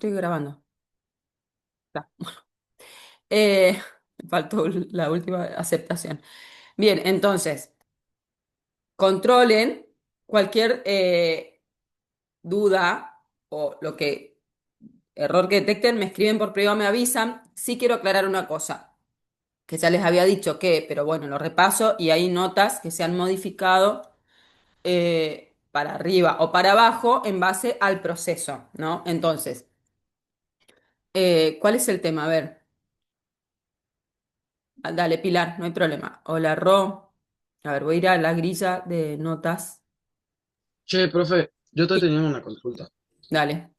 estoy grabando. Ya. Eh, faltó la última aceptación. Bien, entonces, controlen cualquier duda o lo que error que detecten, me escriben por privado, me avisan. Sí quiero aclarar una cosa, que ya les había dicho que, pero bueno, lo repaso y hay notas que se han modificado para arriba o para abajo en base al proceso, ¿no? Entonces, ¿cuál es el tema? A ver. Ah, dale, Pilar, no hay problema. Hola, Ro. A ver, voy a ir a la grilla de notas. Che, profe, yo estoy Sí, teniendo una consulta. dale.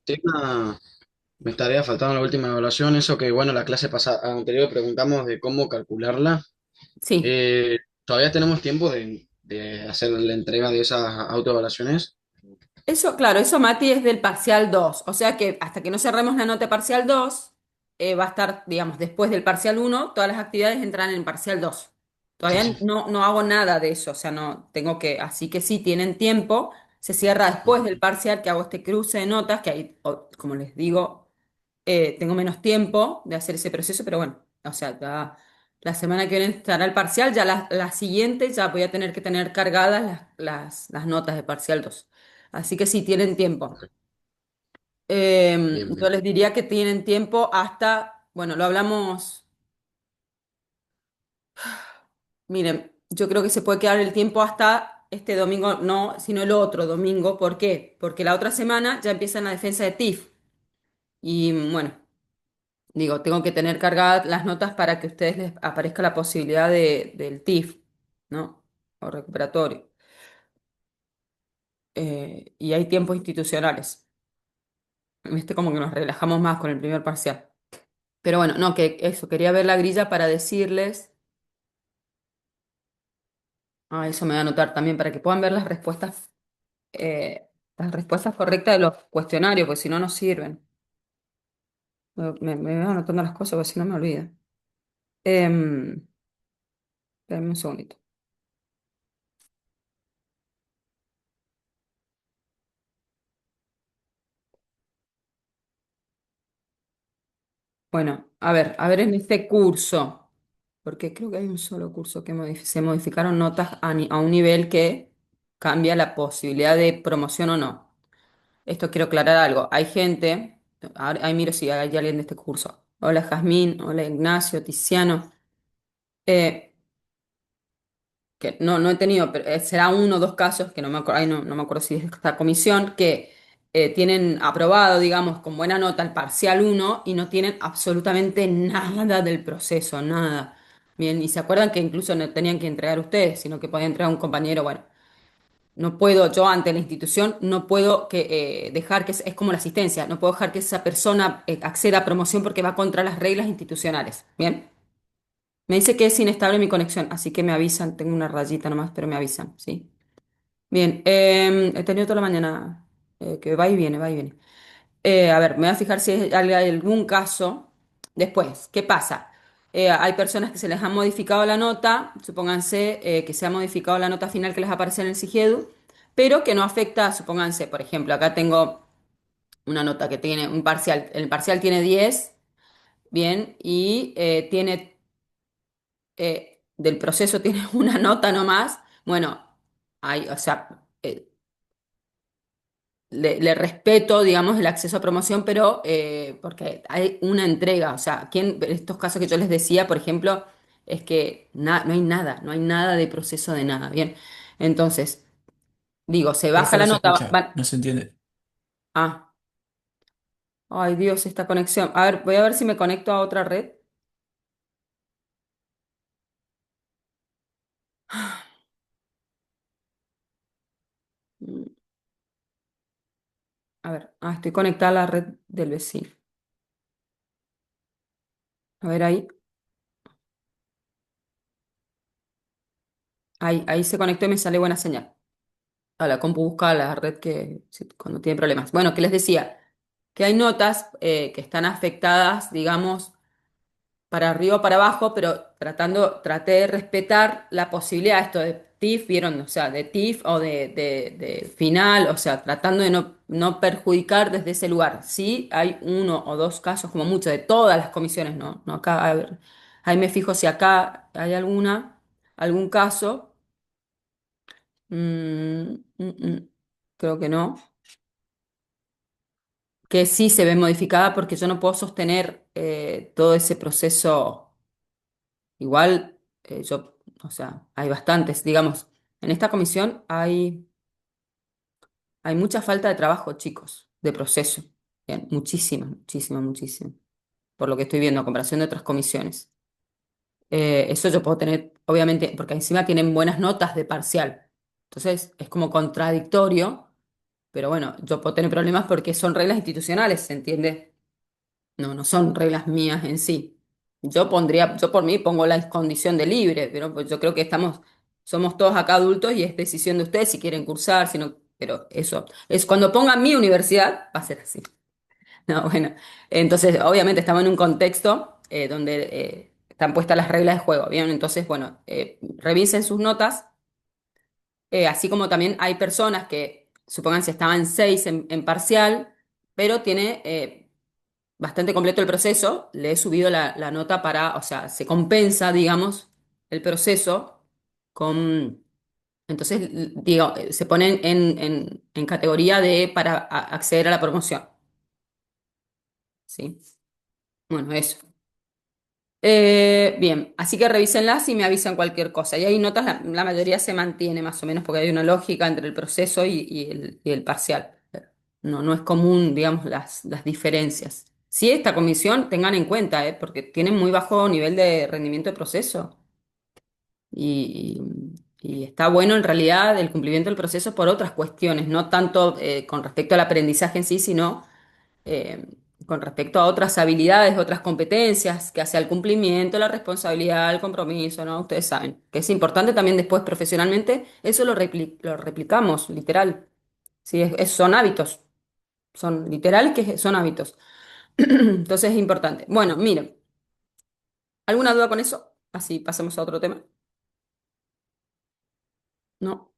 Me estaría faltando la última evaluación, eso que, bueno, la clase pasada, anterior preguntamos de cómo calcularla. Sí. ¿Todavía tenemos tiempo de hacer la entrega de esas autoevaluaciones? Eso, claro, eso, Mati, es del parcial 2. O sea que hasta que no cerremos la nota de parcial 2, va a estar, digamos, después del parcial uno, todas las actividades entran en parcial 2. Sí, Todavía sí. no hago nada de eso, o sea, no tengo que, así que sí, tienen tiempo. Se cierra después del parcial que hago este cruce de notas, que ahí, como les digo, tengo menos tiempo de hacer ese proceso, pero bueno, o sea, ya la semana que viene estará el parcial, ya la siguiente ya voy a tener que tener cargadas las notas de parcial 2. Así que sí, tienen tiempo. Ok, bien, Yo bien. les diría que tienen tiempo hasta, bueno, lo hablamos, miren, yo creo que se puede quedar el tiempo hasta este domingo, no, sino el otro domingo. ¿Por qué? Porque la otra semana ya empiezan la defensa de TIF. Y bueno. Digo, tengo que tener cargadas las notas para que a ustedes les aparezca la posibilidad del TIF, ¿no? O recuperatorio. Y hay tiempos institucionales. Como que nos relajamos más con el primer parcial. Pero bueno, no, que eso, quería ver la grilla para decirles. Ah, eso me voy a anotar también para que puedan ver las respuestas correctas de los cuestionarios, porque si no, no sirven. Me voy anotando las cosas, porque si no me olvido. Espérame un segundito. Bueno, a ver en este curso, porque creo que hay un solo curso que se modificaron notas a un nivel que cambia la posibilidad de promoción o no. Esto quiero aclarar algo. Hay gente, ahí miro si hay alguien de este curso. Hola Jazmín, hola Ignacio, Tiziano. Eh, que no he tenido, pero será uno o dos casos, que no me acuerdo, no me acuerdo si es esta comisión, que tienen aprobado, digamos, con buena nota el parcial uno y no tienen absolutamente nada del proceso, nada. Bien, y se acuerdan que incluso no tenían que entregar ustedes, sino que podía entregar un compañero. Bueno, no puedo, yo ante la institución, no puedo dejar que, es como la asistencia, no puedo dejar que esa persona acceda a promoción porque va contra las reglas institucionales. Bien. Me dice que es inestable mi conexión, así que me avisan. Tengo una rayita nomás, pero me avisan, ¿sí? Bien, he tenido toda la mañana que va y viene, va y viene. A ver, me voy a fijar si hay algún caso. Después, ¿qué pasa? Hay personas que se les ha modificado la nota, supónganse que se ha modificado la nota final que les aparece en el SIGEDU, pero que no afecta, supónganse, por ejemplo, acá tengo una nota que tiene un parcial, el parcial tiene 10, bien, y tiene del proceso tiene una nota nomás, bueno, hay, o sea, le respeto, digamos, el acceso a promoción, pero porque hay una entrega, o sea, aquí en estos casos que yo les decía, por ejemplo, es que no hay nada, no hay nada de proceso de nada, bien. Entonces, digo, se baja Profe, no la se nota, escucha, no se entiende. ah, ay Dios, esta conexión. A ver, voy a ver si me conecto a otra red. Mm, A ver, estoy conectada a la red del vecino. A ver ahí. Ahí se conectó y me sale buena señal. A la compu busca la red cuando tiene problemas. Bueno, que les decía que hay notas que están afectadas, digamos, para arriba o para abajo, pero traté de respetar la posibilidad, esto de TIF, ¿vieron? O sea, de TIF o de final, o sea, tratando de no perjudicar desde ese lugar. Sí, hay uno o dos casos, como mucho, de todas las comisiones, ¿no? No acá, a ver, ahí me fijo si acá hay algún caso. Creo que no. Que sí se ve modificada porque yo no puedo sostener todo ese proceso. Igual, o sea, hay bastantes, digamos, en esta comisión hay mucha falta de trabajo, chicos, de proceso. Bien, muchísima, muchísima, muchísima, por lo que estoy viendo a comparación de otras comisiones. Eso yo puedo tener, obviamente, porque encima tienen buenas notas de parcial. Entonces, es como contradictorio, pero bueno, yo puedo tener problemas porque son reglas institucionales, ¿se entiende? No son reglas mías en sí. Yo por mí pongo la condición de libre, pero pues yo creo que somos todos acá adultos y es decisión de ustedes si quieren cursar, si no, pero eso es cuando pongan mi universidad, va a ser así. No, bueno, entonces obviamente estamos en un contexto donde están puestas las reglas de juego, ¿bien? Entonces, bueno, revisen sus notas, así como también hay personas que, supongan si estaban 6 en parcial, pero tiene bastante completo el proceso, le he subido la nota para, o sea, se compensa, digamos, el proceso con, entonces, digo, se ponen en categoría de para acceder a la promoción, ¿sí? Bueno, eso. Bien, así que revísenlas y me avisan cualquier cosa. Y hay notas, la mayoría se mantiene más o menos porque hay una lógica entre el proceso y el parcial. No es común, digamos, las diferencias. Sí, esta comisión, tengan en cuenta, porque tienen muy bajo nivel de rendimiento de proceso y, y está bueno en realidad el cumplimiento del proceso por otras cuestiones, no tanto con respecto al aprendizaje en sí, sino eh, con respecto a otras habilidades, otras competencias, que hacia el cumplimiento, la responsabilidad, el compromiso, ¿no? Ustedes saben que es importante también después profesionalmente, eso lo replicamos, literal. Sí, son hábitos, son literal que son hábitos. Entonces es importante. Bueno, miren, ¿alguna duda con eso? Así pasamos a otro tema. ¿No?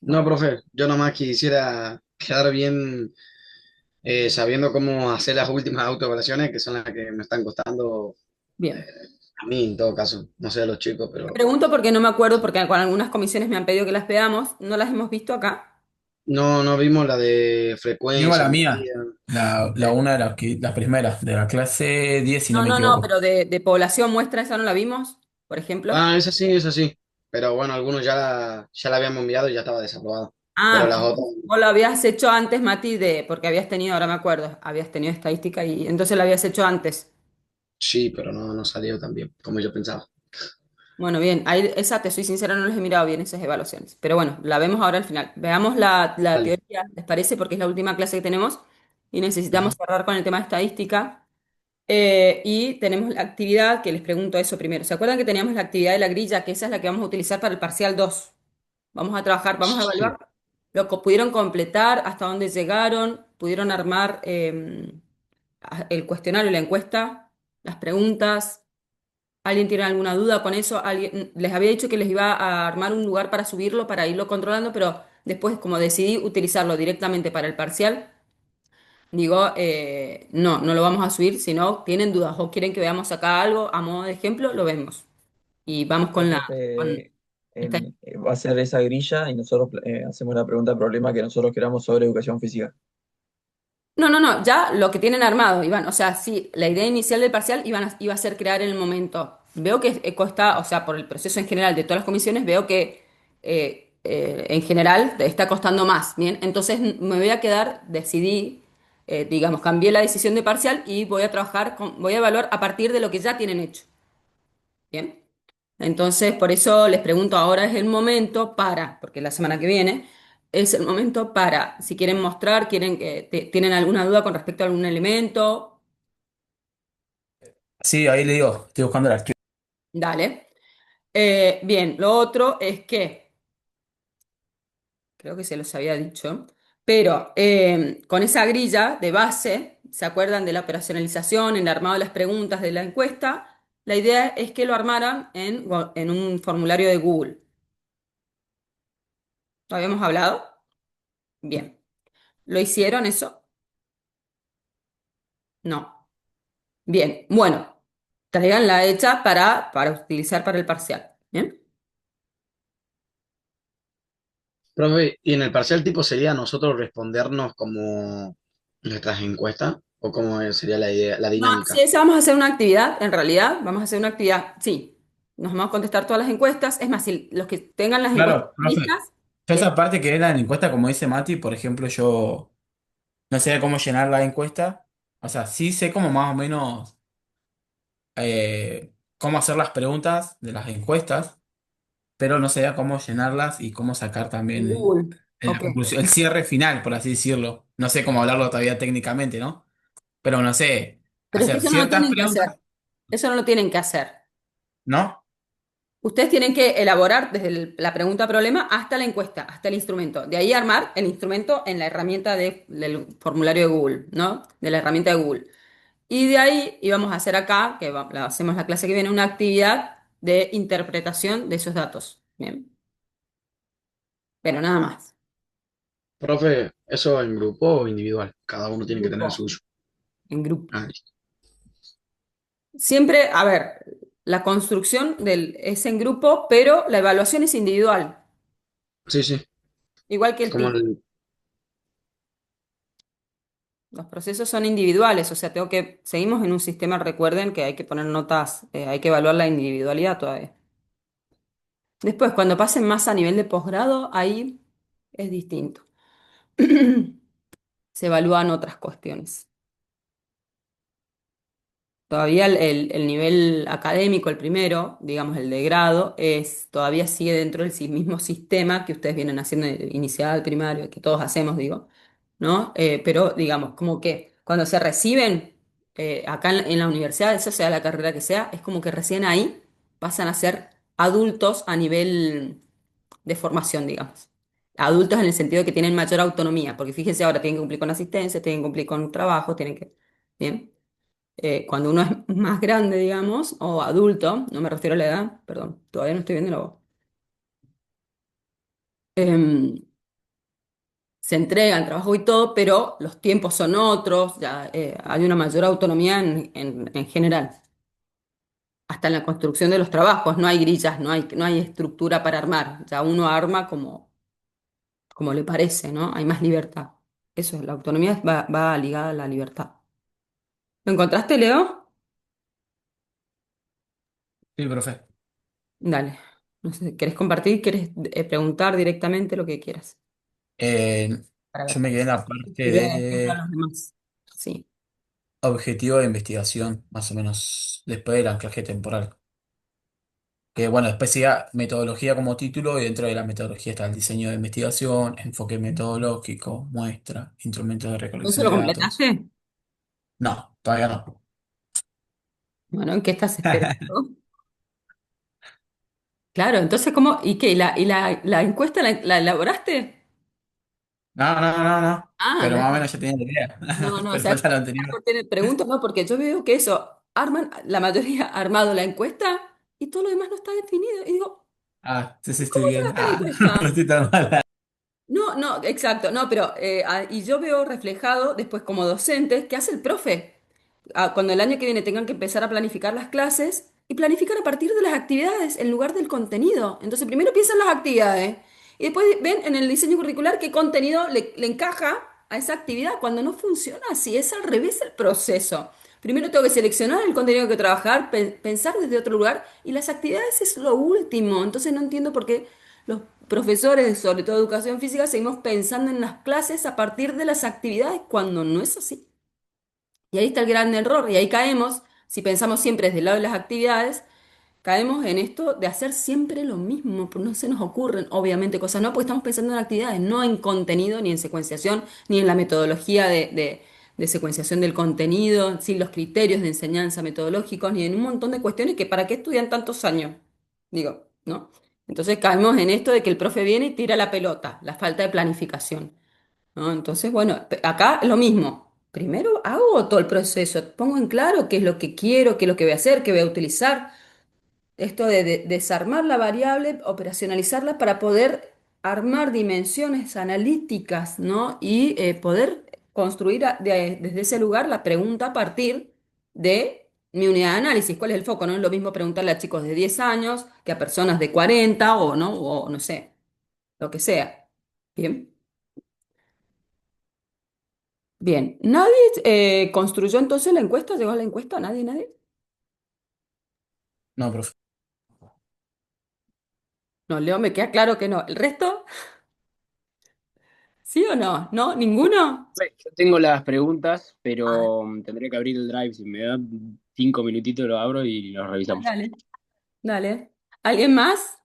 No, Bueno, profe, yo nomás quisiera quedar bien sabiendo cómo hacer las últimas autoevaluaciones, que son las que me están costando bien. a mí en todo caso. No sé a los chicos, Te pero pregunto porque no me acuerdo, porque con algunas comisiones me han pedido que las veamos, no las hemos visto acá. no vimos la de Digo frecuencia, la mía, medida. la una de las primeras, de la clase 10 si no No, me no, no, equivoco. pero de población muestra, esa no la vimos, por ejemplo. Ah, esa sí. Pero bueno, algunos ya la habíamos enviado y ya estaba desaprobado. Pero Ah, las otras vos lo habías hecho antes, Mati, porque habías tenido, ahora me acuerdo, habías tenido estadística y entonces lo habías hecho antes. sí, pero no salió tan bien como yo pensaba. Bueno, bien, ahí, esa, te soy sincera, no les he mirado bien esas evaluaciones. Pero bueno, la vemos ahora al final. Veamos la Dale. teoría, ¿les parece? Porque es la última clase que tenemos y necesitamos Ajá. cerrar con el tema de estadística. Y tenemos la actividad, que les pregunto eso primero. ¿Se acuerdan que teníamos la actividad de la grilla, que esa es la que vamos a utilizar para el parcial 2? Vamos a trabajar, vamos a Sí. evaluar lo que pudieron completar, hasta dónde llegaron, pudieron armar el cuestionario, la encuesta, las preguntas. ¿Alguien tiene alguna duda con eso? Les había dicho que les iba a armar un lugar para subirlo, para irlo controlando, pero después, como decidí utilizarlo directamente para el parcial, digo, no lo vamos a subir. Si no tienen dudas o quieren que veamos acá algo a modo de ejemplo, lo vemos. Y vamos con la... con Profe, esta. va a ser esa grilla y nosotros hacemos la pregunta problema que nosotros queramos sobre educación física. No, ya lo que tienen armado, Iván. O sea, sí, la idea inicial del parcial iba a ser crear en el momento. Veo que cuesta, o sea, por el proceso en general de todas las comisiones, veo que en general te está costando más, ¿bien? Entonces me voy a quedar, decidí, digamos, cambié la decisión de parcial y voy a trabajar, voy a evaluar a partir de lo que ya tienen hecho, ¿bien? Entonces, por eso les pregunto, ahora es el momento para, porque la semana que viene es el momento para, si quieren mostrar, tienen alguna duda con respecto a algún elemento, Sí, ahí le digo, estoy buscando el archivo. dale. Bien, lo otro es que, creo que se los había dicho, pero con esa grilla de base, ¿se acuerdan de la operacionalización, en el armado de las preguntas de la encuesta? La idea es que lo armaran en un formulario de Google. ¿Lo habíamos hablado? Bien. ¿Lo hicieron eso? No. Bien. Bueno, traiganla hecha para utilizar para el parcial. ¿Bien? Profe, ¿y en el parcial tipo sería nosotros respondernos como nuestras encuestas? ¿O cómo sería la idea, la No, sí, dinámica? esa vamos a hacer una actividad, en realidad, vamos a hacer una actividad, sí. Nos vamos a contestar todas las encuestas. Es más, si los que tengan las encuestas Claro, profe. listas, Yo que esa parte que era en la encuesta, como dice Mati, por ejemplo, yo no sé cómo llenar la encuesta. O sea, sí sé como más o menos cómo hacer las preguntas de las encuestas, pero no sé cómo llenarlas y cómo sacar en también Google. la Ok. conclusión, el cierre final, por así decirlo. No sé cómo hablarlo todavía técnicamente, ¿no? Pero no sé, Pero es que hacer eso no lo ciertas tienen que hacer. preguntas, Eso no lo tienen que hacer. ¿no? Ustedes tienen que elaborar desde la pregunta problema hasta la encuesta, hasta el instrumento. De ahí armar el instrumento en la herramienta del formulario de Google, ¿no? De la herramienta de Google. Y de ahí íbamos a hacer acá, que hacemos la clase que viene, una actividad de interpretación de esos datos. Bien. Pero nada más. Profe, ¿eso en grupo o individual? Cada uno tiene que tener el Grupo. suyo. En grupo. Ah, listo. Siempre, a ver, la construcción es en grupo, pero la evaluación es individual, Sí, sí. igual que el Como PIC. el, Los procesos son individuales, o sea, seguimos en un sistema, recuerden que hay que poner notas, hay que evaluar la individualidad todavía. Después, cuando pasen más a nivel de posgrado, ahí es distinto. Se evalúan otras cuestiones. Todavía el nivel académico, el primero, digamos el de grado, todavía sigue dentro del mismo sistema que ustedes vienen haciendo inicial, primario, que todos hacemos, digo, ¿no? Pero digamos, como que cuando se reciben acá en la universidad, eso sea la carrera que sea, es como que recién ahí pasan a ser adultos a nivel de formación, digamos. Adultos en el sentido de que tienen mayor autonomía, porque fíjense ahora, tienen que cumplir con asistencia, tienen que cumplir con trabajo, tienen que... Bien. Cuando uno es más grande, digamos, o adulto, no me refiero a la edad, perdón, todavía no estoy viendo la voz, em, se entrega el trabajo y todo, pero los tiempos son otros, ya hay una mayor autonomía en general. Hasta en la construcción de los trabajos, no hay grillas, no hay estructura para armar, ya uno arma como le parece, ¿no? Hay más libertad. Eso, la autonomía va ligada a la libertad. ¿Lo encontraste, Leo? Sí, profe. Dale. No sé, ¿querés compartir? ¿Querés preguntar directamente lo que quieras? Eh, Para yo ver. me quedé en la parte Sería ejemplo a de los demás. Sí. objetivo de investigación, más o menos, después del anclaje temporal. Que bueno, después siga metodología como título y dentro de la metodología está el diseño de investigación, enfoque metodológico, muestra, instrumentos de ¿Eso recolección lo de datos. completaste? No, todavía no. Bueno, ¿en qué estás esperando? Claro, entonces, ¿cómo? ¿Y qué? ¿La encuesta la elaboraste? No, no, no, no. Ah, Pero más o no. menos ya tenía la No, idea. no, o Pero sea, falta lo anterior. pregunto, no, porque yo veo que eso, la mayoría ha armado la encuesta y todo lo demás no está definido. Y digo, Ah, sí, sí, estoy ¿cómo bien. llegaste a la Ah, no encuesta? estoy tan mal. No, no, exacto, no, pero, y yo veo reflejado después como docente, ¿qué hace el profe? Cuando el año que viene tengan que empezar a planificar las clases y planificar a partir de las actividades en lugar del contenido. Entonces, primero piensan las actividades y después ven en el diseño curricular qué contenido le encaja a esa actividad. Cuando no funciona así, es al revés el proceso. Primero tengo que seleccionar el contenido que trabajar, pensar desde otro lugar y las actividades es lo último. Entonces, no entiendo por qué los profesores, sobre todo educación física, seguimos pensando en las clases a partir de las actividades cuando no es así. Y ahí está el gran error, y ahí caemos, si pensamos siempre desde el lado de las actividades, caemos en esto de hacer siempre lo mismo, pues no se nos ocurren, obviamente, cosas no, porque estamos pensando en actividades, no en contenido, ni en secuenciación, ni en la metodología de secuenciación del contenido, sin los criterios de enseñanza metodológicos, ni en un montón de cuestiones que para qué estudian tantos años, digo, ¿no? Entonces caemos en esto de que el profe viene y tira la pelota, la falta de planificación, ¿no? Entonces, bueno, acá es lo mismo. primero hago todo el proceso, pongo en claro qué es lo que quiero, qué es lo que voy a hacer, qué voy a utilizar. Esto de desarmar la variable, operacionalizarla para poder armar dimensiones analíticas, ¿no? Y poder construir desde ese lugar la pregunta a partir de mi unidad de análisis. ¿Cuál es el foco? No es lo mismo preguntarle a chicos de 10 años que a personas de 40 o no sé, lo que sea. Bien, bien. ¿Nadie construyó entonces la encuesta? ¿Llegó a la encuesta? ¿Nadie, nadie? No, profe. No, Leo, me queda claro que no. ¿El resto? ¿Sí o no? ¿No? ¿Ninguno? Yo tengo las preguntas, Ah, pero tendré que abrir el Drive. Si me da 5 minutitos, lo abro y lo revisamos. dale. Dale. ¿Alguien más?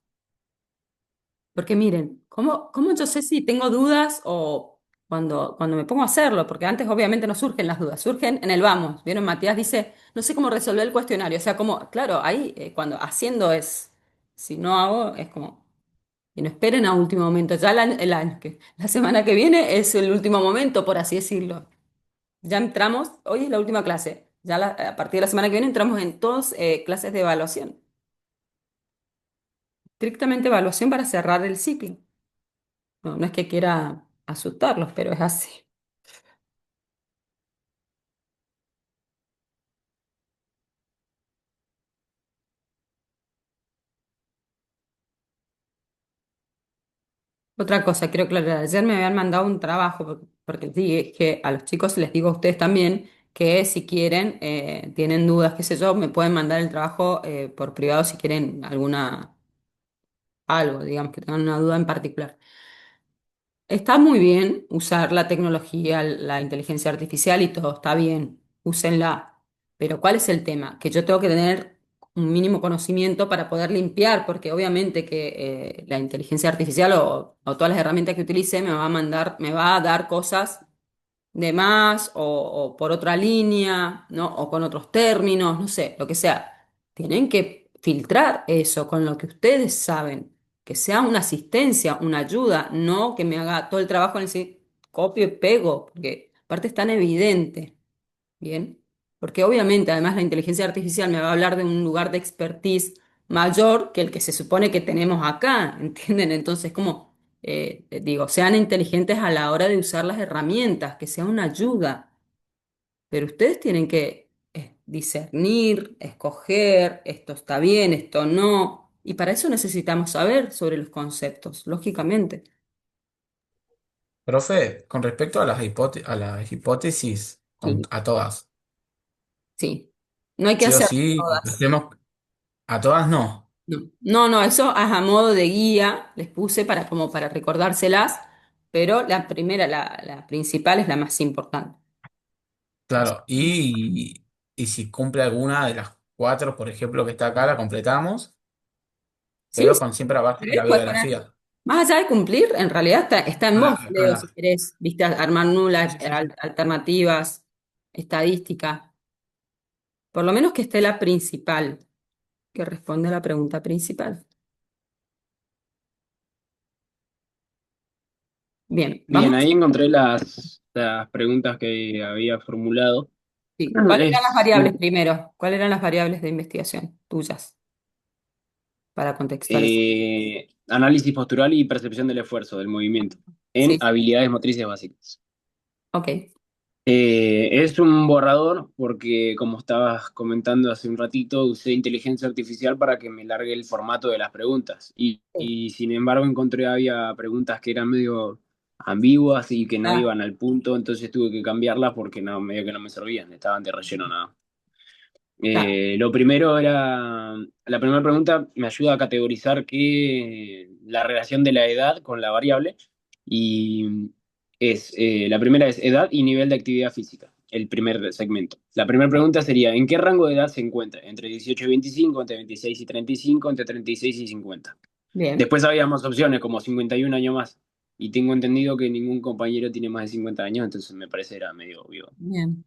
Porque miren, ¿cómo yo sé si tengo dudas o cuando me pongo a hacerlo? Porque antes obviamente no surgen las dudas, surgen en el vamos. ¿Vieron? Matías dice, no sé cómo resolver el cuestionario. O sea, como, claro, ahí cuando haciendo es, si no hago, es como, y no esperen a último momento. Ya la semana que viene es el último momento, por así decirlo. Ya entramos, hoy es la última clase. Ya a partir de la semana que viene entramos en todas clases de evaluación. Estrictamente evaluación para cerrar el ciclo. No, no es que quiera asustarlos, pero es así. Otra cosa, quiero aclarar, ayer me habían mandado un trabajo, porque dije que a los chicos les digo a ustedes también que si quieren, tienen dudas, qué sé yo, me pueden mandar el trabajo por privado si quieren algo, digamos, que tengan una duda en particular. Está muy bien usar la tecnología, la inteligencia artificial y todo, está bien, úsenla. Pero ¿cuál es el tema? Que yo tengo que tener un mínimo conocimiento para poder limpiar, porque obviamente que la inteligencia artificial o todas las herramientas que utilice me va a mandar, me va a dar cosas de más o por otra línea, ¿no? O con otros términos, no sé, lo que sea. Tienen que filtrar eso con lo que ustedes saben, que sea una asistencia, una ayuda, no que me haga todo el trabajo en el copio y pego, porque aparte es tan evidente. Bien, porque obviamente además la inteligencia artificial me va a hablar de un lugar de expertise mayor que el que se supone que tenemos acá, ¿entienden? Entonces, como digo, sean inteligentes a la hora de usar las herramientas, que sea una ayuda, pero ustedes tienen que discernir, escoger, esto está bien, esto no, y para eso necesitamos saber sobre los conceptos, lógicamente. Profe, con respecto a a las hipótesis, Sí, a todas, sí. No hay que sí o hacer sí, todas. hacemos, a todas no. No, no, no, eso es a modo de guía, les puse para como para recordárselas, pero la primera, la principal es la más importante. Claro, y si cumple alguna de las cuatro, por ejemplo, que está acá, la completamos, Sí, pero sí, con siempre abajo de la puedes poner. bibliografía. Más allá de cumplir, en realidad está en vos, Con Leo, si la- querés, viste, armar sí, nulas, sí, sí. alternativas, estadística. Por lo menos que esté la principal, que responde a la pregunta principal. Bien, Bien, vamos. ahí encontré las preguntas que había formulado. Sí. ¿Cuáles eran las Es variables primero? ¿Cuáles eran las variables de investigación tuyas para contextualizar? análisis postural y percepción del esfuerzo, del movimiento, en Sí, habilidades motrices básicas. ok. Es un borrador porque, como estabas comentando hace un ratito, usé inteligencia artificial para que me largue el formato de las preguntas. Y sin embargo encontré había preguntas que eran medio ambiguas y que no Ah, iban al punto, entonces tuve que cambiarlas porque no, medio que no me servían, estaban de relleno nada. claro. Lo primero era, la primera pregunta me ayuda a categorizar la relación de la edad con la variable y la primera es edad y nivel de actividad física, el primer segmento. La primera pregunta sería, ¿en qué rango de edad se encuentra? Entre 18 y 25, entre 26 y 35, entre 36 y 50. Bien, Después había más opciones, como 51 años más. Y tengo entendido que ningún compañero tiene más de 50 años, entonces me parece era medio obvio. bien.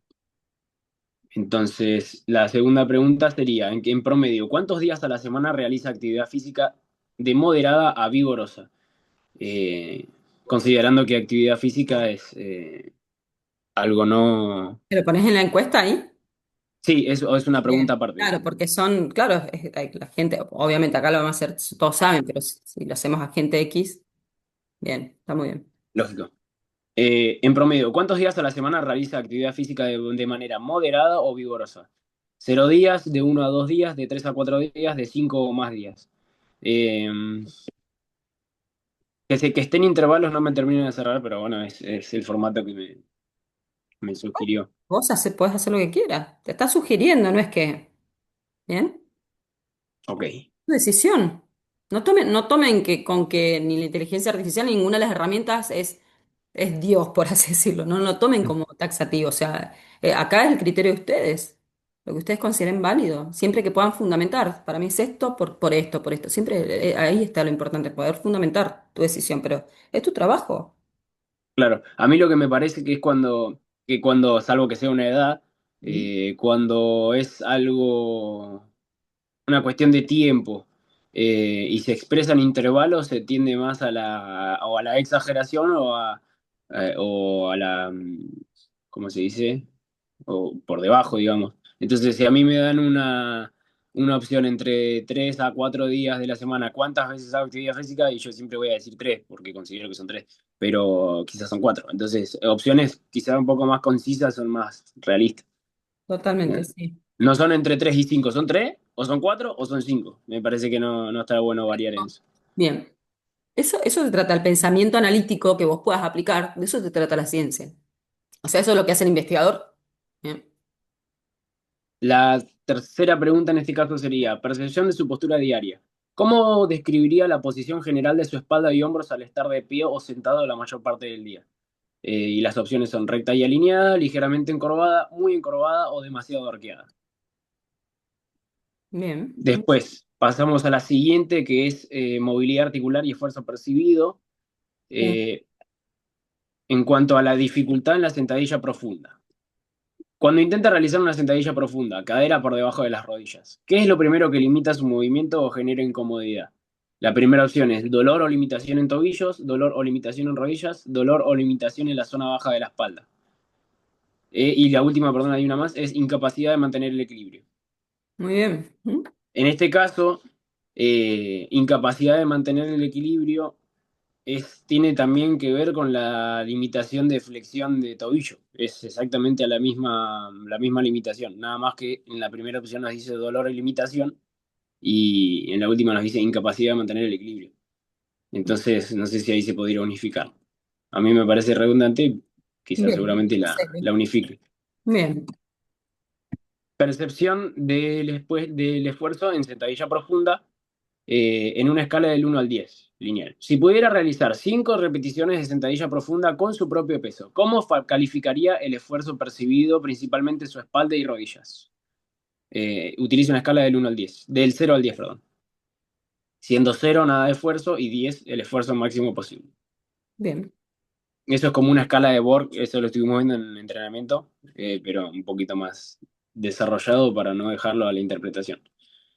Entonces, la segunda pregunta sería, en promedio, ¿cuántos días a la semana realiza actividad física de moderada a vigorosa? Eh, considerando que actividad física es algo no... ¿Te lo pones en la encuesta ahí? Sí, es una pregunta Bien, aparte, claro, digamos. porque son, claro, la gente, obviamente acá lo vamos a hacer, todos saben, pero si lo hacemos a gente X, bien, está muy bien. Lógico. En promedio, ¿cuántos días a la semana realiza actividad física de manera moderada o vigorosa? 0 días, de 1 a 2 días, de 3 a 4 días, de 5 o más días. Eh, que estén intervalos no me termino de cerrar, pero bueno, es el formato que me sugirió. Podés hacer lo que quieras, te está sugiriendo, no es que, ¿bien? Ok, Tu decisión. No tomen que con que ni la inteligencia artificial ni ninguna de las herramientas es Dios, por así decirlo. No lo tomen como taxativo. O sea, acá es el criterio de ustedes. Lo que ustedes consideren válido. Siempre que puedan fundamentar. Para mí es esto por esto, por esto. Siempre ahí está lo importante, poder fundamentar tu decisión. Pero es tu trabajo. claro. A mí lo que me parece que cuando, salvo que sea una edad, ¿Mm? cuando es algo una cuestión de tiempo y se expresan intervalos, se tiende más o a la exageración o a la, ¿cómo se dice? O por debajo, digamos. Entonces, si a mí me dan una opción entre 3 a 4 días de la semana, ¿cuántas veces hago actividad física? Y yo siempre voy a decir tres, porque considero que son tres, pero quizás son cuatro. Entonces, opciones quizás un poco más concisas son más realistas. Totalmente, sí. No son entre 3 y 5, son 3 o son 4 o son 5. Me parece que no está bueno variar en eso. Bien. Eso se trata, el pensamiento analítico que vos puedas aplicar. De eso se trata la ciencia. O sea, eso es lo que hace el investigador. Bien. La tercera pregunta en este caso sería, percepción de su postura diaria. ¿Cómo describiría la posición general de su espalda y hombros al estar de pie o sentado la mayor parte del día? Y las opciones son recta y alineada, ligeramente encorvada, muy encorvada o demasiado arqueada. Bien. Después pasamos a la siguiente, que es movilidad articular y esfuerzo percibido. Bien. eh, en cuanto a la dificultad en la sentadilla profunda. Cuando intenta realizar una sentadilla profunda, cadera por debajo de las rodillas, ¿qué es lo primero que limita su movimiento o genera incomodidad? La primera opción es dolor o limitación en tobillos, dolor o limitación en rodillas, dolor o limitación en la zona baja de la espalda. Y la última, perdón, hay una más, es incapacidad de mantener el equilibrio. Muy bien. ¿Mm? En este caso, incapacidad de mantener el equilibrio tiene también que ver con la limitación de flexión de tobillo. Es exactamente a la misma limitación. Nada más que en la primera opción nos dice dolor y limitación y en la última nos dice incapacidad de mantener el equilibrio. Entonces, no sé si ahí se podría unificar. A mí me parece redundante, quizás Bien. seguramente Sí. la unifique. Bien. Percepción del esfuerzo en sentadilla profunda en una escala del 1 al 10 lineal. Si pudiera realizar 5 repeticiones de sentadilla profunda con su propio peso, ¿cómo calificaría el esfuerzo percibido, principalmente su espalda y rodillas? Utiliza una escala del 0 al 10, perdón. Siendo 0 nada de esfuerzo y 10 el esfuerzo máximo posible. Bien. Eso es como una escala de Borg, eso lo estuvimos viendo en el entrenamiento, pero un poquito más desarrollado para no dejarlo a la interpretación.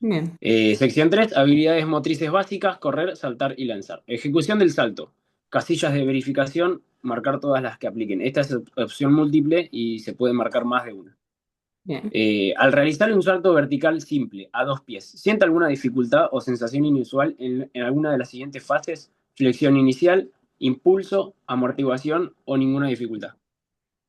Bien. Sección 3, habilidades motrices básicas, correr, saltar y lanzar. Ejecución del salto. Casillas de verificación, marcar todas las que apliquen. Esta es opción múltiple y se puede marcar más de una. Bien. Al realizar un salto vertical simple a 2 pies, ¿siente alguna dificultad o sensación inusual en alguna de las siguientes fases? Flexión inicial, impulso, amortiguación o ninguna dificultad.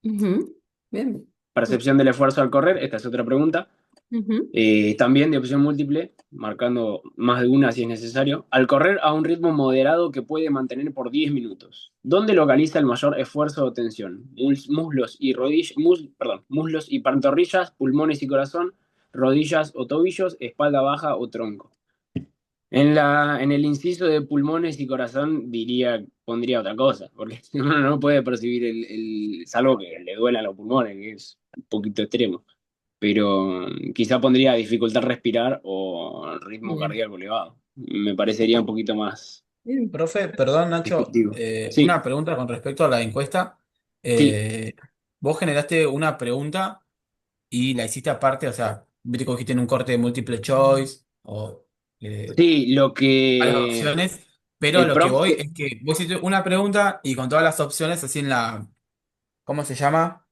Ujú. Bien. Percepción del esfuerzo al correr, esta es otra pregunta. Ujú. También de opción múltiple, marcando más de una si es necesario, al correr a un ritmo moderado que puede mantener por 10 minutos. ¿Dónde localiza el mayor esfuerzo o tensión? Muslos y muslos y pantorrillas, pulmones y corazón, rodillas o tobillos, espalda baja o tronco. En el inciso de pulmones y corazón pondría otra cosa, porque uno no puede percibir salvo que le duelan los pulmones, que es un poquito extremo, pero quizá pondría dificultad respirar o ritmo Bien. cardíaco elevado. Me parecería un poquito más Bien. Profe, perdón, Nacho, descriptivo. Sí, una pregunta con respecto a la encuesta. sí, Eh, Vos generaste una pregunta y la hiciste aparte, o sea, viste que cogiste en un corte de multiple choice o sí, varias opciones, pero a el lo que prompt voy es que vos hiciste una pregunta y con todas las opciones así en la, ¿cómo se llama?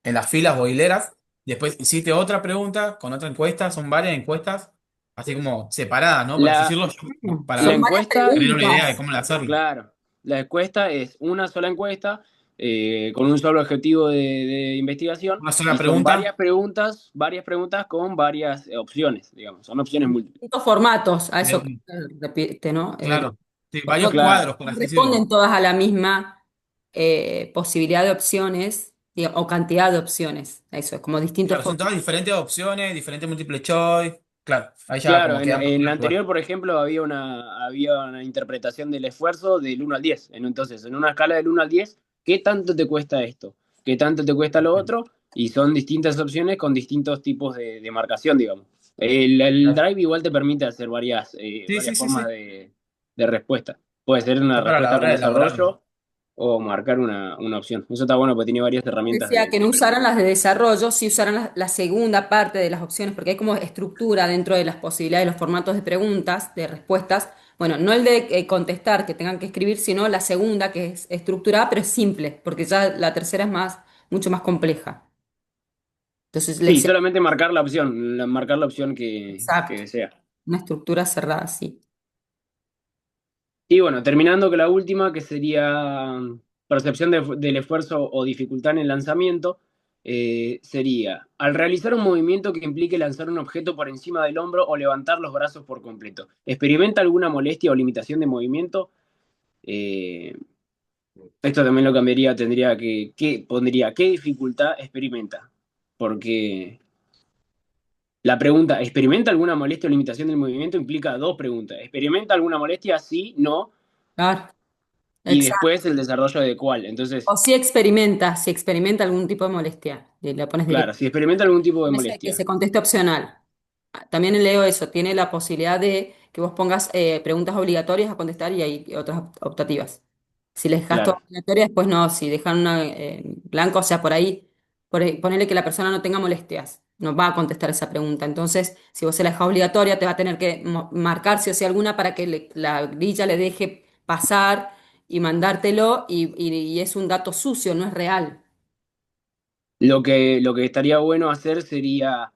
en las filas o hileras. Después hiciste otra pregunta con otra encuesta, son varias encuestas, así como separadas, ¿no? Por así La, decirlo, la para Son varias encuesta, tener una idea de preguntas. cómo hacerlo. claro, la encuesta es una sola encuesta con un solo objetivo de investigación Una sola y son pregunta. varias preguntas con varias opciones, digamos, son opciones múltiples. Distintos formatos, a eso eh, repite, ¿no? claro, sí, No, varios Claro, cuadros, por no así decirlo. responden todas a la misma posibilidad de opciones o cantidad de opciones. Eso es como distintos Claro, son formatos. todas diferentes opciones, diferentes multiple choice. Claro, ahí ya claro, como quedan más en la claras igual. anterior, por ejemplo, había una interpretación del esfuerzo del 1 al 10. Entonces, en una escala del 1 al 10, ¿qué tanto te cuesta esto? ¿Qué tanto te cuesta lo otro? Y son distintas opciones con distintos tipos de marcación, digamos. El Claro. Drive igual te permite hacer Sí, sí, varias sí, formas sí. de respuesta. Puede ser una Está para la respuesta hora con de elaborarlo. desarrollo o marcar una opción. Eso está bueno porque tiene varias herramientas Decía que no de usaran pregunta. las de desarrollo, sí usaran la segunda parte de las opciones, porque hay como estructura dentro de las posibilidades de los formatos de preguntas, de respuestas. Bueno, no el de contestar, que tengan que escribir, sino la segunda, que es estructurada, pero es simple, porque ya la tercera es mucho más compleja. Entonces, Sí, les solamente marcar la opción, marcar la opción que exacto, desea. una estructura cerrada, sí. Y bueno, terminando con la última, que sería percepción del esfuerzo o dificultad en el lanzamiento, sería, al realizar un movimiento que implique lanzar un objeto por encima del hombro o levantar los brazos por completo, ¿experimenta alguna molestia o limitación de movimiento? Eh, Esto también lo cambiaría, pondría, ¿qué dificultad experimenta? Porque la pregunta, ¿experimenta alguna molestia o limitación del movimiento? Implica dos preguntas. ¿Experimenta alguna molestia? Sí, no. Claro, Y exacto. después el desarrollo de cuál. Entonces, O si experimenta algún tipo de molestia, y le pones claro, directo. si experimenta algún tipo de Ese que molestia. se conteste opcional. También leo eso, tiene la posibilidad de que vos pongas preguntas obligatorias a contestar y hay otras optativas. Si les dejas todas Claro, obligatorias, después no, si dejan una blanco, o sea, ponerle que la persona no tenga molestias, no va a contestar esa pregunta. Entonces, si vos se la dejas obligatoria, te va a tener que marcar si o si alguna para que la grilla le deje pasar y mandártelo y es un dato sucio, no es real. lo que estaría bueno hacer sería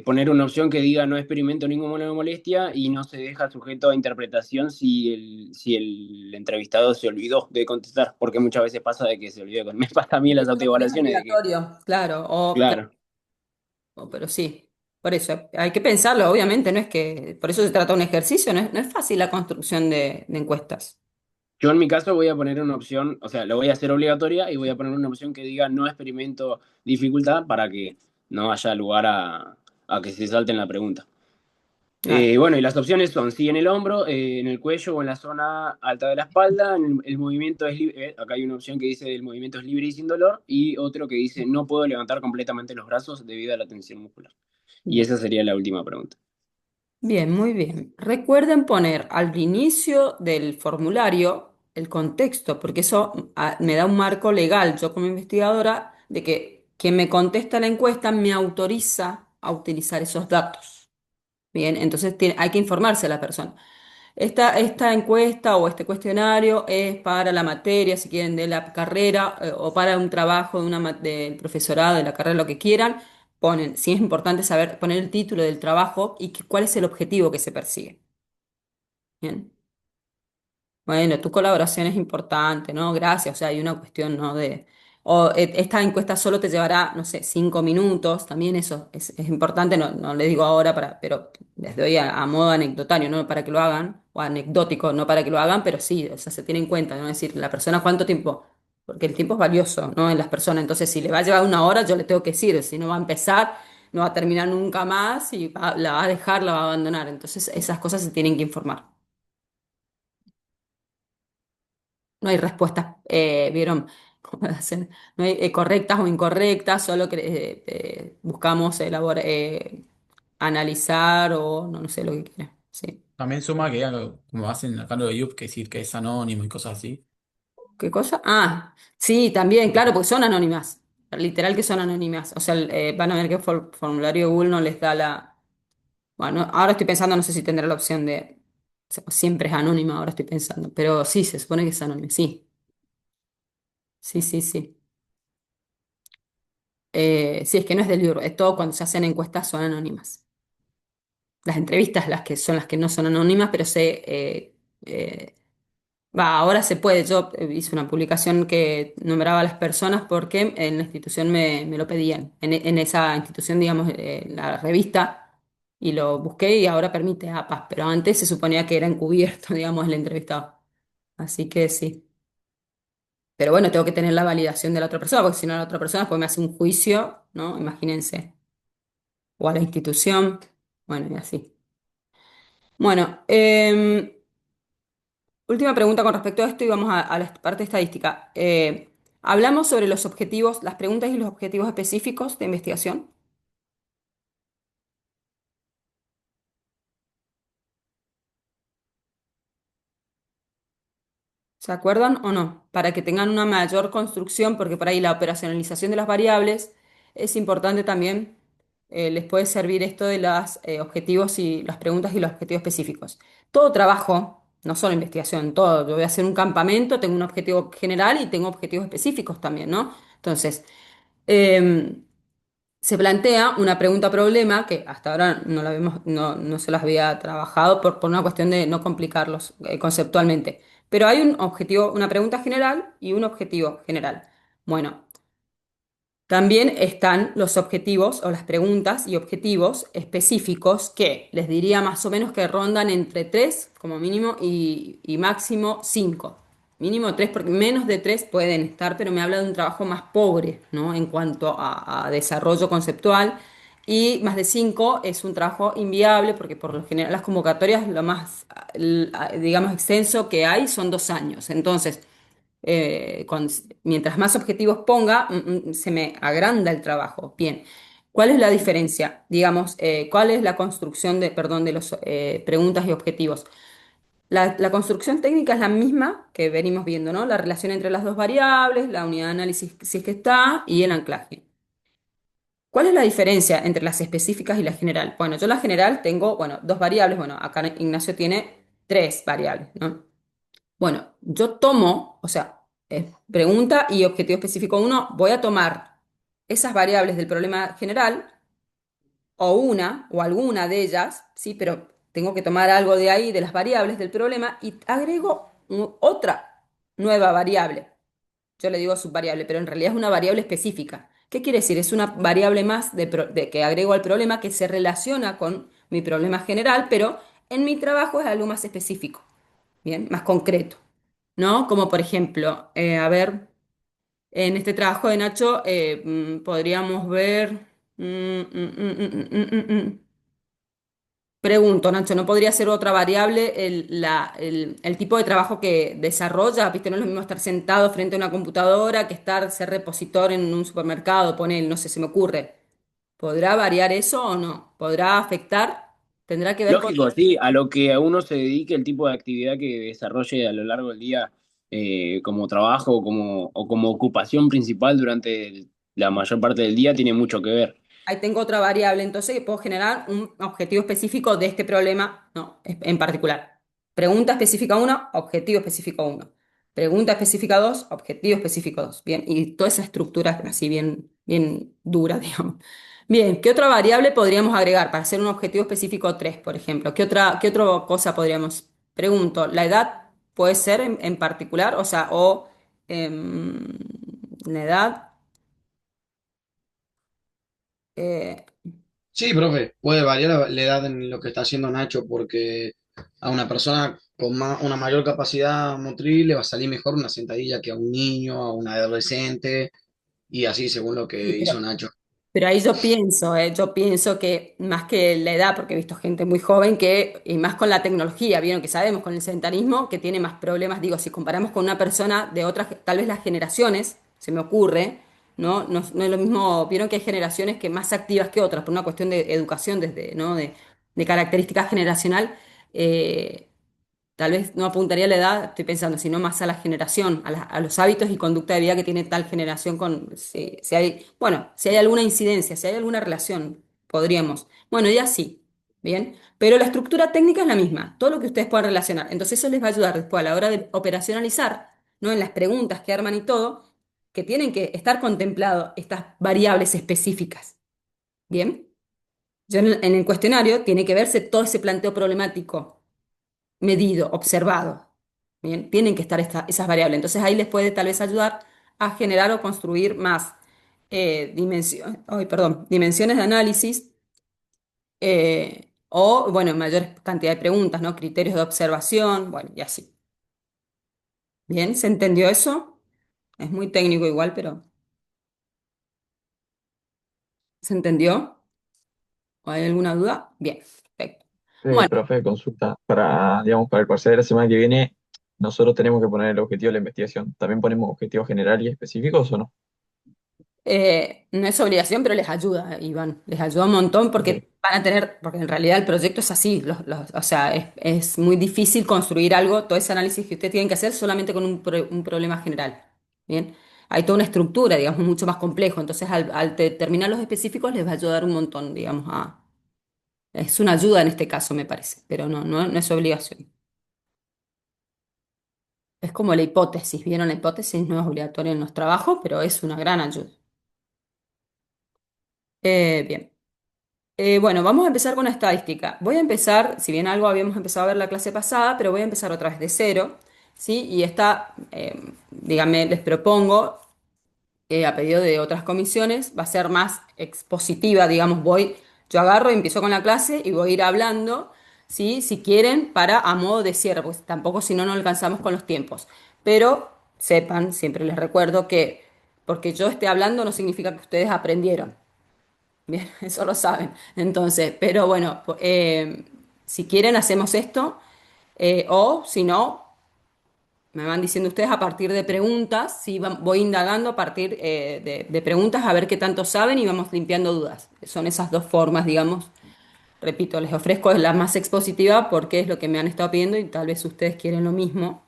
poner una opción que diga no experimento ninguna molestia y no se deja sujeto a interpretación si el entrevistado se olvidó de contestar, porque muchas veces pasa de que se olvida. Me pasa a mí en las Eso lo pones autoevaluaciones de que, obligatorio, claro, o claro, pero sí, por eso hay que pensarlo, obviamente, no es que, por eso se trata de un ejercicio, no es fácil la construcción de encuestas. yo en mi caso voy a poner una opción, o sea, lo voy a hacer obligatoria y voy a poner una opción que diga no experimento dificultad para que no haya lugar a que se salten la pregunta. Claro. Bueno, y las opciones son sí en el hombro, en el cuello o en la zona alta de la espalda. El movimiento es libre. Acá hay una opción que dice el movimiento es libre y sin dolor, y otro que dice no puedo levantar completamente los brazos debido a la tensión muscular. Y Bien, esa sería la última pregunta. bien, muy bien. Recuerden poner al inicio del formulario el contexto, porque eso me da un marco legal, yo como investigadora, de que quien me contesta la encuesta me autoriza a utilizar esos datos. Bien, entonces hay que informarse a la persona. Esta encuesta o este cuestionario es para la materia, si quieren, de la carrera o para un trabajo del profesorado, de la carrera, lo que quieran. Ponen, sí es importante saber poner el título del trabajo y cuál es el objetivo que se persigue. Bien. Bueno, tu colaboración es importante, ¿no? Gracias. O sea, hay una cuestión, ¿no? Esta encuesta solo te llevará, no sé, 5 minutos. También eso es importante. No les digo ahora, pero les doy a modo anecdotario, ¿no? Para que lo hagan, o anecdótico, no para que lo hagan, pero sí, o sea, se tiene en cuenta, ¿no? Es decir, la persona cuánto tiempo, porque el tiempo es valioso, ¿no? En las personas. Entonces, si le va a llevar 1 hora, yo le tengo que decir, si no va a empezar, no va a terminar nunca más y la va a dejar, la va a abandonar. Entonces, esas cosas se tienen que informar. No hay respuestas, ¿vieron? ¿Cómo hacen? No hay correctas o incorrectas, solo que buscamos analizar o no sé lo que quiera. Sí. También suma que como hacen acá lo de Yup, que decir que es anónimo y cosas así. ¿Qué cosa? Ah, sí, también, claro, porque son anónimas. Literal que son anónimas. O sea, van a ver que el formulario de Google no les da la. Bueno, ahora estoy pensando, no sé si tendrá la opción de. Siempre es anónima, ahora estoy pensando. Pero sí, se supone que es anónima. Sí, sí, sí, sí. Sí, es que no es del libro, es todo cuando se hacen encuestas son anónimas. Las entrevistas, las que son las que no son anónimas, pero ahora se puede. Yo hice una publicación que nombraba a las personas porque en la institución me lo pedían. En esa institución, digamos, la revista, y lo busqué y ahora permite APAS, pero antes se suponía que era encubierto, digamos, el entrevistado. Así que sí. Pero bueno, tengo que tener la validación de la otra persona, porque si no la otra persona pues me hace un juicio, ¿no? Imagínense. O a la institución. Bueno, y así. Bueno, última pregunta con respecto a esto y vamos a la parte estadística. Hablamos sobre los objetivos, las preguntas y los objetivos específicos de investigación. ¿Se acuerdan o no? Para que tengan una mayor construcción, porque por ahí la operacionalización de las variables es importante también. Les puede servir esto de los objetivos y las preguntas y los objetivos específicos. Todo trabajo, no solo investigación, todo. Yo voy a hacer un campamento, tengo un objetivo general y tengo objetivos específicos también, ¿no? Entonces, eh, se plantea una pregunta-problema que hasta ahora no la no se las había trabajado por una cuestión de no complicarlos conceptualmente. Pero hay un objetivo, una pregunta general y un objetivo general. Bueno, también están los objetivos o las preguntas y objetivos específicos que les diría más o menos que rondan entre 3 como mínimo y máximo 5. Mínimo 3 porque menos de 3 pueden estar, pero me habla de un trabajo más pobre, ¿no? En cuanto a desarrollo conceptual. Y más de 5 es un trabajo inviable porque por lo general las convocatorias lo más, digamos, extenso que hay son 2 años. Entonces mientras más objetivos ponga, se me agranda el trabajo. Bien, ¿cuál es la diferencia? Digamos, ¿cuál es la construcción perdón, de los preguntas y objetivos? La construcción técnica es la misma que venimos viendo, ¿no? La relación entre las dos variables, la unidad de análisis si es que está, y el anclaje. ¿Cuál es la diferencia entre las específicas y la general? Bueno, yo la general tengo, bueno, dos variables. Bueno, acá Ignacio tiene tres variables, ¿no? Bueno, yo tomo, o sea, pregunta y objetivo específico uno, voy a tomar esas variables del problema general o una o alguna de ellas, sí, pero tengo que tomar algo de ahí, de las variables del problema y agrego otra nueva variable. Yo le digo subvariable, pero en realidad es una variable específica. ¿Qué quiere decir? Es una variable más que agrego al problema que se relaciona con mi problema general, pero en mi trabajo es algo más específico, bien, más concreto. ¿No? Como por ejemplo, a ver, en este trabajo de Nacho podríamos ver... Pregunto, Nacho, ¿no podría ser otra variable el tipo de trabajo que desarrolla? ¿Viste? No es lo mismo estar sentado frente a una computadora que ser repositor en un supermercado, poner, no sé, se me ocurre. ¿Podrá variar eso o no? ¿Podrá afectar? ¿Tendrá que ver con... Lógico, sí, a lo que a uno se dedique, el tipo de actividad que desarrolle a lo largo del día como trabajo o como ocupación principal durante la mayor parte del día tiene mucho que ver. Ahí tengo otra variable, entonces puedo generar un objetivo específico de este problema, no, en particular. Pregunta específica uno, objetivo específico uno. Pregunta específica 2, objetivo específico 2. Bien, y toda esa estructura así bien dura, digamos. Bien, ¿qué otra variable podríamos agregar para hacer un objetivo específico 3, por ejemplo? ¿Qué otra cosa podríamos? Pregunto, ¿la edad puede ser en particular? O sea, em, la edad. eh, Sí, profe, puede variar la edad en lo que está haciendo Nacho, porque a una persona con una mayor capacidad motriz le va a salir mejor una sentadilla que a un niño, a un adolescente, y así según lo sí, que hizo Nacho. pero ahí yo pienso que más que la edad, porque he visto gente muy joven y más con la tecnología, vieron que sabemos con el sedentarismo que tiene más problemas, digo, si comparamos con una persona de otras, tal vez las generaciones, se me ocurre, ¿no? No, no es lo mismo, vieron que hay generaciones que más activas que otras, por una cuestión de educación, ¿no? De característica generacional. eh, Tal vez no apuntaría a la edad, estoy pensando, sino más a la generación, a los hábitos y conducta de vida que tiene tal generación si hay, bueno, si hay alguna incidencia, si hay alguna relación, podríamos. Bueno, ya sí, bien, pero la estructura técnica es la misma, todo lo que ustedes puedan relacionar. Entonces eso les va a ayudar después a la hora de operacionalizar, ¿no? En las preguntas que arman y todo, que tienen que estar contemplados estas variables específicas. ¿Bien? En el cuestionario tiene que verse todo ese planteo problemático medido, observado. Bien, tienen que estar esas variables. Entonces ahí les puede tal vez ayudar a generar o construir más dimensiones de análisis o, bueno, mayor cantidad de preguntas, ¿no? Criterios de observación, bueno, y así. Bien, ¿se entendió eso? Es muy técnico igual, pero ¿se entendió? ¿O hay alguna duda? Bien, perfecto. Bueno, Profe, consulta. Para, digamos, para el parcial de la semana que viene, nosotros tenemos que poner el objetivo de la investigación. ¿También ponemos objetivos generales y específicos o no? no es obligación, pero les ayuda, Iván, les ayuda un montón Ok. porque van a tener, porque en realidad el proyecto es así, o sea, es muy difícil construir algo, todo ese análisis que ustedes tienen que hacer solamente con un problema general, ¿bien? Hay toda una estructura, digamos, mucho más complejo, entonces al determinar los específicos les va a ayudar un montón, digamos, es una ayuda en este caso, me parece, pero no es obligación. Es como la hipótesis, ¿vieron? La hipótesis no es obligatoria en los trabajos, pero es una gran ayuda. Bien. Bueno, vamos a empezar con la estadística. Voy a empezar, si bien algo habíamos empezado a ver la clase pasada, pero voy a empezar otra vez de cero, ¿sí? Y esta, díganme, les propongo, a pedido de otras comisiones, va a ser más expositiva, digamos, yo agarro y empiezo con la clase y voy a ir hablando, ¿sí? Si quieren, para a modo de cierre, pues tampoco si no, no alcanzamos con los tiempos. Pero sepan, siempre les recuerdo que porque yo esté hablando no significa que ustedes aprendieron. Bien, eso lo saben. Entonces, pero bueno, si quieren hacemos esto, o si no, me van diciendo ustedes a partir de preguntas, sí, voy indagando a partir de preguntas a ver qué tanto saben y vamos limpiando dudas. Son esas dos formas, digamos. Repito, les ofrezco la más expositiva porque es lo que me han estado pidiendo y tal vez ustedes quieren lo mismo.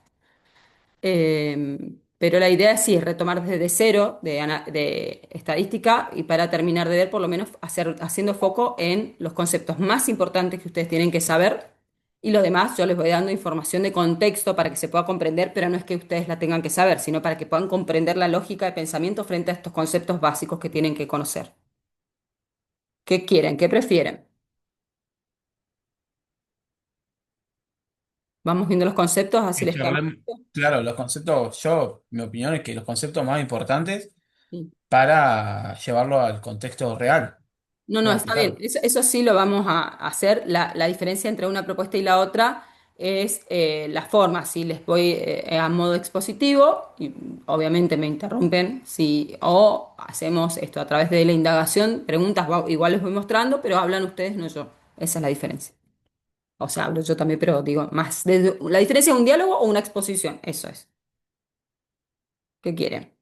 Pero la idea sí es retomar desde cero de estadística y para terminar de ver, por lo menos haciendo foco en los conceptos más importantes que ustedes tienen que saber y lo demás yo les voy dando información de contexto para que se pueda comprender, pero no es que ustedes la tengan que saber, sino para que puedan comprender la lógica de pensamiento frente a estos conceptos básicos que tienen que conocer. ¿Qué quieren? ¿Qué prefieren? Vamos viendo los conceptos, así Es les que queda más. claro, los conceptos, mi opinión es que los conceptos más importantes Sí. para llevarlo al contexto real, No, cómo está bien. aplicarlo. Eso sí lo vamos a hacer. La diferencia entre una propuesta y la otra es la forma. Si les voy a modo expositivo, y obviamente me interrumpen, si, o hacemos esto a través de la indagación, preguntas, igual les voy mostrando, pero hablan ustedes, no yo. Esa es la diferencia. O sea, hablo yo también, pero digo, más la diferencia es un diálogo o una exposición. Eso es. ¿Qué quieren?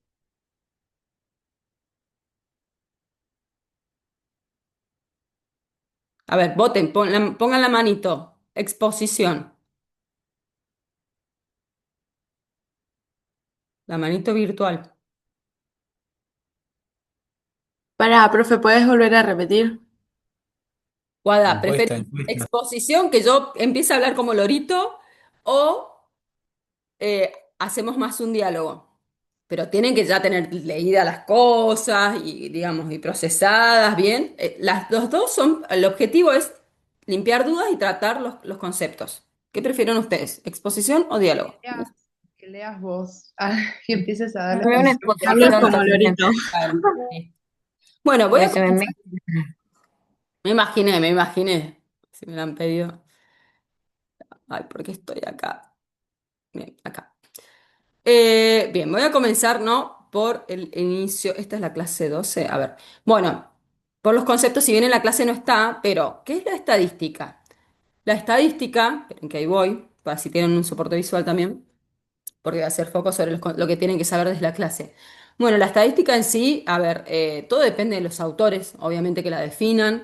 A ver, voten, pongan la manito. Exposición. La manito virtual. Profe, ¿puedes volver a repetir? Guada, Encuesta, ¿preferís encuesta. exposición, que yo empiece a hablar como lorito, o hacemos más un diálogo? Pero tienen que ya tener leídas las cosas y, digamos, y procesadas bien. Los dos son, el objetivo es limpiar dudas y tratar los conceptos. ¿Qué prefieren ustedes? ¿Exposición o diálogo? Que leas vos, y empieces a dar la Dame una exposición. Hablas como También. lorito. Claro. Sí. Bueno, voy a Porque se me comenzar. mezcla. Me imaginé. Si me lo han pedido. Ay, ¿por qué estoy acá? Bien, acá. Bien, voy a comenzar, ¿no? Por el inicio. Esta es la clase 12. A ver. Bueno, por los conceptos, si bien en la clase no está, pero ¿qué es la estadística? La estadística, esperen que ahí voy, para si tienen un soporte visual también porque va a hacer foco sobre lo que tienen que saber desde la clase. Bueno, la estadística en sí, a ver, todo depende de los autores, obviamente que la definan,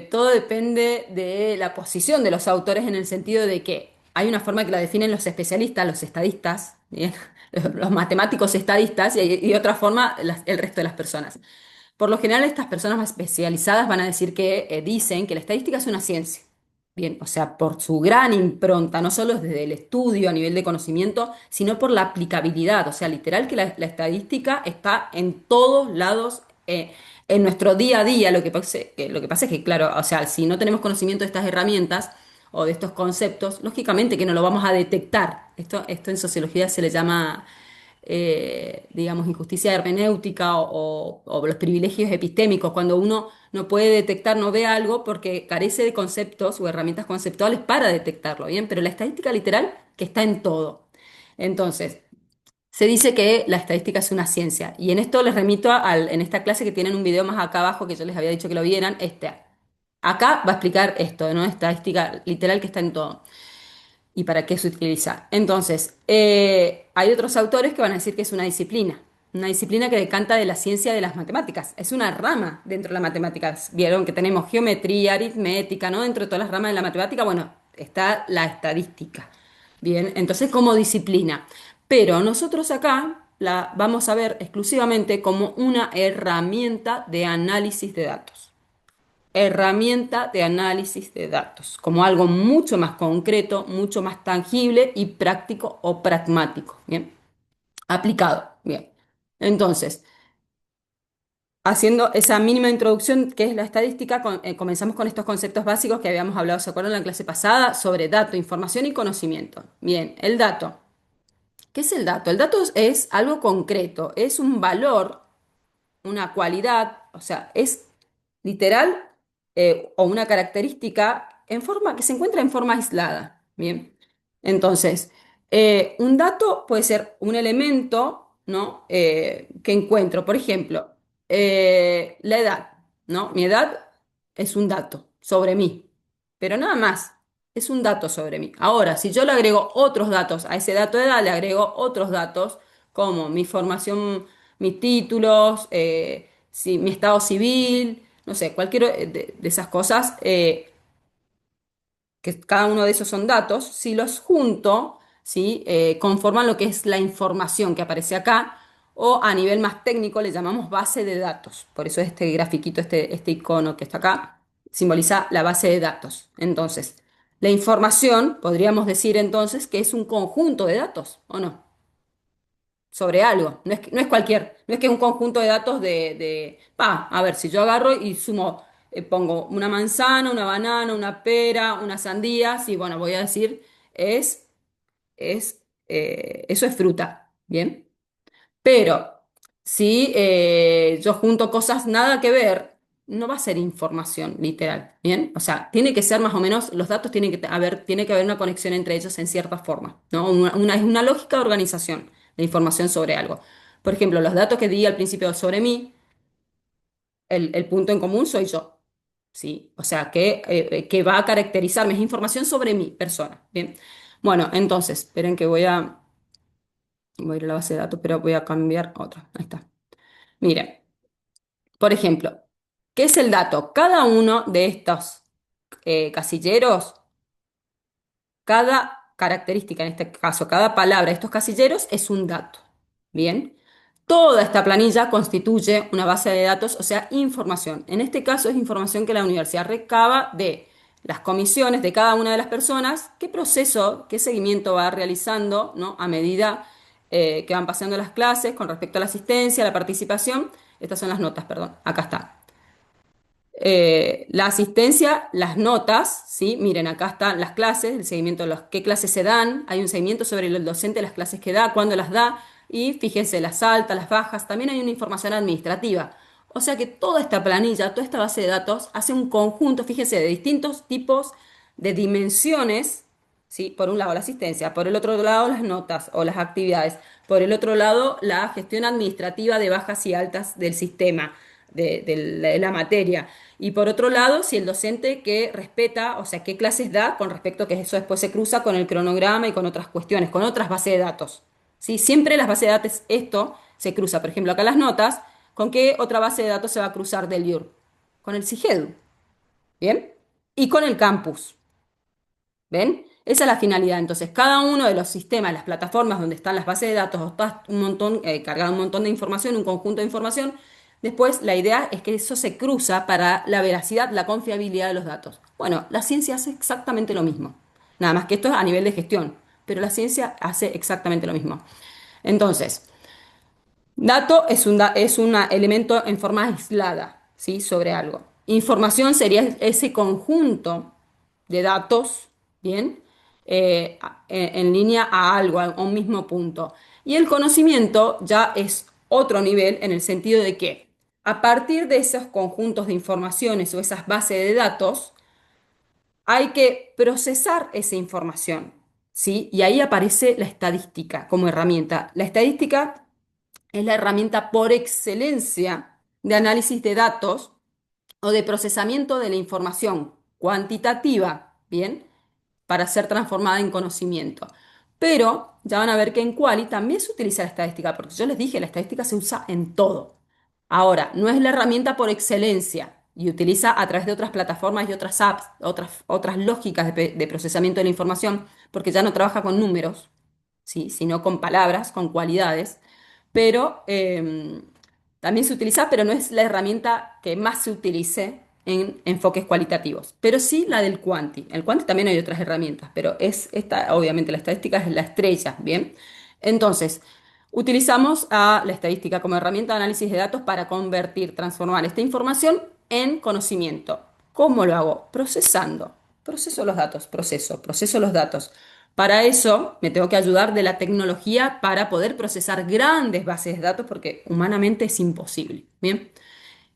todo depende de la posición de los autores en el sentido de que hay una forma que la definen los especialistas, los estadistas, ¿bien? Los matemáticos estadistas y otra forma el resto de las personas. Por lo general, estas personas más especializadas van a decir que dicen que la estadística es una ciencia. Bien, o sea, por su gran impronta, no solo desde el estudio a nivel de conocimiento, sino por la aplicabilidad. O sea, literal que la estadística está en todos lados, en nuestro día a día. Lo que pasa es que, claro, o sea, si no tenemos conocimiento de estas herramientas o de estos conceptos, lógicamente que no lo vamos a detectar. Esto en sociología se le llama digamos, injusticia hermenéutica o los privilegios epistémicos, cuando uno no puede detectar, no ve algo porque carece de conceptos o herramientas conceptuales para detectarlo, ¿bien? Pero la estadística literal que está en todo. Entonces, se dice que la estadística es una ciencia y en esto les remito en esta clase que tienen un video más acá abajo que yo les había dicho que lo vieran, Acá va a explicar esto, ¿no? Estadística literal que está en todo y para qué se utiliza. Entonces, hay otros autores que van a decir que es una disciplina que decanta de la ciencia de las matemáticas. Es una rama dentro de las matemáticas. Vieron que tenemos geometría, aritmética, ¿no? Dentro de todas las ramas de la matemática, bueno, está la estadística. Bien, entonces como disciplina. Pero nosotros acá la vamos a ver exclusivamente como una herramienta de análisis de datos, herramienta de análisis de datos, como algo mucho más concreto, mucho más tangible y práctico o pragmático, ¿bien? Aplicado, bien. Entonces, haciendo esa mínima introducción que es la estadística, comenzamos con estos conceptos básicos que habíamos hablado, ¿se acuerdan en la clase pasada? Sobre dato, información y conocimiento. Bien, el dato. ¿Qué es el dato? El dato es algo concreto, es un valor, una cualidad, o sea, es literal o una característica en forma que se encuentra en forma aislada. Bien. Entonces, un dato puede ser un elemento, ¿no? Que encuentro. Por ejemplo, la edad, ¿no? Mi edad es un dato sobre mí, pero nada más. Es un dato sobre mí. Ahora, si yo le agrego otros datos a ese dato de edad, le agrego otros datos como mi formación, mis títulos, mi estado civil, no sé, cualquiera de esas cosas, que cada uno de esos son datos, si los junto, ¿sí? Conforman lo que es la información que aparece acá, o a nivel más técnico le llamamos base de datos. Por eso este grafiquito, este icono que está acá, simboliza la base de datos. Entonces, la información, podríamos decir entonces que es un conjunto de datos, ¿o no? Sobre algo. No es cualquier, no es que es un conjunto de datos a ver, si yo agarro y sumo, pongo una manzana, una banana, una pera, una sandía, sí, bueno, voy a decir, es, eso es fruta, ¿bien? Pero si yo junto cosas nada que ver, no va a ser información literal, ¿bien? O sea, tiene que ser más o menos, los datos tiene que haber una conexión entre ellos en cierta forma, ¿no? Es una lógica de organización de información sobre algo. Por ejemplo, los datos que di al principio sobre mí, el punto en común soy yo, ¿sí? O sea, que va a caracterizarme, es información sobre mi persona, ¿bien? Bueno, entonces, esperen que voy a ir a la base de datos, pero voy a cambiar otra. Ahí está. Miren. Por ejemplo, ¿qué es el dato? Cada uno de estos casilleros, cada característica, en este caso, cada palabra de estos casilleros es un dato. Bien. Toda esta planilla constituye una base de datos, o sea, información. En este caso es información que la universidad recaba de las comisiones de cada una de las personas, qué proceso, qué seguimiento va realizando, ¿no? A medida que van pasando las clases con respecto a la asistencia, a la participación. Estas son las notas, perdón. Acá está. La asistencia, las notas, ¿sí? Miren, acá están las clases, el seguimiento de qué clases se dan, hay un seguimiento sobre el docente, las clases que da, cuándo las da, y fíjense, las altas, las bajas, también hay una información administrativa. O sea que toda esta planilla, toda esta base de datos hace un conjunto, fíjense, de distintos tipos de dimensiones, ¿sí? Por un lado la asistencia, por el otro lado las notas o las actividades, por el otro lado la gestión administrativa de bajas y altas del sistema, de la materia. Y por otro lado, si el docente que respeta, o sea, qué clases da con respecto a que eso después se cruza con el cronograma y con otras cuestiones, con otras bases de datos. ¿Sí? Siempre las bases de datos, esto se cruza. Por ejemplo, acá las notas, ¿con qué otra base de datos se va a cruzar del IUR? Con el SIGEDU, ¿bien? Y con el campus. ¿Ven? Esa es la finalidad. Entonces, cada uno de los sistemas, las plataformas donde están las bases de datos, o está un montón, cargado un montón de información, un conjunto de información, Después, la idea es que eso se cruza para la veracidad, la confiabilidad de los datos. Bueno, la ciencia hace exactamente lo mismo. Nada más que esto es a nivel de gestión, pero la ciencia hace exactamente lo mismo. Entonces, dato es un elemento en forma aislada, ¿sí? Sobre algo. Información sería ese conjunto de datos, ¿bien? En línea a algo, a un mismo punto. Y el conocimiento ya es otro nivel en el sentido de que a partir de esos conjuntos de informaciones o esas bases de datos, hay que procesar esa información, ¿sí? Y ahí aparece la estadística como herramienta. La estadística es la herramienta por excelencia de análisis de datos o de procesamiento de la información cuantitativa, ¿bien? Para ser transformada en conocimiento. Pero ya van a ver que en Quali también se utiliza la estadística, porque yo les dije, la estadística se usa en todo. Ahora, no es la herramienta por excelencia y utiliza a través de otras plataformas y otras apps, otras lógicas de procesamiento de la información, porque ya no trabaja con números, ¿sí? Sino con palabras, con cualidades. Pero también se utiliza, pero no es la herramienta que más se utilice en enfoques cualitativos, pero sí la del Quanti. El Quanti también hay otras herramientas, pero es esta, obviamente, la estadística es la estrella, ¿bien? Entonces, utilizamos a la estadística como herramienta de análisis de datos para convertir, transformar esta información en conocimiento. ¿Cómo lo hago? Procesando. Proceso los datos. Para eso me tengo que ayudar de la tecnología para poder procesar grandes bases de datos porque humanamente es imposible. Bien.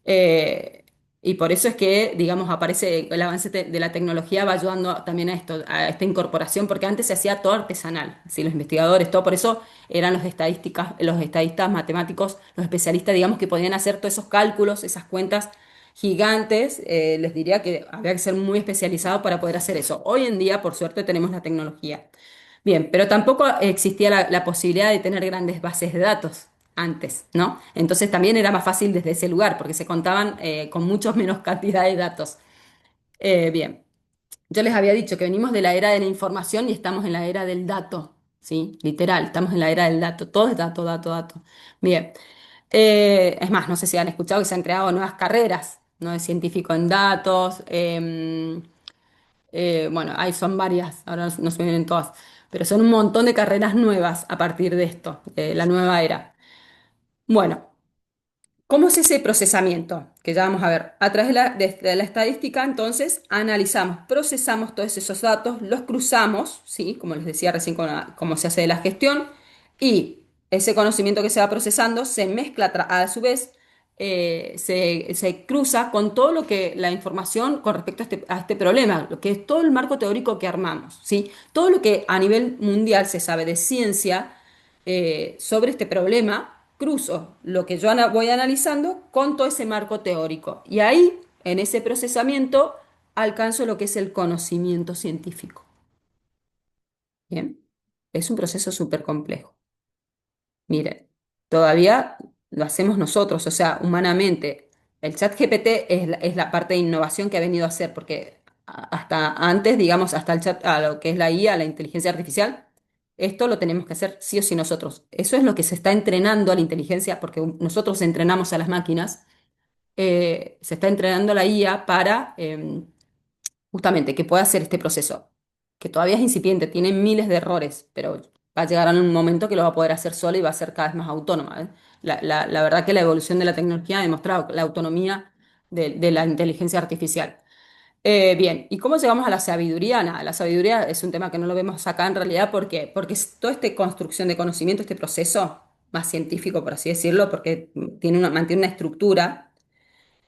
Eh, y por eso es que, digamos, aparece el avance de la tecnología va ayudando también a esto, a esta incorporación, porque antes se hacía todo artesanal, ¿sí? Los investigadores, todo, por eso eran los estadistas matemáticos, los especialistas, digamos, que podían hacer todos esos cálculos, esas cuentas gigantes. Les diría que había que ser muy especializado para poder hacer eso. Hoy en día, por suerte, tenemos la tecnología. Bien, pero tampoco existía la posibilidad de tener grandes bases de datos antes, ¿no? Entonces también era más fácil desde ese lugar, porque se contaban con mucho menos cantidad de datos. Bien, yo les había dicho que venimos de la era de la información y estamos en la era del dato, ¿sí? Literal, estamos en la era del dato, todo es dato, dato, dato. Bien, es más, no sé si han escuchado que se han creado nuevas carreras, ¿no? De científico en datos, bueno, hay, son varias, ahora no se me vienen todas, pero son un montón de carreras nuevas a partir de esto, de la nueva era. Bueno, ¿cómo es ese procesamiento? Que ya vamos a ver. A través de la estadística, entonces, analizamos, procesamos todos esos datos, los cruzamos, ¿sí? Como les decía recién, cómo se hace de la gestión, y ese conocimiento que se va procesando se mezcla a su vez, se cruza con todo lo que la información con respecto a este problema, lo que es todo el marco teórico que armamos, ¿sí? Todo lo que a nivel mundial se sabe de ciencia sobre este problema, cruzo lo que yo voy analizando con todo ese marco teórico. Y ahí, en ese procesamiento, alcanzo lo que es el conocimiento científico. Bien, es un proceso súper complejo. Miren, todavía lo hacemos nosotros, o sea, humanamente. El chat GPT es la parte de innovación que ha venido a hacer, porque hasta antes, digamos, hasta el chat, a lo que es la IA, la inteligencia artificial, esto lo tenemos que hacer sí o sí nosotros. Eso es lo que se está entrenando a la inteligencia, porque nosotros entrenamos a las máquinas, se está entrenando la IA para justamente que pueda hacer este proceso, que todavía es incipiente, tiene miles de errores, pero va a llegar a un momento que lo va a poder hacer sola y va a ser cada vez más autónoma, ¿eh? La verdad que la evolución de la tecnología ha demostrado la autonomía de la inteligencia artificial. Bien, ¿y cómo llegamos a la sabiduría? Nada, la sabiduría es un tema que no lo vemos acá en realidad. ¿Por qué? Porque es toda esta construcción de conocimiento, este proceso más científico, por así decirlo, porque mantiene una estructura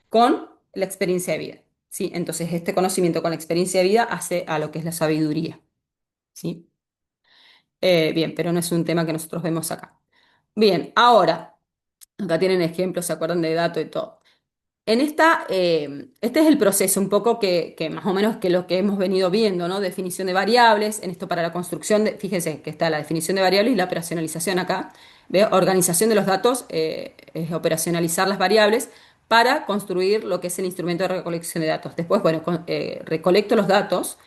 con la experiencia de vida, ¿sí? Entonces, este conocimiento con la experiencia de vida hace a lo que es la sabiduría, ¿sí? Bien, pero no es un tema que nosotros vemos acá. Bien, ahora, acá tienen ejemplos, se acuerdan de dato y todo. Este es el proceso un poco que más o menos que lo que hemos venido viendo, ¿no? Definición de variables, en esto para la construcción fíjense que está la definición de variables y la operacionalización acá. ¿Ve? Organización de los datos es operacionalizar las variables para construir lo que es el instrumento de recolección de datos. Después, bueno, recolecto los datos,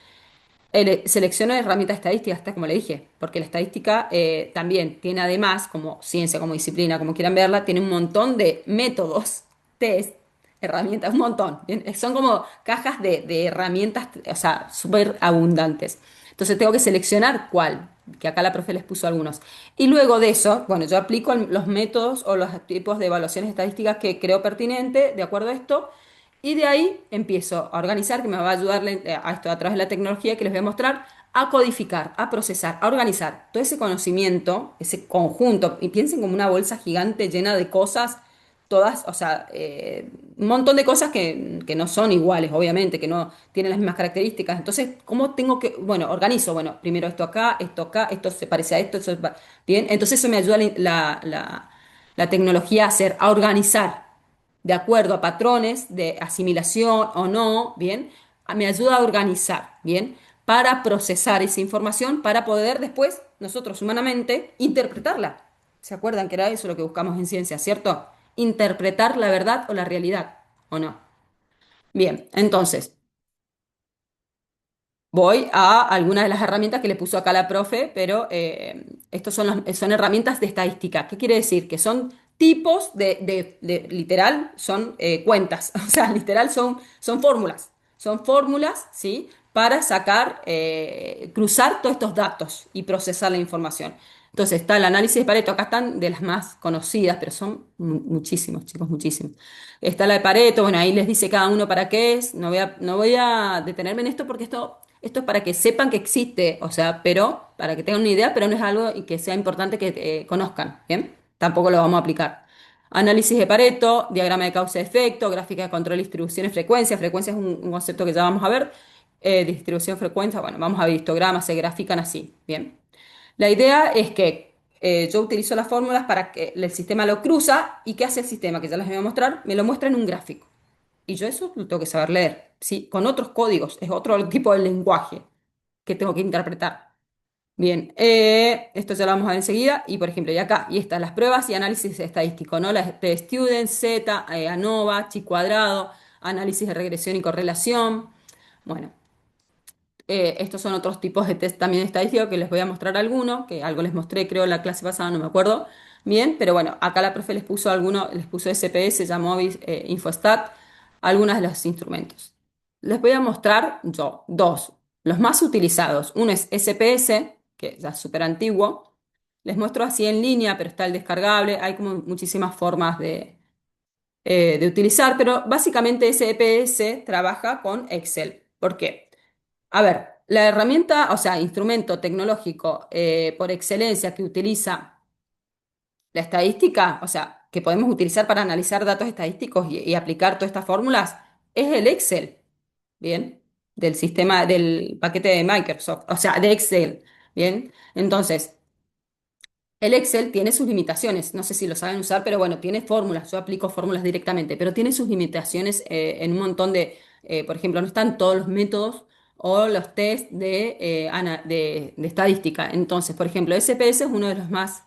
selecciono herramientas estadísticas, hasta como le dije, porque la estadística también tiene además, como ciencia, como disciplina, como quieran verla, tiene un montón de métodos test, herramientas, un montón. Bien, son como cajas de herramientas, o sea, súper abundantes. Entonces tengo que seleccionar cuál, que acá la profe les puso algunos. Y luego de eso, bueno, yo aplico los métodos o los tipos de evaluaciones estadísticas que creo pertinente de acuerdo a esto. Y de ahí empiezo a organizar, que me va a ayudar a esto a través de la tecnología que les voy a mostrar, a codificar, a procesar, a organizar todo ese conocimiento, ese conjunto. Y piensen como una bolsa gigante llena de cosas, todas, o sea, un montón de cosas que no son iguales, obviamente, que no tienen las mismas características. Entonces, ¿cómo tengo que, bueno, organizo? Bueno, primero esto acá, esto se parece a esto, bien. Entonces eso me ayuda la tecnología a hacer, a organizar de acuerdo a patrones de asimilación o no, ¿bien? Me ayuda a organizar, ¿bien? Para procesar esa información, para poder después nosotros humanamente interpretarla. ¿Se acuerdan que era eso lo que buscamos en ciencia, cierto? Interpretar la verdad o la realidad, ¿o no? Bien, entonces, voy a algunas de las herramientas que le puso acá la profe, pero estos son herramientas de estadística. ¿Qué quiere decir? Que son tipos literal, son cuentas, o sea, literal son fórmulas, ¿sí? Para sacar, cruzar todos estos datos y procesar la información. Entonces está el análisis de Pareto, acá están de las más conocidas, pero son muchísimos, chicos, muchísimos. Está la de Pareto, bueno, ahí les dice cada uno para qué es, no voy a detenerme en esto porque esto es para que sepan que existe, o sea, pero para que tengan una idea, pero no es algo y que sea importante que conozcan, ¿bien? Tampoco lo vamos a aplicar. Análisis de Pareto, diagrama de causa-efecto, gráfica de control, distribuciones, frecuencia. Frecuencia es un concepto que ya vamos a ver. Distribución, frecuencia, bueno, vamos a ver histogramas, se grafican así, ¿bien? La idea es que yo utilizo las fórmulas para que el sistema lo cruza y ¿qué hace el sistema? Que ya les voy a mostrar, me lo muestra en un gráfico. Y yo eso lo tengo que saber leer, ¿sí? Con otros códigos, es otro tipo de lenguaje que tengo que interpretar. Bien, esto ya lo vamos a ver enseguida. Y por ejemplo, y acá, y estas, las pruebas y análisis estadístico, ¿no? Las de Student, Z, ANOVA, chi cuadrado, análisis de regresión y correlación. Bueno, estos son otros tipos de test también estadísticos que les voy a mostrar algunos, que algo les mostré, creo, la clase pasada, no me acuerdo bien, pero bueno, acá la profe les puso algunos, les puso SPS, Jamovis, Infostat, algunos de los instrumentos. Les voy a mostrar yo dos, los más utilizados. Uno es SPS, que ya es súper antiguo. Les muestro así en línea, pero está el descargable. Hay como muchísimas formas de utilizar, pero básicamente SPS trabaja con Excel. ¿Por qué? A ver, la herramienta, o sea, instrumento tecnológico por excelencia que utiliza la estadística, o sea, que podemos utilizar para analizar datos estadísticos y aplicar todas estas fórmulas, es el Excel, ¿bien? Del sistema, del paquete de Microsoft, o sea, de Excel, ¿bien? Entonces, el Excel tiene sus limitaciones, no sé si lo saben usar, pero bueno, tiene fórmulas, yo aplico fórmulas directamente, pero tiene sus limitaciones en un montón por ejemplo, no están todos los métodos o los test de estadística. Entonces, por ejemplo, SPS es uno de los más,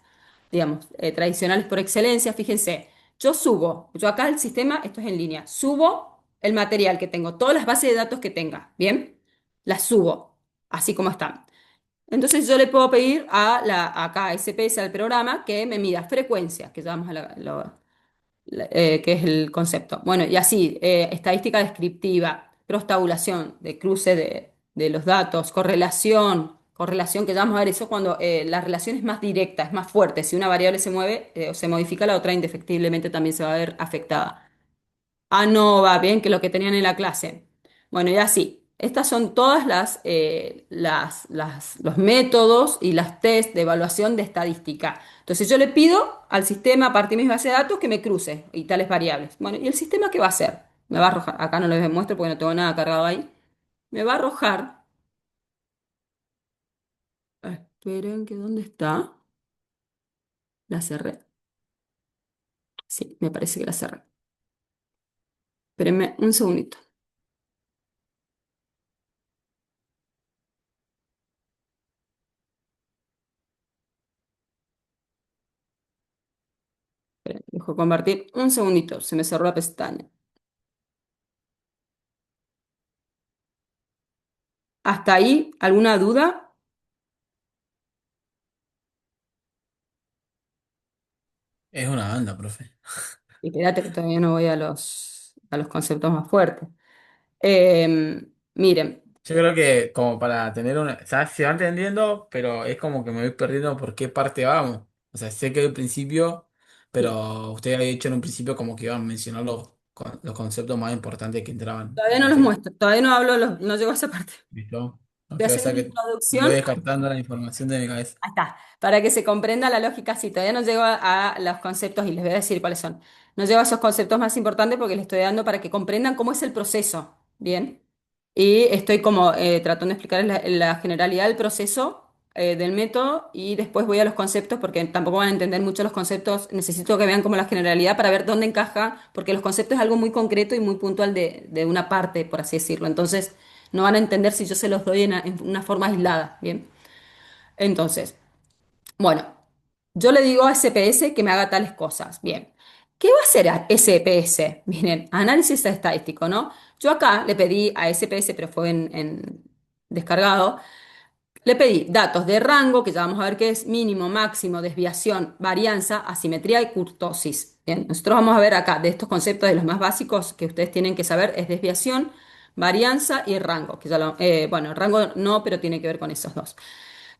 digamos, tradicionales por excelencia. Fíjense, yo acá el sistema, esto es en línea, subo el material que tengo, todas las bases de datos que tenga, ¿bien? Las subo, así como están. Entonces yo le puedo pedir acá a SPS, al programa, que me mida frecuencia, que llamamos que es el concepto. Bueno, y así, estadística descriptiva, prostabulación, de cruce de los datos, correlación, que ya vamos a ver eso cuando la relación es más directa, es más fuerte. Si una variable se mueve o se modifica, la otra indefectiblemente también se va a ver afectada. Ah, no, va bien, que lo que tenían en la clase. Bueno, y así. Estas son todas los métodos y las test de evaluación de estadística. Entonces yo le pido al sistema a partir de mis bases de datos que me cruce y tales variables. Bueno, ¿y el sistema qué va a hacer? Me va a arrojar, acá no les muestro porque no tengo nada cargado ahí. Me va a arrojar, esperen que ¿dónde está? La cerré. Sí, me parece que la cerré. Espérenme un segundito. Esperen, dejo compartir un segundito. Se me cerró la pestaña. ¿Hasta ahí alguna duda? Es una banda, profe. Y espérate que todavía no voy a los conceptos más fuertes. Miren, Yo creo que como para tener una, o sea, se va entendiendo, pero es como que me voy perdiendo por qué parte vamos. O sea, sé que el principio, sí, pero usted había dicho en un principio como que iban a mencionar los conceptos más importantes que entraban todavía en no los materia. muestro, todavía no hablo, no llego a esa parte. ¿Listo? Voy a Ok, o hacer sea una que voy introducción. descartando la información de mi cabeza. Ahí está, para que se comprenda la lógica, sí, todavía no llego a los conceptos y les voy a decir cuáles son. No llego a esos conceptos más importantes porque les estoy dando para que comprendan cómo es el proceso, ¿bien? Y estoy como tratando de explicarles la generalidad del proceso, del método, y después voy a los conceptos porque tampoco van a entender mucho los conceptos. Necesito que vean como la generalidad para ver dónde encaja, porque los conceptos es algo muy concreto y muy puntual de una parte, por así decirlo. Entonces, no van a entender si yo se los doy en una forma aislada, ¿bien? Entonces, bueno, yo le digo a SPS que me haga tales cosas. Bien. ¿Qué va a hacer a SPS? Miren, análisis estadístico, ¿no? Yo acá le pedí a SPS, pero fue en descargado, le pedí datos de rango, que ya vamos a ver qué es mínimo, máximo, desviación, varianza, asimetría y kurtosis. Bien, nosotros vamos a ver acá de estos conceptos de los más básicos que ustedes tienen que saber es desviación, varianza y rango, que ya bueno, rango no, pero tiene que ver con esos dos.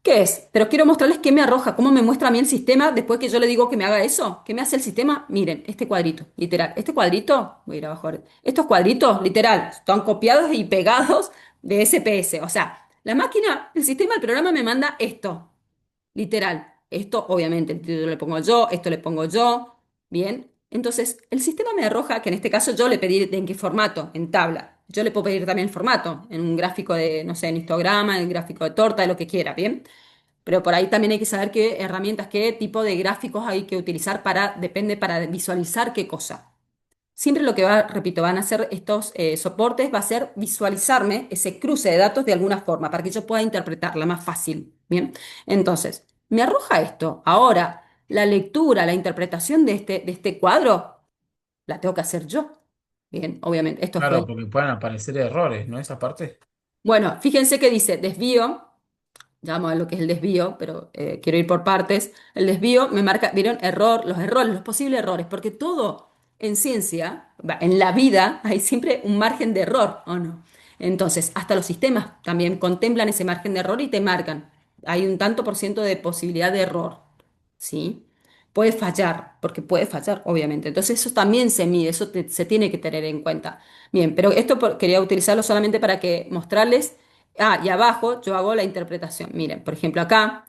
¿Qué es? Pero quiero mostrarles qué me arroja, cómo me muestra a mí el sistema después que yo le digo que me haga eso. ¿Qué me hace el sistema? Miren, este cuadrito, literal. Este cuadrito, voy a ir abajo. Estos cuadritos, literal, están copiados y pegados de SPS. O sea, la máquina, el sistema, el programa me manda esto, literal. Esto, obviamente, el título le pongo yo, esto le pongo yo. Bien. Entonces, el sistema me arroja que en este caso yo le pedí en qué formato, en tabla. Yo le puedo pedir también formato, en un gráfico de, no sé, en histograma, en gráfico de torta, de lo que quiera, ¿bien? Pero por ahí también hay que saber qué herramientas, qué tipo de gráficos hay que utilizar para, depende para visualizar qué cosa. Siempre lo que va, repito, van a hacer estos soportes va a ser visualizarme ese cruce de datos de alguna forma para que yo pueda interpretarla más fácil. Bien, entonces, me arroja esto. Ahora, la lectura, la interpretación de este cuadro, la tengo que hacer yo. Bien, obviamente, esto Claro, fue. porque pueden aparecer errores, ¿no? Esa parte. Bueno, fíjense que dice desvío. Ya vamos a ver lo que es el desvío, pero quiero ir por partes. El desvío me marca, ¿vieron? Los errores, los posibles errores, porque todo en ciencia, en la vida, hay siempre un margen de error, ¿o no? Entonces, hasta los sistemas también contemplan ese margen de error y te marcan. Hay un tanto por ciento de posibilidad de error, ¿sí? Puede fallar, porque puede fallar, obviamente. Entonces, eso también se mide, eso se tiene que tener en cuenta. Bien, pero esto quería utilizarlo solamente para que mostrarles. Ah, y abajo yo hago la interpretación. Miren, por ejemplo, acá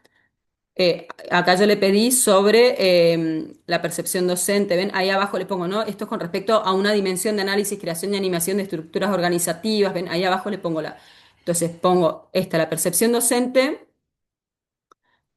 yo le pedí sobre la percepción docente. ¿Ven? Ahí abajo le pongo, ¿no? Esto es con respecto a una dimensión de análisis, creación y animación de estructuras organizativas. ¿Ven? Ahí abajo le pongo la. Entonces pongo esta, la percepción docente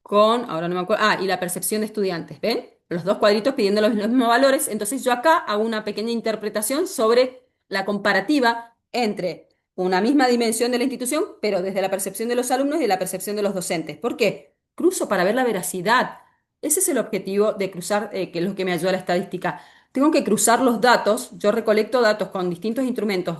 con, ahora no me acuerdo, y la percepción de estudiantes, ¿ven? Los dos cuadritos pidiendo los mismos valores. Entonces yo acá hago una pequeña interpretación sobre la comparativa entre una misma dimensión de la institución, pero desde la percepción de los alumnos y la percepción de los docentes. ¿Por qué? Cruzo para ver la veracidad. Ese es el objetivo de cruzar, que es lo que me ayuda a la estadística. Tengo que cruzar los datos, yo recolecto datos con distintos instrumentos,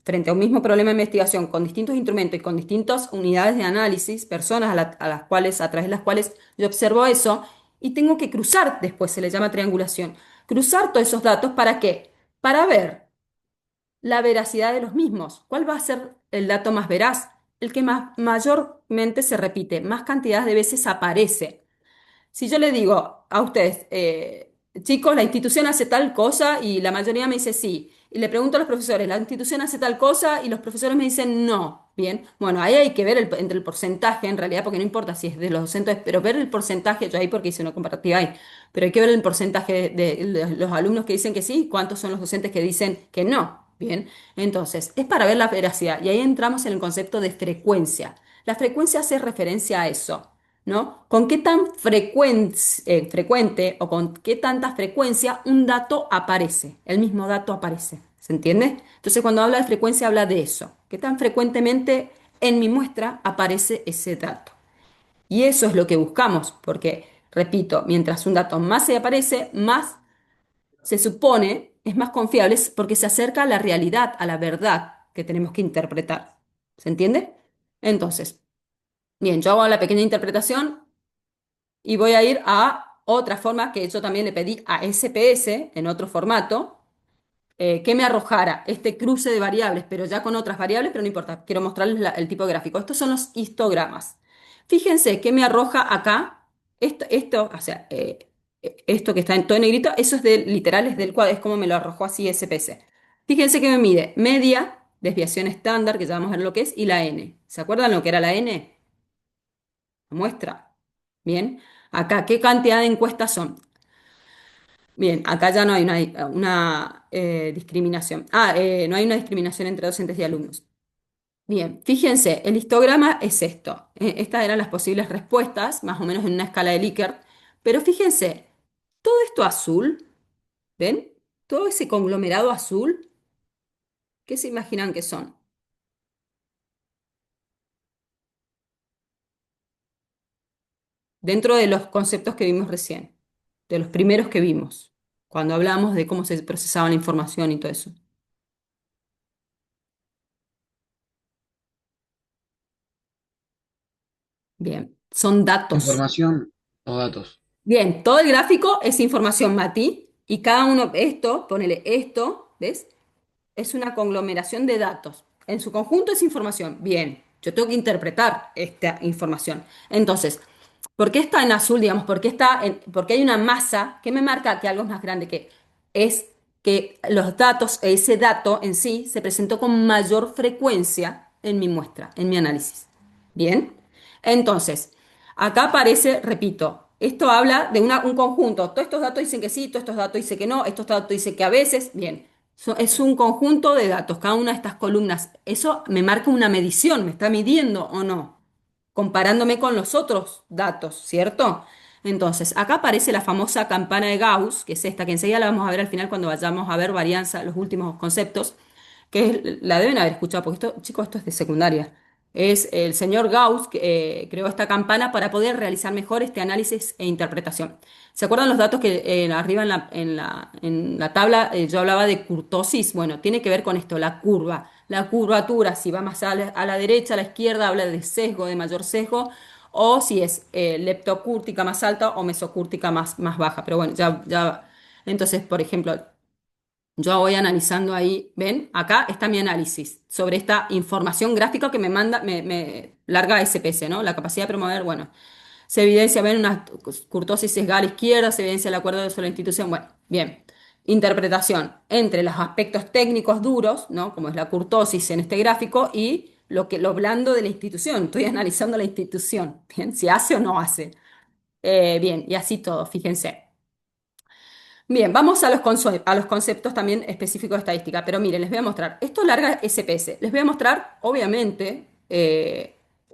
frente a un mismo problema de investigación, con distintos instrumentos y con distintas unidades de análisis, personas a las cuales, a través de las cuales yo observo eso, y tengo que cruzar, después se le llama triangulación, cruzar todos esos datos, ¿para qué? Para ver la veracidad de los mismos. ¿Cuál va a ser el dato más veraz? El que mayormente se repite, más cantidades de veces aparece. Si yo le digo a ustedes, chicos, la institución hace tal cosa y la mayoría me dice sí, y le pregunto a los profesores, la institución hace tal cosa y los profesores me dicen no, bien, bueno, ahí hay que ver entre el porcentaje en realidad, porque no importa si es de los docentes, pero ver el porcentaje, yo ahí porque hice una comparativa ahí, pero hay que ver el porcentaje de los alumnos que dicen que sí y cuántos son los docentes que dicen que no. Bien, entonces, es para ver la veracidad y ahí entramos en el concepto de frecuencia. La frecuencia hace referencia a eso. ¿No? ¿Con qué tan frecuente o con qué tanta frecuencia un dato aparece? El mismo dato aparece. ¿Se entiende? Entonces, cuando habla de frecuencia, habla de eso. ¿Qué tan frecuentemente en mi muestra aparece ese dato? Y eso es lo que buscamos, porque, repito, mientras un dato más se aparece, más se supone es más confiable porque se acerca a la realidad, a la verdad que tenemos que interpretar. ¿Se entiende? Entonces, bien, yo hago la pequeña interpretación y voy a ir a otra forma que yo también le pedí a SPS en otro formato, que me arrojara este cruce de variables, pero ya con otras variables, pero no importa, quiero mostrarles el tipo de gráfico. Estos son los histogramas. Fíjense que me arroja acá, o sea, esto que está en todo en negrito, eso es literal, es del cuadro, es como me lo arrojó así SPS. Fíjense que me mide media, desviación estándar, que ya vamos a ver lo que es, y la n. ¿Se acuerdan lo que era la n? La muestra. Bien. Acá, ¿qué cantidad de encuestas son? Bien, acá ya no hay una discriminación. No hay una discriminación entre docentes y alumnos. Bien, fíjense, el histograma es esto. Estas eran las posibles respuestas, más o menos en una escala de Likert. Pero fíjense, todo esto azul, ¿ven? Todo ese conglomerado azul, ¿qué se imaginan que son? Dentro de los conceptos que vimos recién, de los primeros que vimos, cuando hablamos de cómo se procesaba la información y todo eso. Bien, son datos. Información o datos. Bien, todo el gráfico es información, Mati, y cada uno, ponele esto, ¿ves? Es una conglomeración de datos. En su conjunto es información. Bien, yo tengo que interpretar esta información. Entonces, ¿por qué está en azul, digamos? Porque hay una masa que me marca que algo es más grande, que es que los datos, ese dato en sí, se presentó con mayor frecuencia en mi muestra, en mi análisis. Bien, entonces, acá aparece, repito, esto habla de un conjunto. Todos estos datos dicen que sí, todos estos datos dicen que no, estos datos dicen que a veces, bien. Es un conjunto de datos, cada una de estas columnas. Eso me marca una medición, me está midiendo o no, comparándome con los otros datos, ¿cierto? Entonces, acá aparece la famosa campana de Gauss, que es esta, que enseguida la vamos a ver al final cuando vayamos a ver varianza, los últimos conceptos, la deben haber escuchado, porque esto, chicos, esto es de secundaria. Es el señor Gauss que creó esta campana para poder realizar mejor este análisis e interpretación. ¿Se acuerdan los datos que arriba en la tabla yo hablaba de kurtosis? Bueno, tiene que ver con esto, la curva, la curvatura, si va más a la derecha, a la izquierda, habla de sesgo, de mayor sesgo, o si es leptocúrtica más alta o mesocúrtica más baja. Pero bueno, ya. Entonces, por ejemplo, yo voy analizando ahí, ¿ven? Acá está mi análisis sobre esta información gráfica que me manda, me larga SPS, ¿no? La capacidad de promover, bueno, se evidencia, ven, una curtosis sesgada a la izquierda, se evidencia el acuerdo sobre la institución. Bueno, bien. Interpretación entre los aspectos técnicos duros, ¿no? Como es la curtosis en este gráfico, y lo blando de la institución. Estoy analizando la institución, ¿bien? Si hace o no hace. Bien, y así todo, fíjense. Bien, vamos a los conceptos también específicos de estadística, pero miren, les voy a mostrar. Esto larga SPS. Les voy a mostrar, obviamente,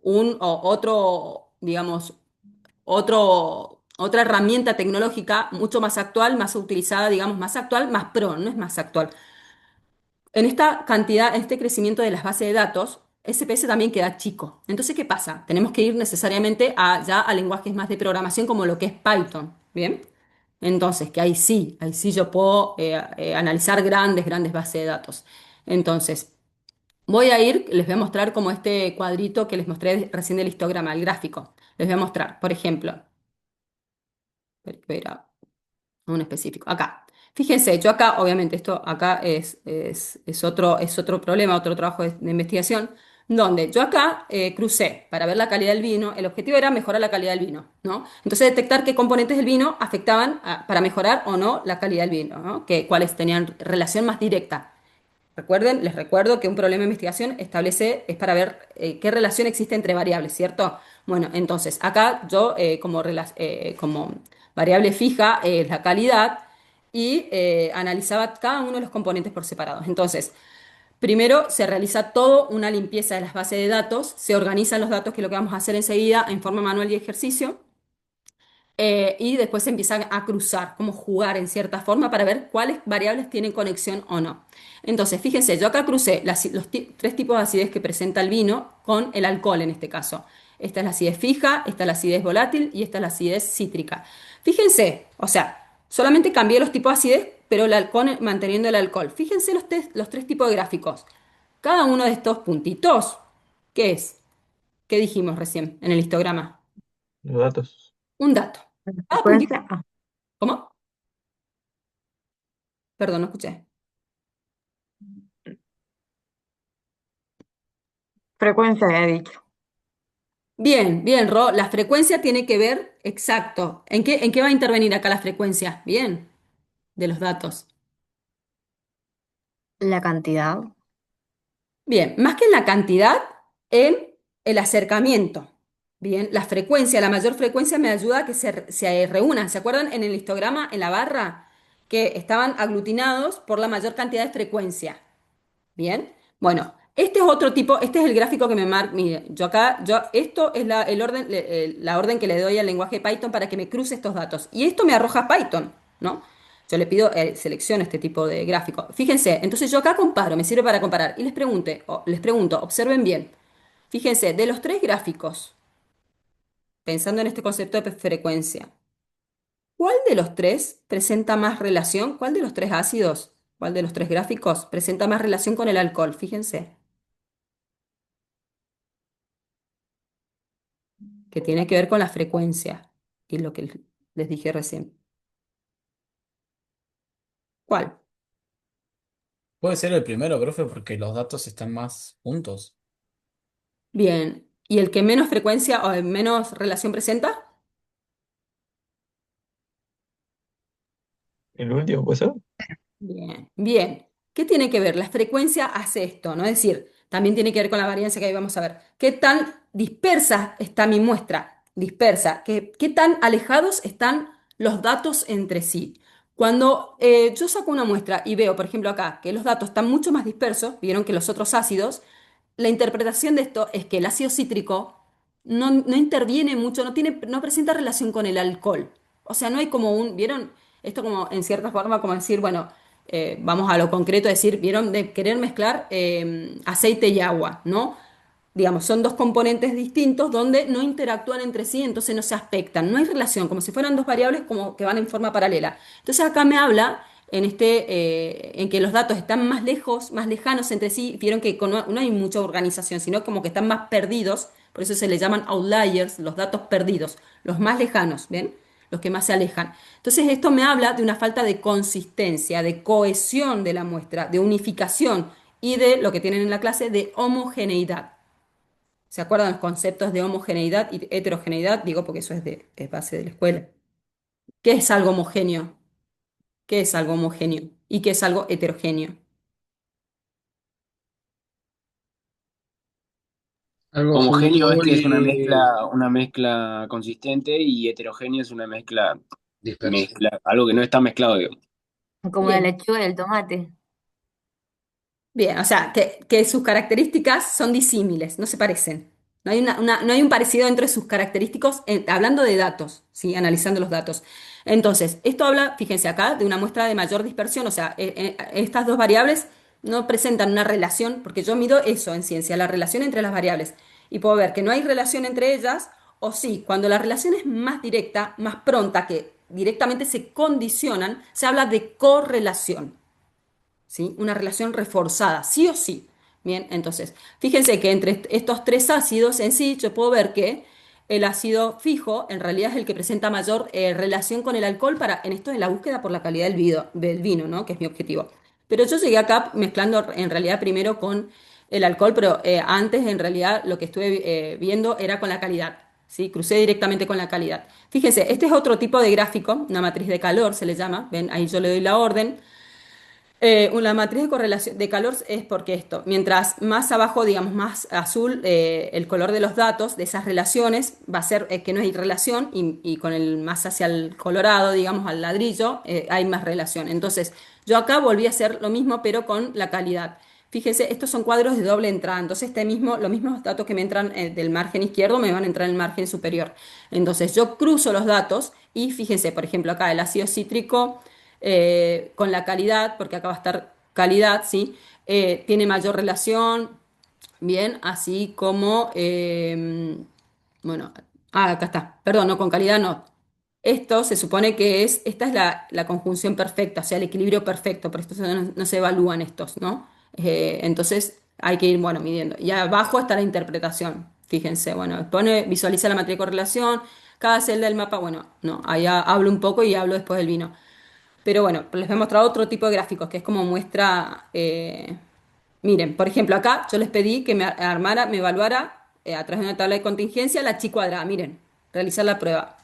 otro, digamos, otra herramienta tecnológica mucho más actual, más utilizada, digamos, más actual, más pro, no es más actual. En esta cantidad, en este crecimiento de las bases de datos, SPS también queda chico. Entonces, ¿qué pasa? Tenemos que ir necesariamente ya a lenguajes más de programación como lo que es Python, ¿bien? Entonces, que ahí sí yo puedo analizar grandes bases de datos. Entonces, les voy a mostrar como este cuadrito que les mostré recién del histograma, el gráfico. Les voy a mostrar, por ejemplo, espera, un específico. Acá. Fíjense, yo acá, obviamente, esto acá es otro problema, otro trabajo de investigación, donde yo acá crucé para ver la calidad del vino. El objetivo era mejorar la calidad del vino, ¿no? Entonces, detectar qué componentes del vino afectaban para mejorar o no la calidad del vino, ¿no? Cuáles tenían relación más directa. Les recuerdo que un problema de investigación es para ver qué relación existe entre variables, ¿cierto? Bueno, entonces acá yo como variable fija es la calidad y analizaba cada uno de los componentes por separado. Entonces, primero se realiza todo una limpieza de las bases de datos, se organizan los datos, que es lo que vamos a hacer enseguida en forma manual y ejercicio. Y después se empiezan a cruzar, como jugar en cierta forma para ver cuáles variables tienen conexión o no. Entonces, fíjense, yo acá crucé tres tipos de acidez que presenta el vino con el alcohol en este caso. Esta es la acidez fija, esta es la acidez volátil y esta es la acidez cítrica. Fíjense, o sea, solamente cambié los tipos de acidez, pero el alcohol manteniendo el alcohol. Fíjense los tres tipos de gráficos. Cada uno de estos puntitos, ¿qué es? ¿Qué dijimos recién en el histograma? Los datos. Un dato. Cada puntito, Frecuencia, ¿cómo? Perdón, no escuché. frecuencia he dicho. Bien, bien, Ro. La frecuencia tiene que ver, exacto. ¿En qué va a intervenir acá la frecuencia? Bien, de los datos. La cantidad. Bien, más que en la cantidad, en el acercamiento. Bien, la frecuencia, la mayor frecuencia me ayuda a que se reúnan. ¿Se acuerdan en el histograma, en la barra, que estaban aglutinados por la mayor cantidad de frecuencia? Bien, bueno, este es otro tipo, este es el gráfico que me marca. Mire, esto es la orden que le doy al lenguaje Python para que me cruce estos datos. Y esto me arroja Python, ¿no? Yo le pido, seleccione este tipo de gráfico. Fíjense, entonces yo acá comparo, me sirve para comparar. Y les pregunto, observen bien. Fíjense, de los tres gráficos, pensando en este concepto de frecuencia, ¿cuál de los tres presenta más relación? ¿Cuál de los tres ácidos? ¿Cuál de los tres gráficos presenta más relación con el alcohol? Fíjense. Que tiene que ver con la frecuencia y lo que les dije recién. ¿Cuál? Puede ser el primero, profe, porque los datos están más juntos. Bien. ¿Y el que menos frecuencia o menos relación presenta? El último, ¿puede ser? Bien, bien. ¿Qué tiene que ver? La frecuencia hace esto, ¿no? Es decir, también tiene que ver con la varianza que ahí vamos a ver. ¿Qué tan dispersa está mi muestra? Dispersa. ¿Qué tan alejados están los datos entre sí? Cuando yo saco una muestra y veo, por ejemplo, acá, que los datos están mucho más dispersos, vieron que los otros ácidos, la interpretación de esto es que el ácido cítrico no interviene mucho, no presenta relación con el alcohol. O sea, no hay como ¿vieron? Esto como en cierta forma como decir, bueno, vamos a lo concreto, decir, ¿vieron? De querer mezclar aceite y agua, ¿no? Digamos, son dos componentes distintos donde no interactúan entre sí, entonces no se aspectan, no hay relación, como si fueran dos variables como que van en forma paralela. Entonces acá me habla en que los datos están más lejos, más lejanos entre sí, vieron que no hay mucha organización, sino como que están más perdidos, por eso se le llaman outliers, los datos perdidos, los más lejanos, ¿ven? Los que más se alejan. Entonces esto me habla de una falta de consistencia, de cohesión de la muestra, de unificación y de lo que tienen en la clase de homogeneidad. ¿Se acuerdan los conceptos de homogeneidad y heterogeneidad? Digo porque eso es base de la escuela. ¿Qué es algo homogéneo? ¿Qué es algo homogéneo? ¿Y qué es algo heterogéneo? Algo Homogéneo es junto que es y una mezcla consistente y heterogéneo es una disperso. algo que no está mezclado, digamos. Como la Bien. lechuga y el tomate. Bien, o sea, que sus características son disímiles, no se parecen. No hay un parecido entre sus característicos, hablando de datos, ¿sí? Analizando los datos. Entonces, esto habla, fíjense acá, de una muestra de mayor dispersión, o sea, estas dos variables no presentan una relación, porque yo mido eso en ciencia, la relación entre las variables, y puedo ver que no hay relación entre ellas, o sí, cuando la relación es más directa, más pronta, que directamente se condicionan, se habla de correlación. ¿Sí? Una relación reforzada, sí o sí. Bien, entonces, fíjense que entre estos tres ácidos en sí, yo puedo ver que el ácido fijo en realidad es el que presenta mayor relación con el alcohol en esto de la búsqueda por la calidad del vino, ¿no? Que es mi objetivo. Pero yo llegué acá mezclando en realidad primero con el alcohol, pero antes en realidad lo que estuve viendo era con la calidad. ¿Sí? Crucé directamente con la calidad. Fíjense, este es otro tipo de gráfico, una matriz de calor se le llama. Ven, ahí yo le doy la orden. La matriz de correlación de calor es porque esto, mientras más abajo, digamos, más azul el color de los datos de esas relaciones, va a ser que no hay relación y con el más hacia el colorado, digamos, al ladrillo, hay más relación. Entonces, yo acá volví a hacer lo mismo, pero con la calidad. Fíjense, estos son cuadros de doble entrada, entonces los mismos datos que me entran del margen izquierdo me van a entrar en el margen superior. Entonces, yo cruzo los datos y fíjense, por ejemplo, acá el ácido cítrico con la calidad, porque acá va a estar calidad, ¿sí? Tiene mayor relación, bien, así como, bueno, acá está, perdón, no, con calidad no. Esto se supone que esta es la conjunción perfecta, o sea, el equilibrio perfecto, por esto no se evalúan estos, ¿no? Entonces hay que ir, bueno, midiendo. Y abajo está la interpretación, fíjense, bueno, visualiza la matriz de correlación, cada celda del mapa, bueno, no, ahí hablo un poco y hablo después del vino. Pero bueno, les voy a mostrar otro tipo de gráficos, que es como muestra, miren, por ejemplo, acá yo les pedí que me armara, me evaluara a través de una tabla de contingencia la chi cuadrada, miren, realizar la prueba.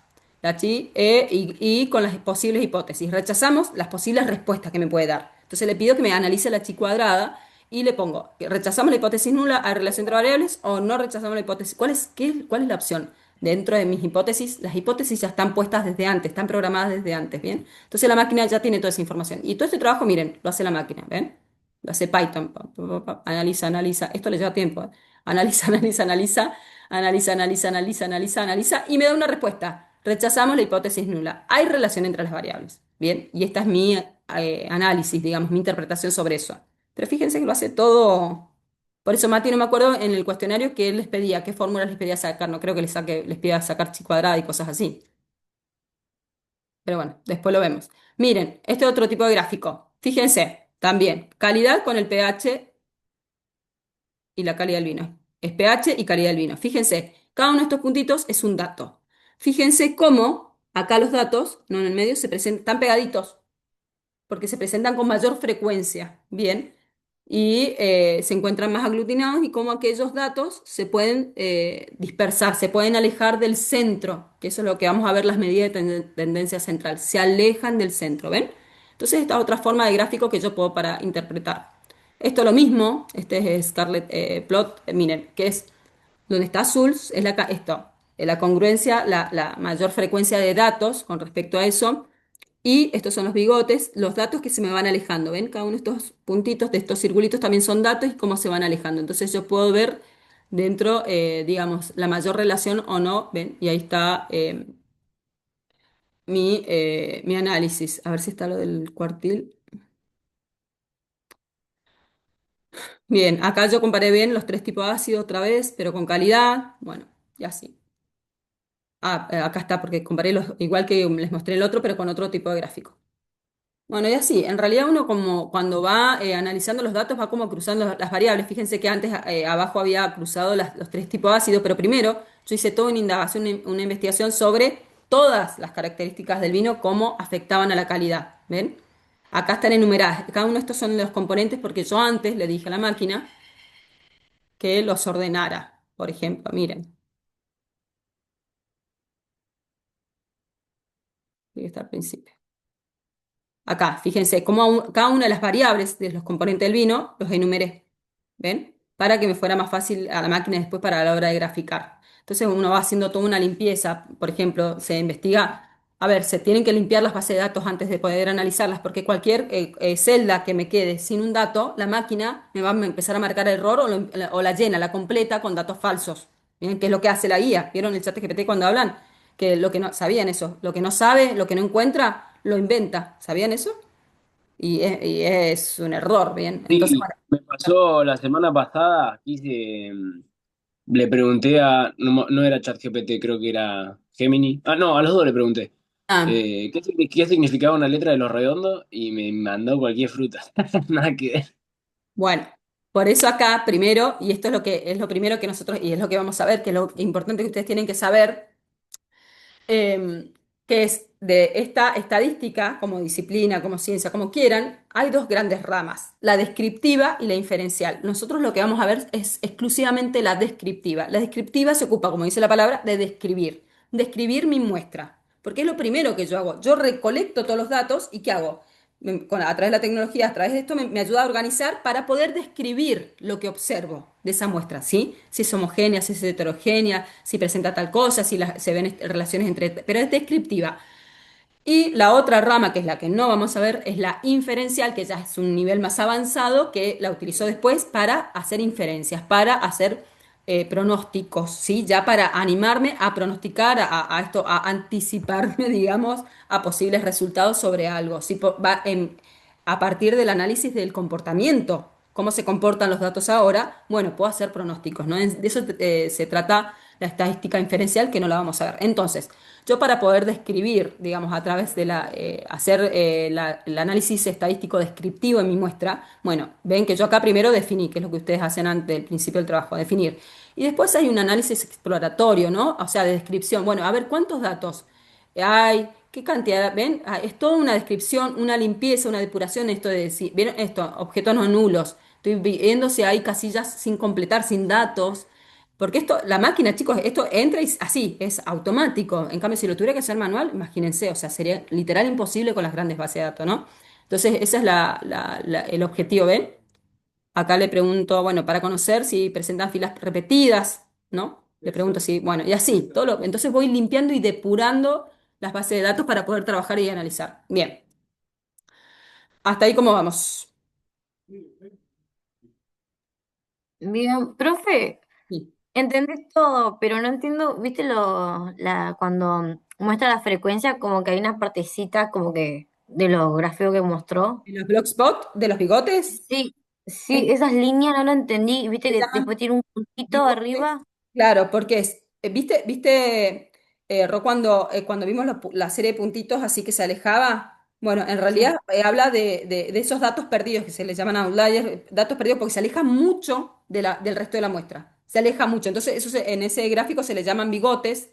La chi y con las posibles hipótesis. Rechazamos las posibles respuestas que me puede dar. Entonces le pido que me analice la chi cuadrada y le pongo, que rechazamos la hipótesis nula a relación entre variables o no rechazamos la hipótesis. ¿Cuál es la opción? Dentro de mis hipótesis, las hipótesis ya están puestas desde antes, están programadas desde antes, ¿bien? Entonces la máquina ya tiene toda esa información. Y todo este trabajo, miren, lo hace la máquina, ¿ven? Lo hace Python, analiza, analiza, esto le lleva tiempo, ¿eh? Analiza, analiza, analiza, analiza, analiza, analiza, analiza, analiza, y me da una respuesta. Rechazamos la hipótesis nula. Hay relación entre las variables, ¿bien? Y esta es mi análisis, digamos, mi interpretación sobre eso. Pero fíjense que lo hace todo. Por eso, Mati, no me acuerdo en el cuestionario que él les pedía, qué fórmulas les pedía sacar. No creo que les pida sacar chi cuadrada y cosas así. Pero bueno, después lo vemos. Miren, este otro tipo de gráfico. Fíjense, también, calidad con el pH y la calidad del vino. Es pH y calidad del vino. Fíjense, cada uno de estos puntitos es un dato. Fíjense cómo acá los datos, no en el medio, se presentan, están pegaditos, porque se presentan con mayor frecuencia, ¿bien? Y se encuentran más aglutinados y cómo aquellos datos se pueden dispersar, se pueden alejar del centro, que eso es lo que vamos a ver las medidas de tendencia central, se alejan del centro, ¿ven? Entonces esta es otra forma de gráfico que yo puedo para interpretar. Esto es lo mismo, este es Scarlett Plot, miren, que es donde está azul, es esto, la congruencia, la mayor frecuencia de datos con respecto a eso. Y estos son los bigotes, los datos que se me van alejando. ¿Ven? Cada uno de estos puntitos, de estos circulitos también son datos y cómo se van alejando. Entonces yo puedo ver dentro, digamos, la mayor relación o no. ¿Ven? Y ahí está mi análisis. A ver si está lo del cuartil. Bien, acá yo comparé bien los tres tipos de ácido otra vez, pero con calidad. Bueno, y así. Acá está, porque comparé los, igual que les mostré el otro, pero con otro tipo de gráfico. Bueno, y así, en realidad uno como cuando va analizando los datos va como cruzando las variables. Fíjense que antes abajo había cruzado los tres tipos de ácido, pero primero yo hice toda una indagación, una investigación sobre todas las características del vino, cómo afectaban a la calidad. ¿Ven? Acá están enumeradas. Cada uno de estos son los componentes porque yo antes le dije a la máquina que los ordenara. Por ejemplo, miren, aquí está al principio. Acá, fíjense, cómo cada una de las variables de los componentes del vino los enumeré. ¿Ven? Para que me fuera más fácil a la máquina después para la hora de graficar. Entonces uno va haciendo toda una limpieza. Por ejemplo, se investiga, a ver, se tienen que limpiar las bases de datos antes de poder analizarlas, porque cualquier celda que me quede sin un dato, la máquina me va a empezar a marcar error o la llena, la completa con datos falsos. ¿Bien? ¿Qué es lo que hace la guía? ¿Vieron el chat GPT cuando hablan? Que lo que no, ¿sabían eso? Lo que no sabe, lo que no encuentra, lo inventa. ¿Sabían eso? Y es un error, ¿bien? Entonces, Sí, bueno. me pasó la semana pasada, le pregunté no era ChatGPT, creo que era Gemini. Ah, no, a los dos le pregunté. Ah, ¿Qué significaba una letra de los redondos? Y me mandó cualquier fruta. Nada que ver. bueno, por eso acá primero, y esto es lo primero que nosotros, y es lo que vamos a ver, que es lo importante que ustedes tienen que saber, que es de esta estadística, como disciplina, como ciencia, como quieran, hay dos grandes ramas, la descriptiva y la inferencial. Nosotros lo que vamos a ver es exclusivamente la descriptiva. La descriptiva se ocupa, como dice la palabra, de describir mi muestra, porque es lo primero que yo hago. Yo recolecto todos los datos y ¿qué hago? A través de la tecnología, a través de esto, me ayuda a organizar para poder describir lo que observo de esa muestra, ¿sí? Si es homogénea, si es heterogénea, si presenta tal cosa, si se ven relaciones entre... Pero es descriptiva. Y la otra rama, que es la que no vamos a ver, es la inferencial, que ya es un nivel más avanzado, que la utilizo después para hacer inferencias, para hacer pronósticos, ¿sí? Ya para animarme a pronosticar, a esto, a anticiparme, digamos, a posibles resultados sobre algo, ¿sí? A partir del análisis del comportamiento. cómo se comportan los datos ahora, bueno, puedo hacer pronósticos, ¿no? De eso se trata la estadística inferencial, que no la vamos a ver. Entonces, yo para poder describir, digamos, a través de hacer el análisis estadístico descriptivo en mi muestra, bueno, ven que yo acá primero definí, que es lo que ustedes hacen antes del principio del trabajo, definir. Y después hay un análisis exploratorio, ¿no? O sea, de descripción. Bueno, a ver, ¿cuántos datos hay? ¿Qué cantidad? ¿Ven? Ah, es toda una descripción, una limpieza, una depuración, esto de decir, ¿vieron esto? Objetos no nulos. Estoy viendo si hay casillas sin completar, sin datos. Porque esto, la máquina, chicos, esto entra y así, es automático. En cambio, si lo tuviera que hacer manual, imagínense, o sea, sería literal imposible con las grandes bases de datos, ¿no? Entonces, ese es el objetivo, ¿ven? Acá le pregunto, bueno, para conocer si presentan filas repetidas, ¿no? Le pregunto si, bueno, y así, entonces voy limpiando y depurando las bases de datos para poder trabajar y analizar. Bien, hasta ahí cómo vamos. Bien, profe, Sí. entendés todo, pero no entiendo, ¿viste cuando muestra la frecuencia, como que hay una partecita como que de los gráficos que mostró? ¿Y los blogspot de los bigotes? Sí, sí, Es- esas líneas no lo entendí, ¿viste Se que llaman después tiene un puntito bigotes. arriba? Claro, porque viste, Ro, cuando vimos la serie de puntitos así que se alejaba, bueno, en realidad Sí. habla de esos datos perdidos que se les llaman outliers, datos perdidos porque se aleja mucho del resto de la muestra, se aleja mucho. Entonces, en ese gráfico se le llaman bigotes,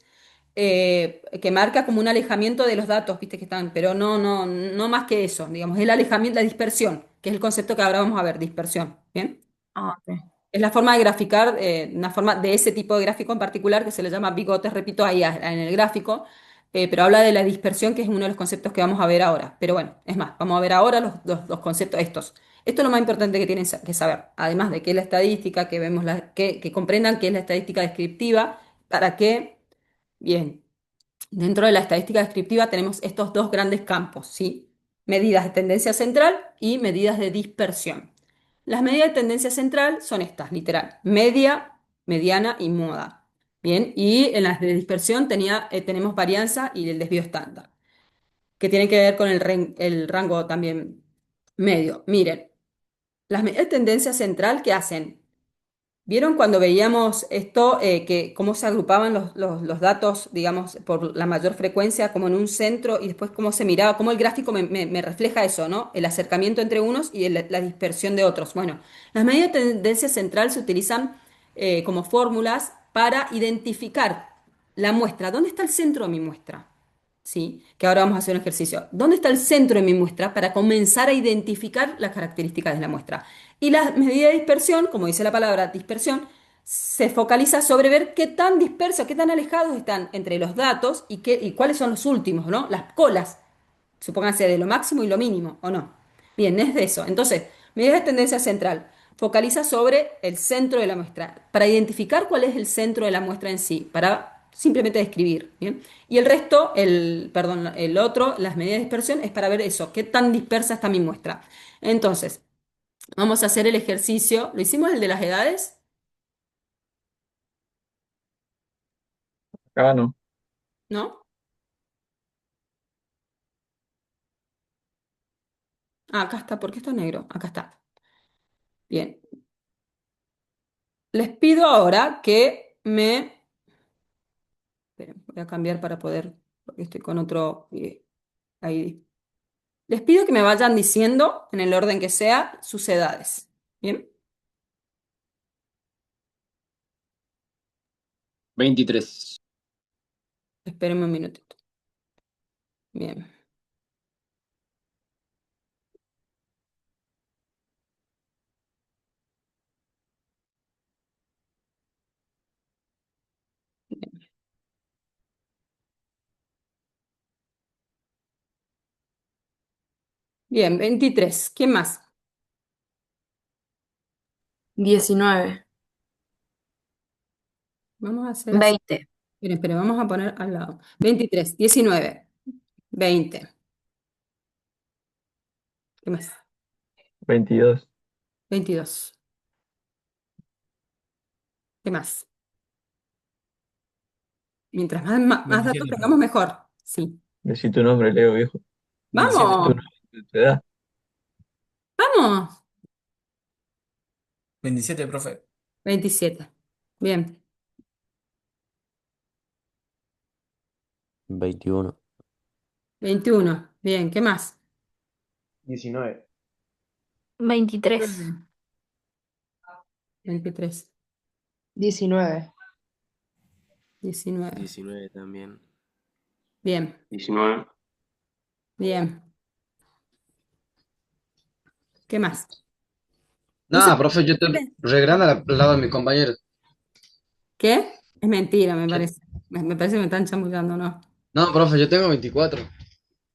que marca como un alejamiento de los datos, viste que están, pero no más que eso, digamos, el alejamiento, la dispersión, que es el concepto que ahora vamos a ver, dispersión, ¿bien? Ah, ok. Es la forma de graficar, una forma de ese tipo de gráfico en particular que se le llama bigotes, repito, ahí en el gráfico, pero habla de la dispersión, que es uno de los conceptos que vamos a ver ahora. Pero bueno, es más, vamos a ver ahora los conceptos estos. Esto es lo más importante que tienen que saber, además de qué es la estadística, que vemos que comprendan qué es la estadística descriptiva, para qué, bien. Dentro de la estadística descriptiva tenemos estos dos grandes campos, ¿sí? Medidas de tendencia central y medidas de dispersión. Las medidas de tendencia central son estas, literal, media, mediana y moda. Bien, y en las de dispersión tenemos varianza y el desvío estándar, que tiene que ver con el rango también medio. Miren, las medidas de tendencia central, ¿qué hacen? ¿Vieron cuando veíamos esto, que cómo se agrupaban los datos, digamos, por la mayor frecuencia, como en un centro, y después cómo se miraba, cómo el gráfico me refleja eso, ¿no? El acercamiento entre unos y la dispersión de otros. Bueno, las medidas de tendencia central se utilizan como fórmulas para identificar la muestra. ¿Dónde está el centro de mi muestra? ¿Sí? Que ahora vamos a hacer un ejercicio. ¿Dónde está el centro de mi muestra para comenzar a identificar las características de la muestra? Y la medida de dispersión, como dice la palabra dispersión, se focaliza sobre ver qué tan dispersos, qué tan alejados están entre los datos y cuáles son los últimos, ¿no? Las colas, supónganse de lo máximo y lo mínimo, ¿o no? Bien, es de eso. Entonces, medida de tendencia central focaliza sobre el centro de la muestra, para identificar cuál es el centro de la muestra en sí, para simplemente describir, ¿bien? Y el resto, perdón, el otro, las medidas de dispersión, es para ver eso, qué tan dispersa está mi muestra. Entonces, vamos a hacer el ejercicio. ¿Lo hicimos el de las edades? Acá no. ¿No? Ah, acá está. ¿Por qué está negro? Acá está. Bien. Les pido ahora que Esperen, voy a cambiar para poder, porque estoy con otro ahí. Les pido que me vayan diciendo, en el orden que sea, sus edades. ¿Bien? 23. Espérenme un minutito. Bien. Bien, 23. ¿Quién más? 19. Vamos a hacer así. 20. Esperen, vamos a poner al lado. 23, 19, 20. ¿Qué más? 22. 22. ¿Qué más? Mientras más datos 27, tengamos, mejor. Sí. Decí tu nombre, Leo, viejo. 27. Tu ¡Vamos! nombre, tu edad. ¡Vamos! 27, profe. 27. Bien. 21. 21. Bien, ¿qué más? 19. 23. Mm. 23. 19. 19. 19 también. Bien, 19. bien. ¿Qué más? No sé Nada, profe, yo estoy re grande al lado de mis compañeros. qué. Es mentira, me Yo- parece. Me parece que me están chamullando, ¿no? No, profe, yo tengo 24.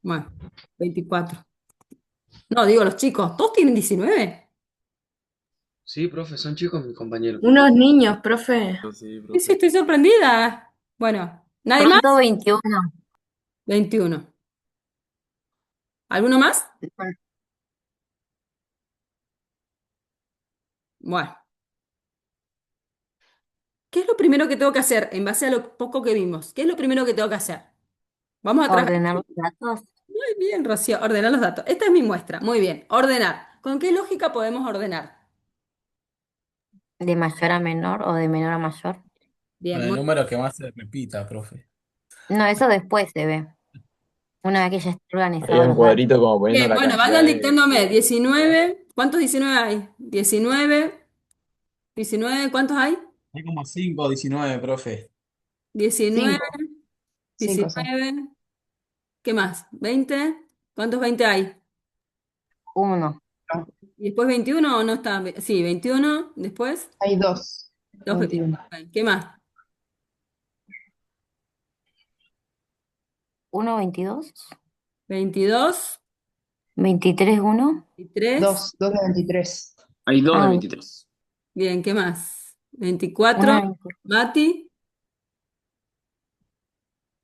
Bueno, 24. No, digo los chicos, ¿todos tienen 19? Sí, profe, son chicos mis compañeros. Unos niños, profe. No, sí, Sí, sí, profe. estoy sorprendida. Bueno, ¿nadie más? Pronto 21. 21. ¿Alguno más? Bueno, ¿qué es lo primero que tengo que hacer en base a lo poco que vimos? ¿Qué es lo primero que tengo que hacer? Vamos a trabajar. Ordenar los datos Muy bien, Rocío, ordenar los datos. Esta es mi muestra. Muy bien, ordenar. ¿Con qué lógica podemos ordenar? de mayor a menor o de menor a mayor. Bien, Con el muy número que más se repita, profe. No, eso después se ve. Una vez que ya esté Hay organizados un los datos. cuadrito como poniendo bien. la Bueno, cantidad vayan de... dictándome. 19. ¿Cuántos 19 hay? 19. 19, ¿cuántos hay? Hay como 5 19, profe. 19, 5. 5 son. 19. ¿Qué más? 20. ¿Cuántos 20 hay? Uno. No, ¿Y después 21 o no está? Sí, 21. Después, hay 2. dos 21. 21. ¿Qué más? Uno, 22. 22, 23, uno. 23. 2. 2 de 23. Hay dos de Ah, 23. Bien, ¿qué más? uno 24. de 24. Mati.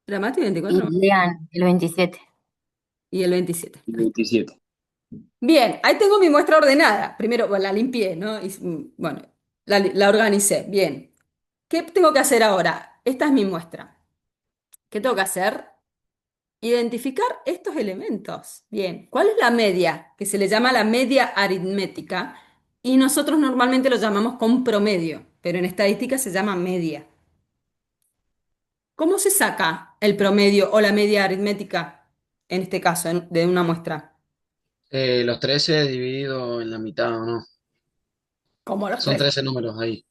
¿Era Mati Y 24? lean el 27. Y el 27. Y 27. Bien, ahí tengo mi muestra ordenada. Primero, bueno, la limpié, ¿no? Y, bueno, la organicé. Bien. ¿Qué tengo que hacer ahora? Esta es mi muestra. ¿Qué tengo que hacer? Identificar estos elementos. Bien, ¿cuál es la media? Que se le llama la media aritmética y nosotros normalmente lo llamamos con promedio, pero en estadística se llama media. ¿Cómo se saca el promedio o la media aritmética, en este caso, de una muestra? Los 13 dividido en la mitad, ¿o no? Como los Son tres. 13 números ahí.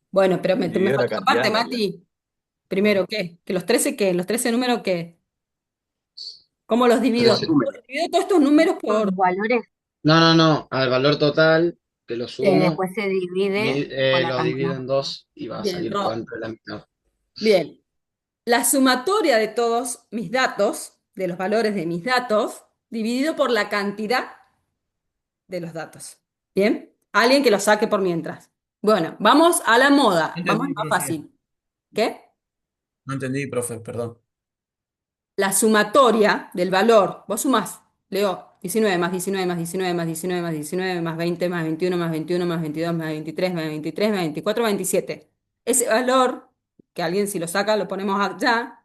Bueno, pero me Dividido la falta una cantidad parte, en realidad. Mati. Primero, ¿qué? ¿Que los 13 qué? ¿Los 13 números qué? ¿Cómo los divido? 13. Número. Divido todos estos números Todos por... los valores. No, no, no. Al valor total, que lo Y sumo, después se divide por la lo divido cantidad. en dos y va a Bien, salir cuánto es la mitad. Bien. La sumatoria de todos mis datos, de los valores de mis datos, dividido por la cantidad de los datos. ¿Bien? Alguien que lo saque por mientras. Bueno, vamos a la No moda. Vamos a entendí, lo más profe. fácil. ¿Qué? No entendí, profe, perdón. La sumatoria del valor. Vos sumás, Leo, 19 más 19 más 19 más 19 más 19 más 20 más 21 más 21 más 22 más 23 más 23 más 24 más 27. Ese valor, que alguien si lo saca lo ponemos allá,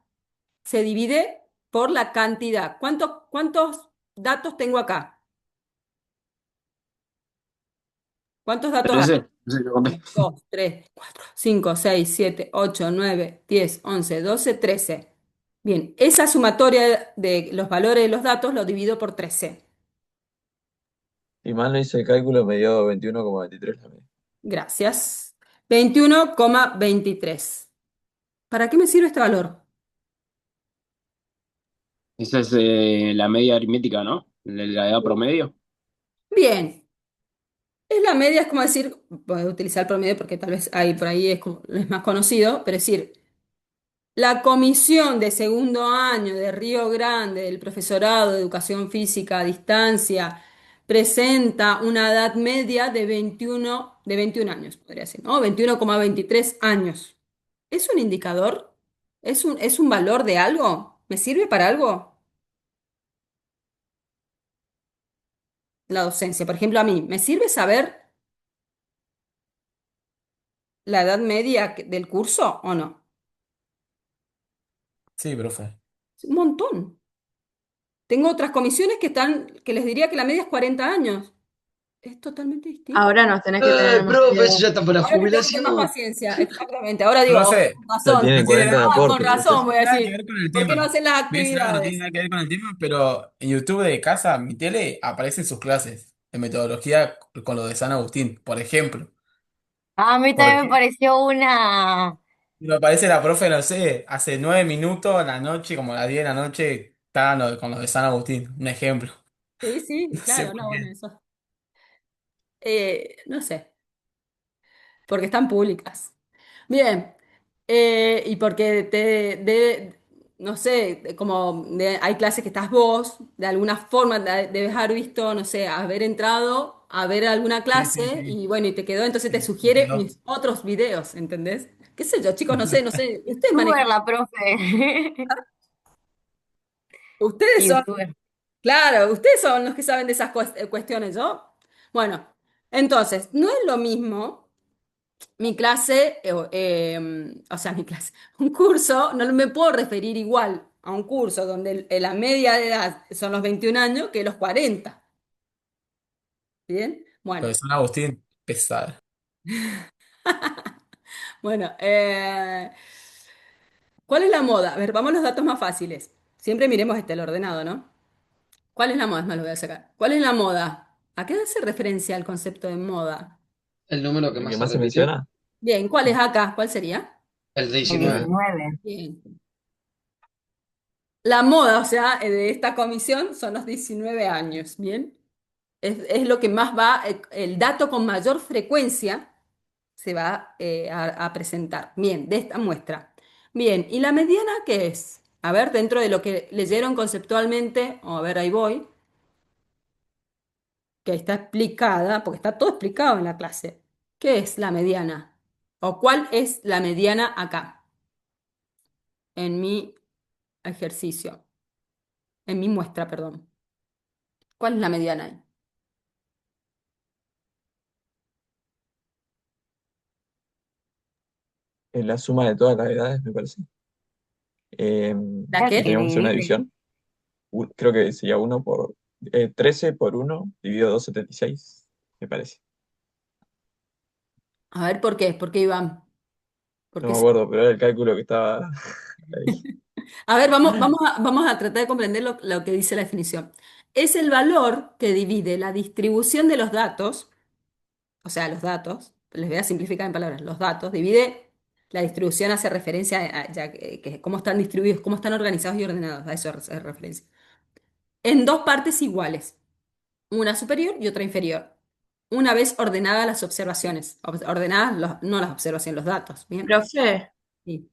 se divide por la cantidad. ¿Cuántos datos tengo acá? ¿Cuántos datos hay? 13. No sé qué conté. 2, 3, 4, 5, 6, 7, 8, 9, 10, 11, 12, 13. Bien, esa sumatoria de los valores de los datos lo divido por 13. Si mal no hice el cálculo, me dio 21,23 la media. Gracias. 21,23. ¿Para qué me sirve este valor? Esa es la media aritmética, ¿no? La edad promedio. Bien, es la media, es como decir, voy a utilizar el promedio porque tal vez ahí por ahí es más conocido, pero es decir, la comisión de segundo año de Río Grande del profesorado de educación física a distancia presenta una edad media de 21 años, podría decir, ¿no? 21,23 años. ¿Es un indicador? ¿Es un valor de algo? ¿Me sirve para algo? La docencia, por ejemplo, a mí, ¿me sirve saber la edad media del curso o no? Sí, profe. Es un montón. Tengo otras comisiones que les diría que la media es 40 años. Es totalmente distinto. Ahora nos tenés que tener Ay, más profe, eso cuidado. ya está para la Ahora me tengo que tener más jubilación. paciencia, exactamente. Ahora digo, No oh, sé, con Ya razón. tienen no tiene 40 Ah, con aportes, ya razón, está. voy a nada que ver decir. con el ¿Por qué no tema. hacen las ¿Ves? No tiene actividades? nada que ver con el tema, pero en YouTube de casa, mi tele, aparecen sus clases de metodología con lo de San Agustín, por ejemplo. A mí también me Porque pareció una. me aparece la profe, no sé, hace 9 minutos en la noche, como a las 10 de la noche, está con lo de San Agustín, un ejemplo. Sí, sí, No sé claro, por no, bueno, qué. eso. No sé, porque están públicas. Bien, y porque no sé, hay clases que estás vos, de alguna forma debes haber visto, no sé, haber entrado a ver alguna Sí, sí, clase sí. y bueno, y te quedó, entonces te Me sugiere quedó. mis otros videos, ¿entendés? ¿Qué sé yo, chicos? No sé, no sé, ustedes Youtuber manejan, la profe. ustedes son, Youtuber. claro, ustedes son los que saben de esas cuestiones, ¿yo? Bueno, entonces, no es lo mismo. Mi clase, o sea, mi clase, un curso, no me puedo referir igual a un curso donde la media de edad son los 21 años que los 40. ¿Bien? Lo Bueno, de San Agustín, pesado. bueno. ¿Cuál es la moda? A ver, vamos a los datos más fáciles. Siempre miremos el ordenado, ¿no? ¿Cuál es la moda? Es más, lo voy a sacar. ¿Cuál es la moda? ¿A qué hace referencia el concepto de moda? El número que ¿El más que se más se repite, menciona? Bien, ¿cuál es acá? ¿Cuál sería? el El 19. 19. Bien. La moda, o sea, de esta comisión son los 19 años, ¿bien? Es lo que más va, el dato con mayor frecuencia se va a presentar. Bien, de esta muestra. Bien, ¿y la mediana qué es? A ver, dentro de lo que leyeron conceptualmente, o a ver, ahí voy, que está explicada, porque está todo explicado en la clase. ¿Qué es la mediana? ¿O cuál es la mediana acá, en mi ejercicio, en mi muestra, perdón? ¿Cuál es la mediana ahí? Es la suma de todas las edades, me parece. ¿La La Si que qué? teníamos que hacer una divide. división, creo que sería 13 por uno dividido 276 me parece. A ver, ¿por qué? ¿Por qué, Iván? No Porque me sí. acuerdo, pero era el cálculo que estaba ahí. A ver, vamos a tratar de comprender lo que dice la definición. Es el valor que divide la distribución de los datos, o sea, los datos, les voy a simplificar en palabras, los datos, divide la distribución, hace referencia ya que cómo están distribuidos, cómo están organizados y ordenados, a eso hace referencia. En dos partes iguales, una superior y otra inferior. Una vez ordenadas las observaciones, ordenadas no las observaciones, los datos, ¿bien? Profe, Sí.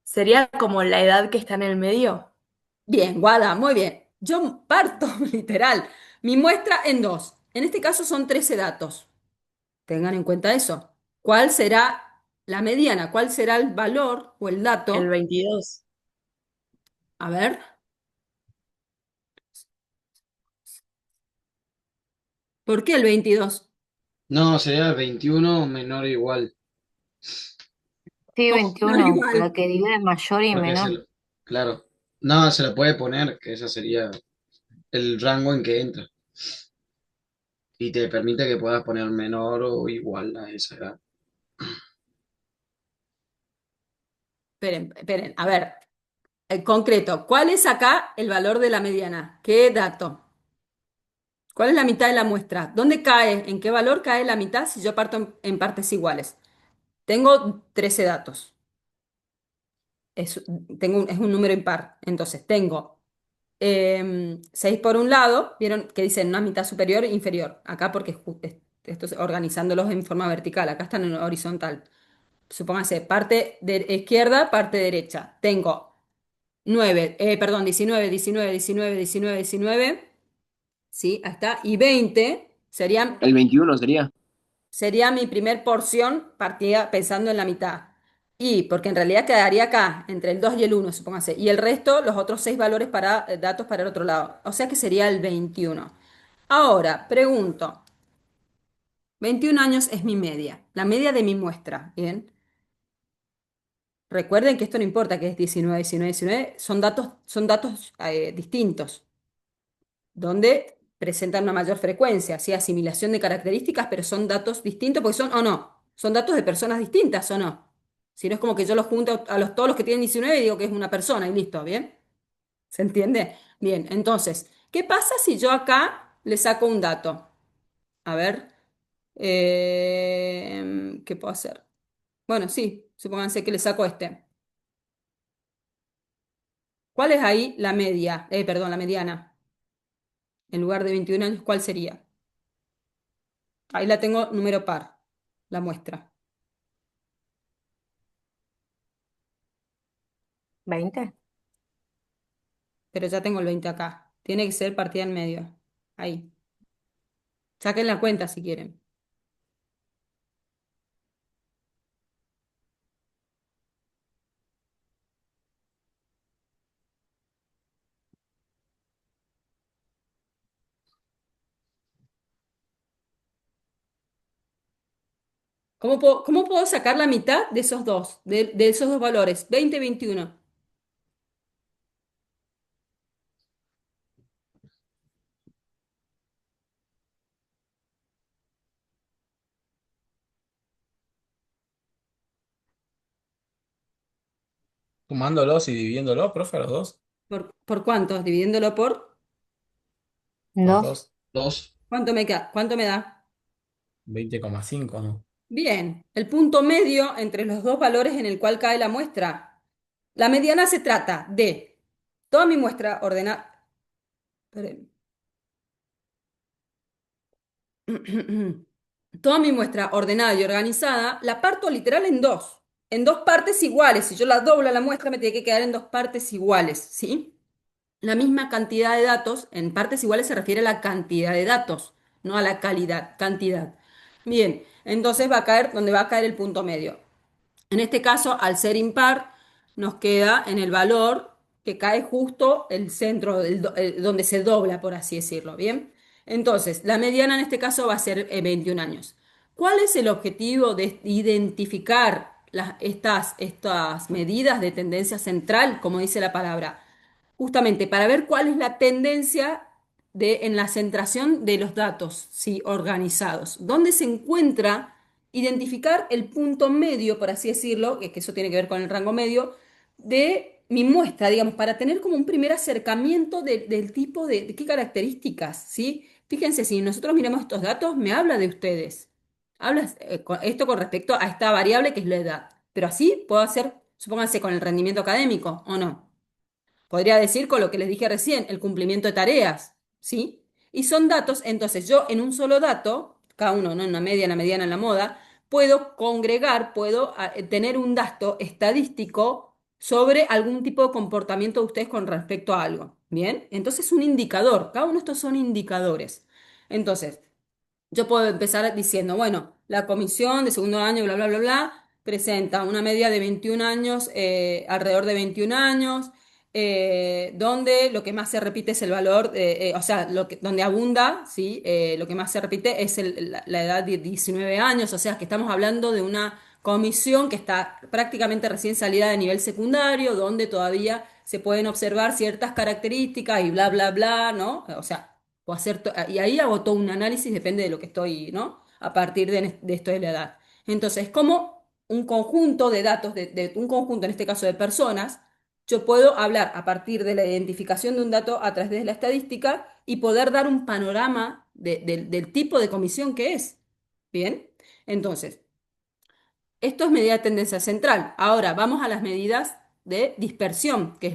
¿sería como la edad que está en el medio? Bien, Guada, muy bien. Yo parto literal. Mi muestra en dos. En este caso son 13 datos. Tengan en cuenta eso. ¿Cuál será la mediana? ¿Cuál será el valor o el El dato? 22. A ver, ¿por qué el 22? No, sería 21 menor o igual. Sí, ¿Cómo no es 21. La igual? que divide mayor y Porque menor. claro. No, se lo puede poner, que ese sería el rango en que entra. Y te permite que puedas poner menor o igual a esa edad. Esperen, esperen. A ver, en concreto, ¿cuál es acá el valor de la mediana? ¿Qué dato? ¿Cuál es la mitad de la muestra? ¿Dónde cae? ¿En qué valor cae la mitad si yo parto en partes iguales? Tengo 13 datos. Es, es un número impar. Entonces, tengo 6 por un lado, vieron que dicen una mitad superior e inferior. Acá porque esto es organizándolos en forma vertical, acá están en horizontal. Supóngase, parte de izquierda, parte derecha. Tengo 9 perdón, 19 19 19 19 19 ¿sí? Ahí está. Y 20 El 21 sería. sería mi primer porción partida pensando en la mitad. Y porque en realidad quedaría acá, entre el 2 y el uno supóngase. Y el resto, los otros 6 valores para datos para el otro lado. O sea que sería el 21. Ahora, pregunto, 21 años es mi media, la media de mi muestra, ¿bien? Recuerden que esto no importa que es 19 19 19 son datos distintos. ¿Dónde? presentan una mayor frecuencia, ¿sí? Asimilación de características, pero son datos distintos porque son, o no, son datos de personas distintas, ¿o no? Si no es como que yo los junto a todos los que tienen 19 y digo que es una persona y listo, ¿bien? ¿Se entiende? Bien, entonces, ¿qué pasa si yo acá le saco un dato? A ver, ¿qué puedo hacer? Bueno, sí, supónganse que le saco este. ¿Cuál es ahí la media? Perdón, la mediana. En lugar de 21 años, ¿cuál sería? Ahí la tengo número par, la muestra. 20. Pero ya tengo el 20 acá. Tiene que ser partida en medio. Ahí. Saquen la cuenta si quieren. Cómo puedo sacar la mitad de esos dos, de esos dos valores? 20 y 21. Sumándolos y dividiéndolos, profe, a los dos. ¿Por cuántos? Dividiéndolo por. Por 2. dos. Dos. ¿Cuánto me queda? ¿Cuánto me da? 20,5, ¿no? Bien. El punto medio entre los dos valores en el cual cae la muestra. La mediana se trata de toda mi muestra ordenada. Toda mi muestra ordenada y organizada, la parto literal en dos partes iguales. Si yo la doblo la muestra, me tiene que quedar en dos partes iguales, ¿sí? La misma cantidad de datos, en partes iguales se refiere a la cantidad de datos, no a la calidad, cantidad. Bien, entonces va a caer donde va a caer el punto medio. En este caso, al ser impar, nos queda en el valor que cae justo el centro, donde se dobla, por así decirlo, ¿bien? Entonces, la mediana en este caso va a ser 21 años. ¿Cuál es el objetivo de identificar estas medidas de tendencia central, como dice la palabra? Justamente para ver cuál es la tendencia en la centración de los datos, sí, organizados. ¿Dónde se encuentra identificar el punto medio, por así decirlo, que eso tiene que ver con el rango medio, de mi muestra, digamos, para tener como un primer acercamiento del tipo de qué características, ¿sí? Fíjense, si nosotros miramos estos datos, me habla de ustedes. Habla esto con respecto a esta variable que es la edad. Pero así puedo hacer, supónganse, con el rendimiento académico, ¿o no? Podría decir con lo que les dije recién, el cumplimiento de tareas, ¿sí? Y son datos, entonces yo en un solo dato, cada uno, ¿no? En una media, en la mediana, en la moda, puedo congregar, puedo tener un dato estadístico sobre algún tipo de comportamiento de ustedes con respecto a algo. ¿Bien? Entonces un indicador, cada uno de estos son indicadores. Entonces, yo puedo empezar diciendo, bueno, la comisión de segundo año, bla, bla, bla, bla, presenta una media de 21 años, alrededor de 21 años, donde lo que más se repite es el valor, o sea, donde abunda, ¿sí? Lo que más se repite es la edad de 19 años, o sea, que estamos hablando de una comisión que está prácticamente recién salida de nivel secundario, donde todavía se pueden observar ciertas características y bla, bla, bla, ¿no? O sea, y ahí hago todo un análisis, depende de lo que estoy, ¿no? A partir de esto de la edad. Entonces, como un conjunto de datos, de un conjunto, en este caso de personas, yo puedo hablar a partir de la identificación de un dato a través de la estadística y poder dar un panorama del tipo de comisión que es. Bien, entonces, esto es medida de tendencia central. Ahora vamos a las medidas de dispersión, que es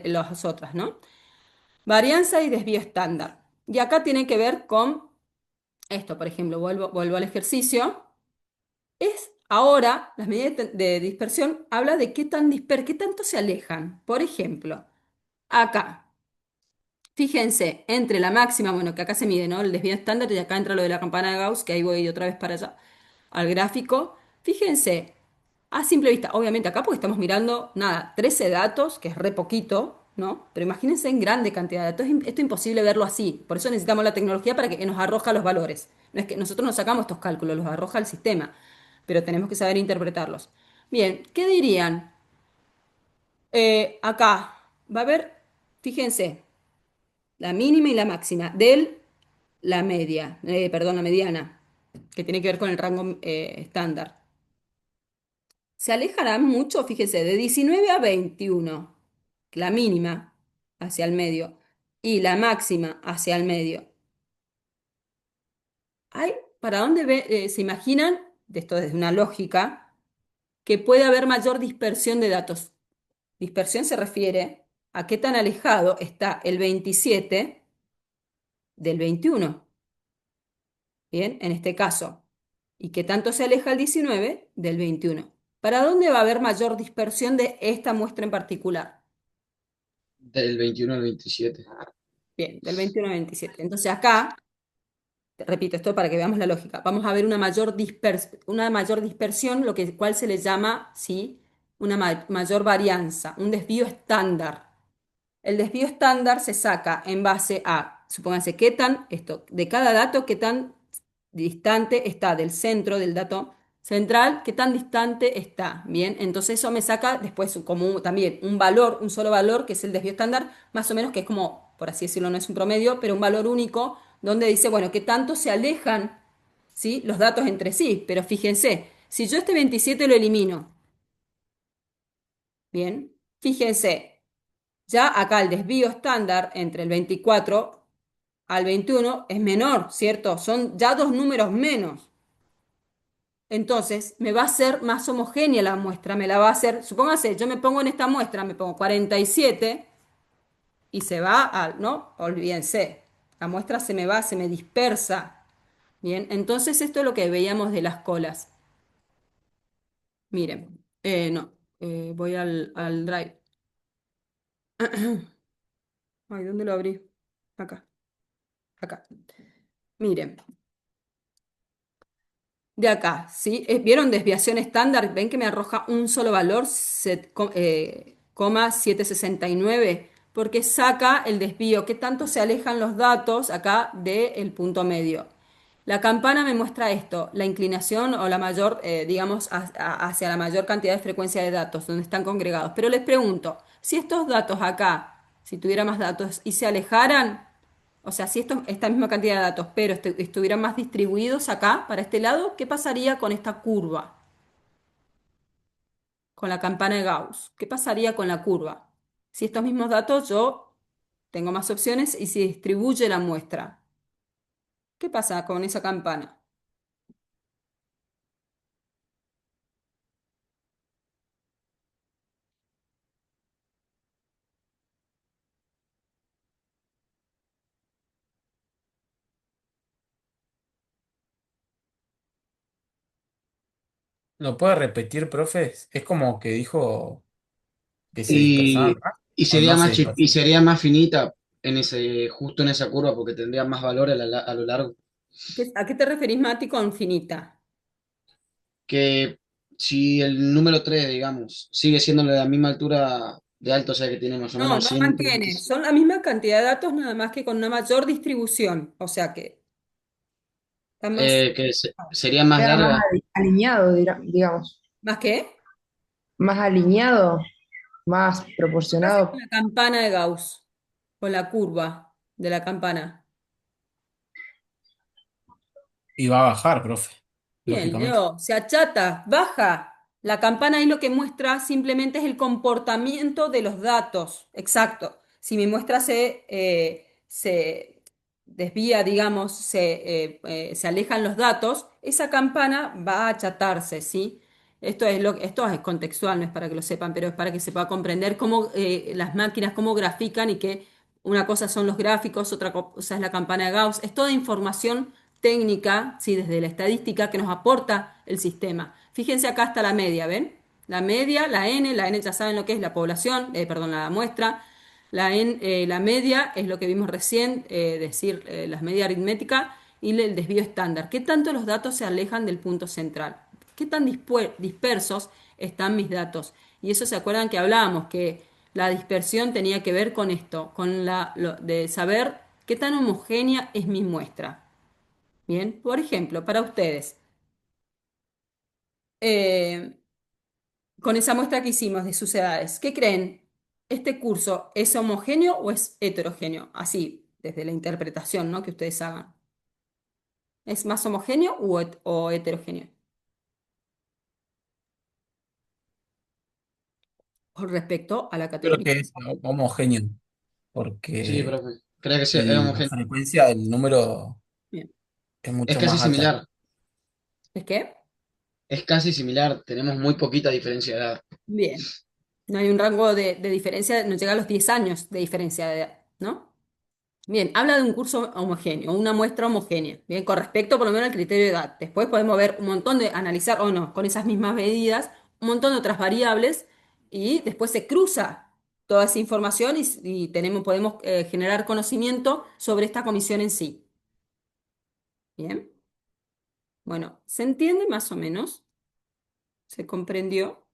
las otras, ¿no? Varianza y desvío estándar. Y acá tiene que ver con esto, por ejemplo, vuelvo al ejercicio. Es ahora, las medidas de dispersión habla de qué tanto se alejan. Por ejemplo, acá, fíjense, entre la máxima, bueno, que acá se mide, ¿no? El desvío estándar y acá entra lo de la campana de Gauss, que ahí voy otra vez para allá, al gráfico. Fíjense, a simple vista, obviamente acá porque estamos mirando, nada, 13 datos, que es re poquito, ¿no? Pero imagínense en grande cantidad de datos, esto es imposible verlo así. Por eso necesitamos la tecnología para que nos arroja los valores. No es que nosotros no sacamos estos cálculos, los arroja el sistema, pero tenemos que saber interpretarlos. Bien, ¿qué dirían? Acá va a haber, fíjense, la mínima y la máxima del la media, perdón, la mediana, que tiene que ver con el rango estándar. Se alejarán mucho, fíjese, de 19 a 21, la mínima hacia el medio y la máxima hacia el medio. ¿Hay, para dónde se imaginan, de esto desde una lógica, que puede haber mayor dispersión de datos? Dispersión se refiere a qué tan alejado está el 27 del 21, ¿bien? En este caso. ¿Y qué tanto se aleja el 19 del 21? ¿Para dónde va a haber mayor dispersión de esta muestra en particular? Del 21 al 27. Bien, del 21 al 27. Entonces acá, te repito esto para que veamos la lógica, vamos a ver una mayor dispersión, cual se le llama, ¿sí? Una mayor varianza, un desvío estándar. El desvío estándar se saca en base a, supónganse, de cada dato, qué tan distante está del centro del dato central, qué tan distante está. Bien, entonces eso me saca después también un valor, un solo valor, que es el desvío estándar, más o menos, que es como, por así decirlo, no es un promedio, pero un valor único, donde dice, bueno, qué tanto se alejan, ¿sí? Los datos entre sí. Pero fíjense, si yo este 27 lo elimino, bien, fíjense. Ya acá el desvío estándar entre el 24 al 21 es menor, ¿cierto? Son ya dos números menos. Entonces, me va a ser más homogénea la muestra, me la va a hacer, supóngase, yo me pongo en esta muestra, me pongo 47 y se va al, ¿no? Olvídense, la muestra se me va, se me dispersa. Bien, entonces esto es lo que veíamos de las colas. Miren, no, voy al Drive. Ay, ¿dónde lo abrí? Acá, acá. Miren. De acá, ¿sí? ¿Vieron desviación estándar? ¿Ven que me arroja un solo valor, coma 769? Porque saca el desvío, qué tanto se alejan los datos acá del punto medio. La campana me muestra esto, la inclinación o la mayor, digamos, hacia la mayor cantidad de frecuencia de datos, donde están congregados. Pero les pregunto, si estos datos acá, si tuviera más datos y se alejaran, o sea, si esta misma cantidad de datos, pero estuvieran más distribuidos acá, para este lado, ¿qué pasaría con esta curva? Con la campana de Gauss. ¿Qué pasaría con la curva? Si estos mismos datos yo tengo más opciones y se distribuye la muestra. ¿Qué pasa con esa campana? ¿Lo puede repetir, profe? Es como que dijo que se dispersaban Y, más y o sería no se más y dispersaban. sería más finita justo en esa curva porque tendría más valor a lo largo. ¿A qué te referís, Mati, con finita? Que si el número 3 digamos, sigue siendo de la misma altura de alto, o sea que tiene más o No, menos no 130. mantiene. Son la misma cantidad de datos, nada más que con una mayor distribución. O sea que están más... Sería más Queda más larga. alineado, digamos. ¿Más qué? Más alineado, más ¿Qué pasa con proporcionado. la campana de Gauss? Con la curva de la campana. Y va a bajar, profe, Bien, lógicamente. Leo, se achata, baja. La campana ahí lo que muestra simplemente es el comportamiento de los datos. Exacto. Si mi muestra se desvía, digamos, se alejan los datos, esa campana va a achatarse, ¿sí? Esto es contextual, no es para que lo sepan, pero es para que se pueda comprender cómo las máquinas, cómo grafican y que una cosa son los gráficos, otra cosa es la campana de Gauss. Es toda información técnica, ¿sí? Desde la estadística que nos aporta el sistema. Fíjense acá está la media, ¿ven? La media, la N ya saben lo que es la población, perdón, la muestra. La media es lo que vimos recién, decir, la media aritmética y el desvío estándar. ¿Qué tanto los datos se alejan del punto central? ¿Qué tan dispersos están mis datos? Y eso se acuerdan que hablábamos, que la dispersión tenía que ver con esto, con de saber qué tan homogénea es mi muestra. Bien, por ejemplo, para ustedes, eh, con esa muestra que hicimos de sus edades, ¿qué creen? ¿Este curso es homogéneo o es heterogéneo? Así, desde la interpretación, ¿no? Que ustedes hagan. ¿Es más homogéneo o heterogéneo? Con respecto a la Creo categoría. que es homogéneo, Sí, porque profe. Creo que sí, es la homogéneo. frecuencia del número Bien. es Es mucho casi más alta. similar. ¿Es qué? Es casi similar. Tenemos muy poquita diferencia de edad. Bien. No hay un rango de diferencia, no llega a los 10 años de diferencia de edad, ¿no? Bien, habla de un curso homogéneo, una muestra homogénea, bien, con respecto por lo menos al criterio de edad. Después podemos ver un montón de, analizar o no, con esas mismas medidas, un montón de otras variables y después se cruza toda esa información y tenemos, podemos generar conocimiento sobre esta comisión en sí. Bien, bueno, ¿se entiende más o menos? ¿Se comprendió?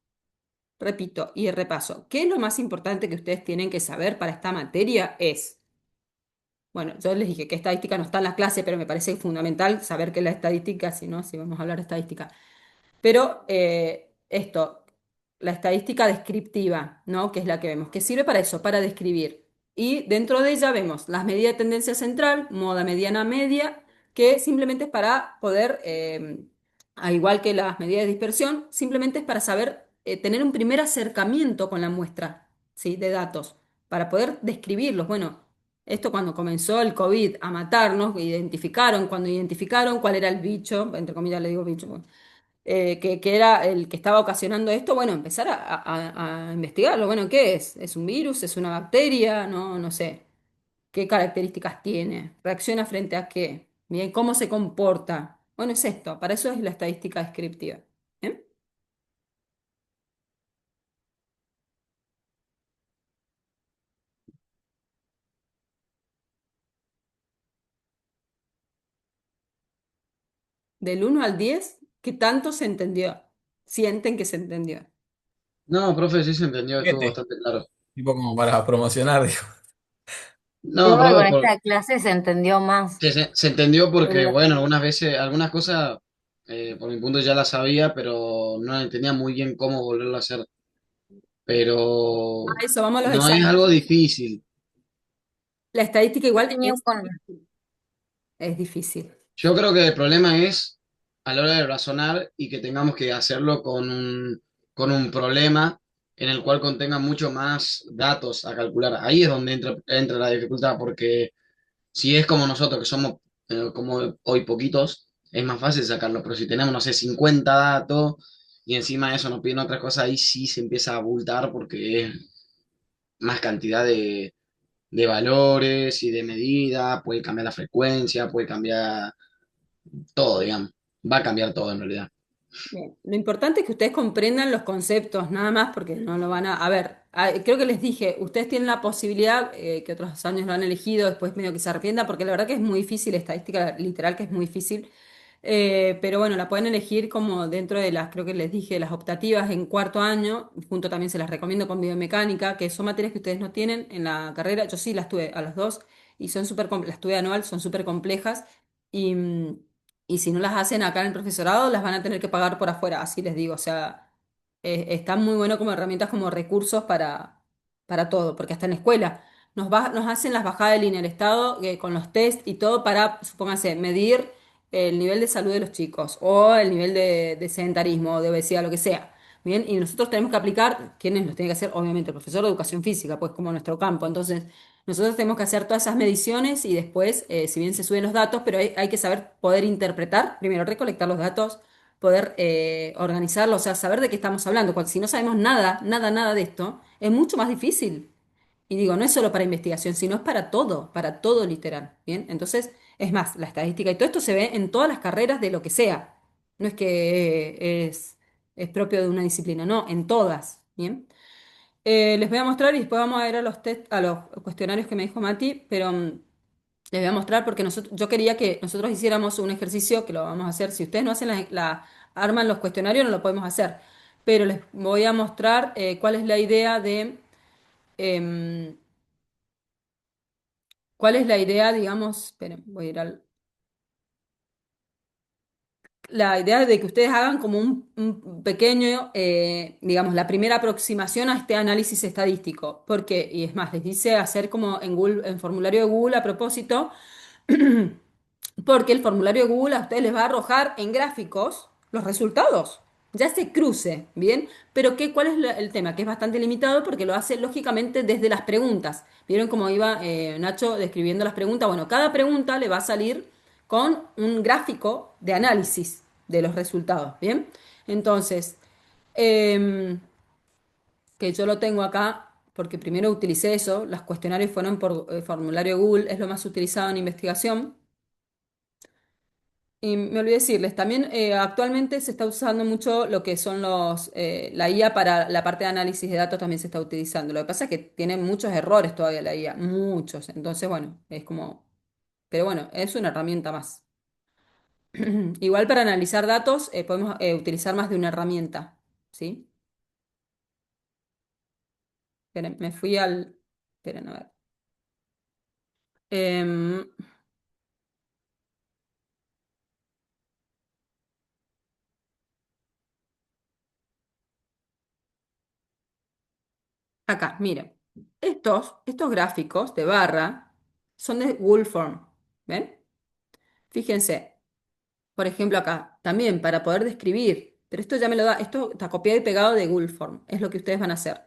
Repito y repaso. ¿Qué es lo más importante que ustedes tienen que saber para esta materia? Bueno, yo les dije que estadística no está en la clase, pero me parece fundamental saber qué es la estadística, si no, si vamos a hablar de estadística. Pero esto, la estadística descriptiva, ¿no? Que es la que vemos, que sirve para eso, para describir. Y dentro de ella vemos las medidas de tendencia central, moda mediana media, que simplemente es para poder, al igual que las medidas de dispersión, simplemente es para saber tener un primer acercamiento con la muestra, ¿sí? De datos, para poder describirlos. Bueno, esto cuando comenzó el COVID a matarnos, identificaron, cuando identificaron cuál era el bicho, entre comillas le digo bicho, bueno, que era el que estaba ocasionando esto, bueno, empezar a investigarlo. Bueno, ¿qué es? ¿Es un virus? ¿Es una bacteria? No, no sé. ¿Qué características tiene? ¿Reacciona frente a qué? Bien, ¿cómo se comporta? Bueno, es esto. Para eso es la estadística descriptiva. ¿Bien? Del 1 al 10, ¿qué tanto se entendió? Sienten que se entendió. No, profe, sí se entendió, estuvo 7, bastante claro. tipo como para promocionar, digo. No, Creo que con profe, esta clase se entendió más. se entendió porque, bueno, algunas veces, algunas cosas, por mi punto ya las sabía, pero no entendía muy bien cómo volverlo a hacer. A Pero eso, vamos a los no es algo exámenes. difícil. La estadística Yo igual tenía es difícil. Yo creo que el problema es a la hora de razonar y que tengamos que hacerlo con un problema en el cual contenga mucho más datos a calcular. Ahí es donde entra la dificultad, porque si es como nosotros, que somos como hoy poquitos, es más fácil sacarlo, pero si tenemos, no sé, 50 datos y encima de eso nos piden otras cosas, ahí sí se empieza a abultar porque es más cantidad de valores y de medida, puede cambiar la frecuencia, puede cambiar todo, digamos. Va a cambiar todo en realidad. Bien. Lo importante es que ustedes comprendan los conceptos, nada más, porque no lo van a ver, creo que les dije, ustedes tienen la posibilidad, que otros años lo han elegido, después medio que se arrepientan, porque la verdad que es muy difícil, estadística literal que es muy difícil. Pero bueno, la pueden elegir como dentro de las, creo que les dije, las optativas en cuarto año, junto también se las recomiendo con biomecánica, que son materias que ustedes no tienen en la carrera, yo sí las tuve a las dos, y son las tuve anual, son súper complejas. Y, y si no las hacen acá en el profesorado, las van a tener que pagar por afuera, así les digo. O sea, está muy bueno como herramientas, como recursos para todo, porque hasta en la escuela nos hacen las bajadas de línea del Estado con los test y todo para, supónganse, medir el nivel de salud de los chicos o el nivel de sedentarismo o de obesidad, lo que sea. Bien, y nosotros tenemos que aplicar, ¿quiénes los tiene que hacer? Obviamente el profesor de educación física, pues como nuestro campo. Entonces, nosotros tenemos que hacer todas esas mediciones y después, si bien se suben los datos, pero hay que saber poder interpretar, primero recolectar los datos, poder organizarlos, o sea, saber de qué estamos hablando. Si no sabemos nada, nada, nada de esto, es mucho más difícil. Y digo, no es solo para investigación, sino es para todo literal. Bien, entonces, es más, la estadística y todo esto se ve en todas las carreras de lo que sea. No es que es propio de una disciplina, no, en todas. Bien. Les voy a mostrar y después vamos a ir a los test, a los cuestionarios que me dijo Mati, pero les voy a mostrar porque yo quería que nosotros hiciéramos un ejercicio que lo vamos a hacer. Si ustedes no hacen arman los cuestionarios, no lo podemos hacer. Pero les voy a mostrar cuál es la idea em, cuál es la idea, digamos, esperen, voy a ir la idea de que ustedes hagan como un pequeño, digamos, la primera aproximación a este análisis estadístico. Porque, y es más, les dice hacer como en Google, en formulario de Google a propósito, Porque el formulario de Google a ustedes les va a arrojar en gráficos los resultados. Ya se cruce, ¿bien? Pero ¿cuál es el tema? Que es bastante limitado porque lo hace lógicamente desde las preguntas. ¿Vieron cómo iba Nacho describiendo las preguntas? Bueno, cada pregunta le va a salir con un gráfico de análisis de los resultados, ¿bien? Entonces, em, que yo lo tengo acá porque primero utilicé eso, los cuestionarios fueron por formulario Google, es lo más utilizado en investigación. Y me olvidé decirles, también actualmente se está usando mucho lo que son la IA para la parte de análisis de datos también se está utilizando. Lo que pasa es que tiene muchos errores todavía la IA, muchos. Entonces, bueno, es como, pero bueno, es una herramienta más. Igual para analizar datos podemos utilizar más de una herramienta, ¿sí? Esperen, me fui al... Esperen, a ver. Em, acá, miren. Estos gráficos de barra son de Google Form, ¿ven? Fíjense. Por ejemplo, acá, también para poder describir, pero esto ya me lo da, esto está copiado y pegado de Google Form, es lo que ustedes van a hacer.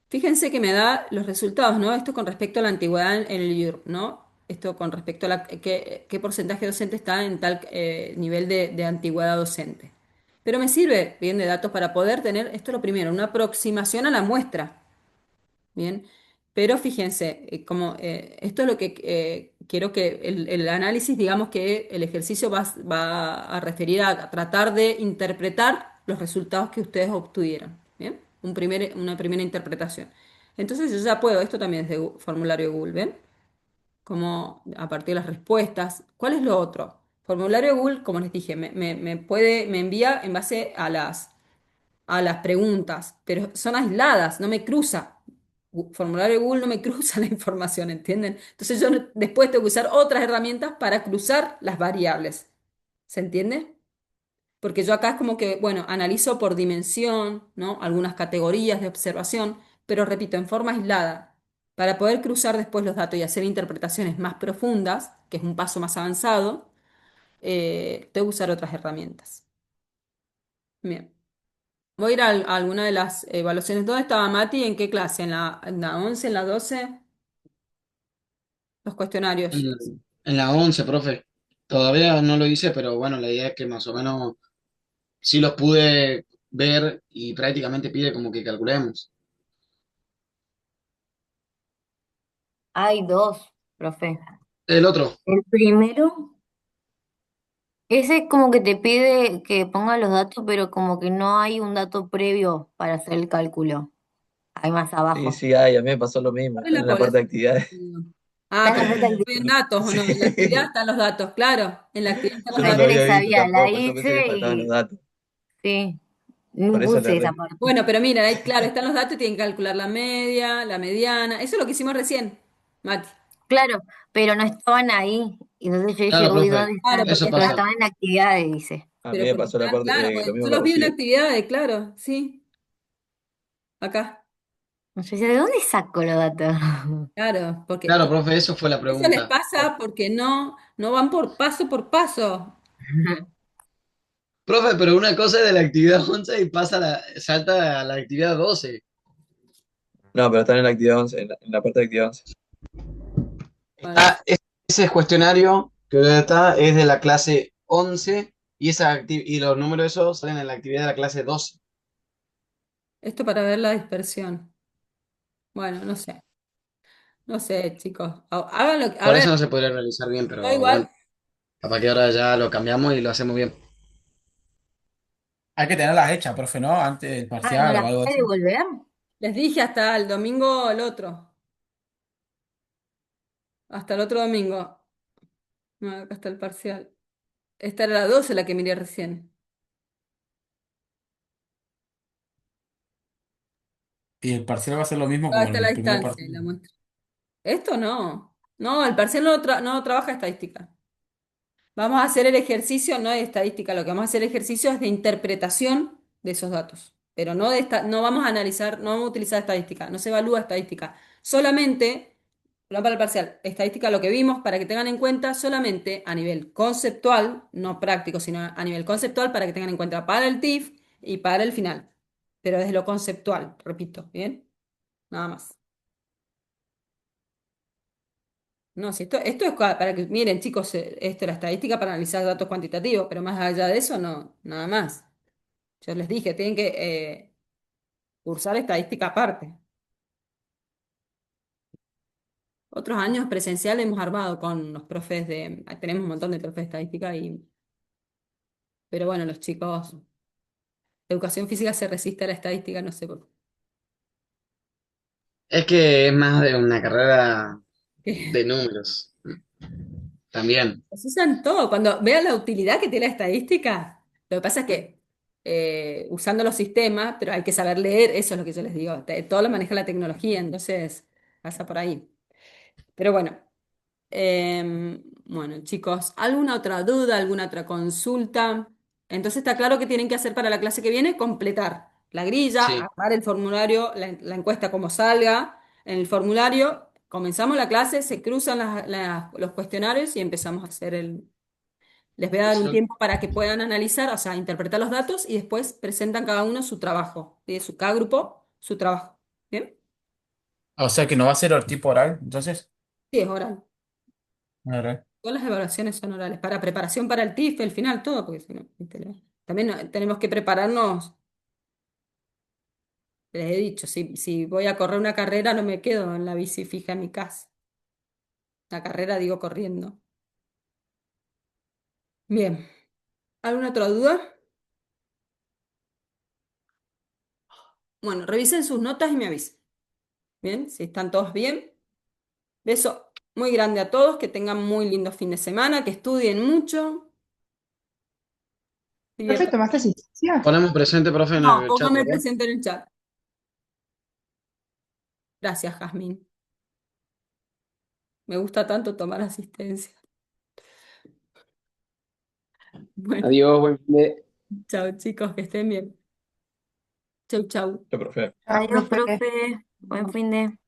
Fíjense que me da los resultados, ¿no? Esto con respecto a la antigüedad en el IURB, ¿no? Esto con respecto a qué porcentaje docente está en tal nivel de antigüedad docente. Pero me sirve bien de datos para poder tener, esto es lo primero, una aproximación a la muestra. Bien, pero fíjense, esto es lo que quiero que el análisis, digamos que el ejercicio va a referir a tratar de interpretar los resultados que ustedes obtuvieron. Bien, una primera interpretación. Entonces yo ya puedo, esto también es de formulario de Google, ¿ven? Como a partir de las respuestas. ¿Cuál es lo otro? Formulario de Google, como les dije, me envía en base a las preguntas, pero son aisladas, no me cruza. Formulario de Google no me cruza la información, ¿entienden? Entonces yo después tengo que usar otras herramientas para cruzar las variables. ¿Se entiende? Porque yo acá es como que, bueno, analizo por dimensión, ¿no? Algunas categorías de observación, pero repito, en forma aislada. Para poder cruzar después los datos y hacer interpretaciones más profundas, que es un paso más avanzado, tengo que usar otras herramientas. Bien. Voy a ir a alguna de las evaluaciones. ¿Dónde estaba Mati? ¿En qué clase? ¿En la 11, en la 12? Los En, cuestionarios. en la 11, profe. Todavía no lo hice, pero bueno, la idea es que más o menos sí los pude ver y prácticamente pide como que calculemos. Hay dos, profe. El otro. El primero, ese como que te pide que pongas los datos, pero como que no hay un dato previo para hacer el cálculo. Hay más Sí, abajo. sí, ay, a mí me pasó lo mismo, ¿Cuál es están la en la parte de población? actividades. Ah, Está en la pero parte no en activa. datos o no. En la actividad Sí, están los datos, claro. En la actividad están los yo no Ah, lo yo datos. le había visto sabía, la tampoco, yo pensé que hice faltaban los y datos, sí, no por eso le puse esa erré. parte. Bueno, pero mira, ahí claro, están los datos y tienen que calcular la media, la mediana. Eso es lo que hicimos recién, Mati. Claro, pero no estaban ahí. Y entonces yo dije, Claro, uy, profe. ¿dónde Claro, están? porque Eso Pero pasa. está, estaban en actividades, dice. A mí pero me porque pasó la está, parte, claro, lo porque yo mismo que los vi en Rocío. actividades, claro, sí, acá. Yo decía, ¿de dónde saco los datos? Claro, Claro, profe, eso fue la eso les pregunta. pasa porque no van por paso. Profe, pero una cosa es de la actividad 11 y salta a la actividad 12. No, pero están en la actividad 11, en la parte de actividad 11. Bueno, Ese cuestionario que está es de la clase 11 y, y los números de esos salen en la actividad de la clase 12. esto para ver la dispersión. Bueno, no sé, chicos. Háganlo, a Por ver, eso no se podría realizar bien, yo pero bueno, igual, capaz que ahora ya lo cambiamos y lo hacemos bien. Hay que tenerlas hechas, profe, ¿no? Antes del Ah, ¿no parcial o las algo de puede eso. devolver? les dije hasta el domingo el otro, hasta el otro domingo. No, acá está el parcial. Esta era la 12 la que miré recién. Y el parcial va a ser lo mismo Acá como está la el primer distancia y parcial. la muestra. Esto no. No, el parcial no trabaja estadística. Vamos a hacer el ejercicio, no de estadística, lo que vamos a hacer el ejercicio es de interpretación de esos datos. Pero no vamos a analizar, no vamos a utilizar estadística, no se evalúa estadística. Solamente no para el parcial, estadística lo que vimos para que tengan en cuenta solamente a nivel conceptual, no práctico, sino a nivel conceptual para que tengan en cuenta para el TIF y para el final. Pero desde lo conceptual, repito, ¿bien? Nada más. No, si esto es para que, miren, chicos, esto es la estadística para analizar datos cuantitativos, pero más allá de eso, no, nada más. Yo les dije, tienen que cursar estadística aparte. Otros años presencial hemos armado con los profes tenemos un montón de profes de estadística pero bueno, los chicos, educación física se resiste a la estadística, no sé por Es que es más de una carrera qué. de números también. Se usan todo. Cuando vean la utilidad que tiene la estadística, lo que pasa es que usando los sistemas, pero hay que saber leer, eso es lo que yo les digo. Todo lo maneja la tecnología, entonces pasa por ahí. Pero bueno. Bueno, chicos, ¿alguna otra duda, alguna otra consulta? Entonces está claro que tienen que hacer para la clase que viene, completar la grilla, Sí, armar el formulario, la encuesta como salga en el formulario. Comenzamos la clase, se cruzan los cuestionarios y empezamos a hacer Les voy a dar un eso. tiempo para que puedan analizar, o sea, interpretar los datos y después presentan cada uno su trabajo, cada grupo su trabajo. ¿Bien? O sea que no va a ser el tipo oral, entonces. Sí, es oral. Oral. Todas las evaluaciones son orales, para preparación para el TIFE, el final, todo, porque si no, ¿viste? También tenemos que prepararnos, les he dicho, si voy a correr una carrera no me quedo en la bici fija en mi casa. La carrera digo corriendo. Bien, ¿alguna otra duda? Bueno, revisen sus notas y me avisen. Bien, si están todos bien. Beso muy grande a todos, que tengan muy lindo fin de semana, que estudien mucho. Profe, Diviertan. ¿tomaste asistencia? Ponemos presente, profe, en No, el chat, póngame ¿verdad? presente en el chat. Gracias, Jazmín. Me gusta tanto tomar asistencia. Bueno. Adiós, buen fin de- Chao, chicos, que estén bien. Chau, chau. Yo, profe. Chao, Adiós, profe. profe. Buen fin de.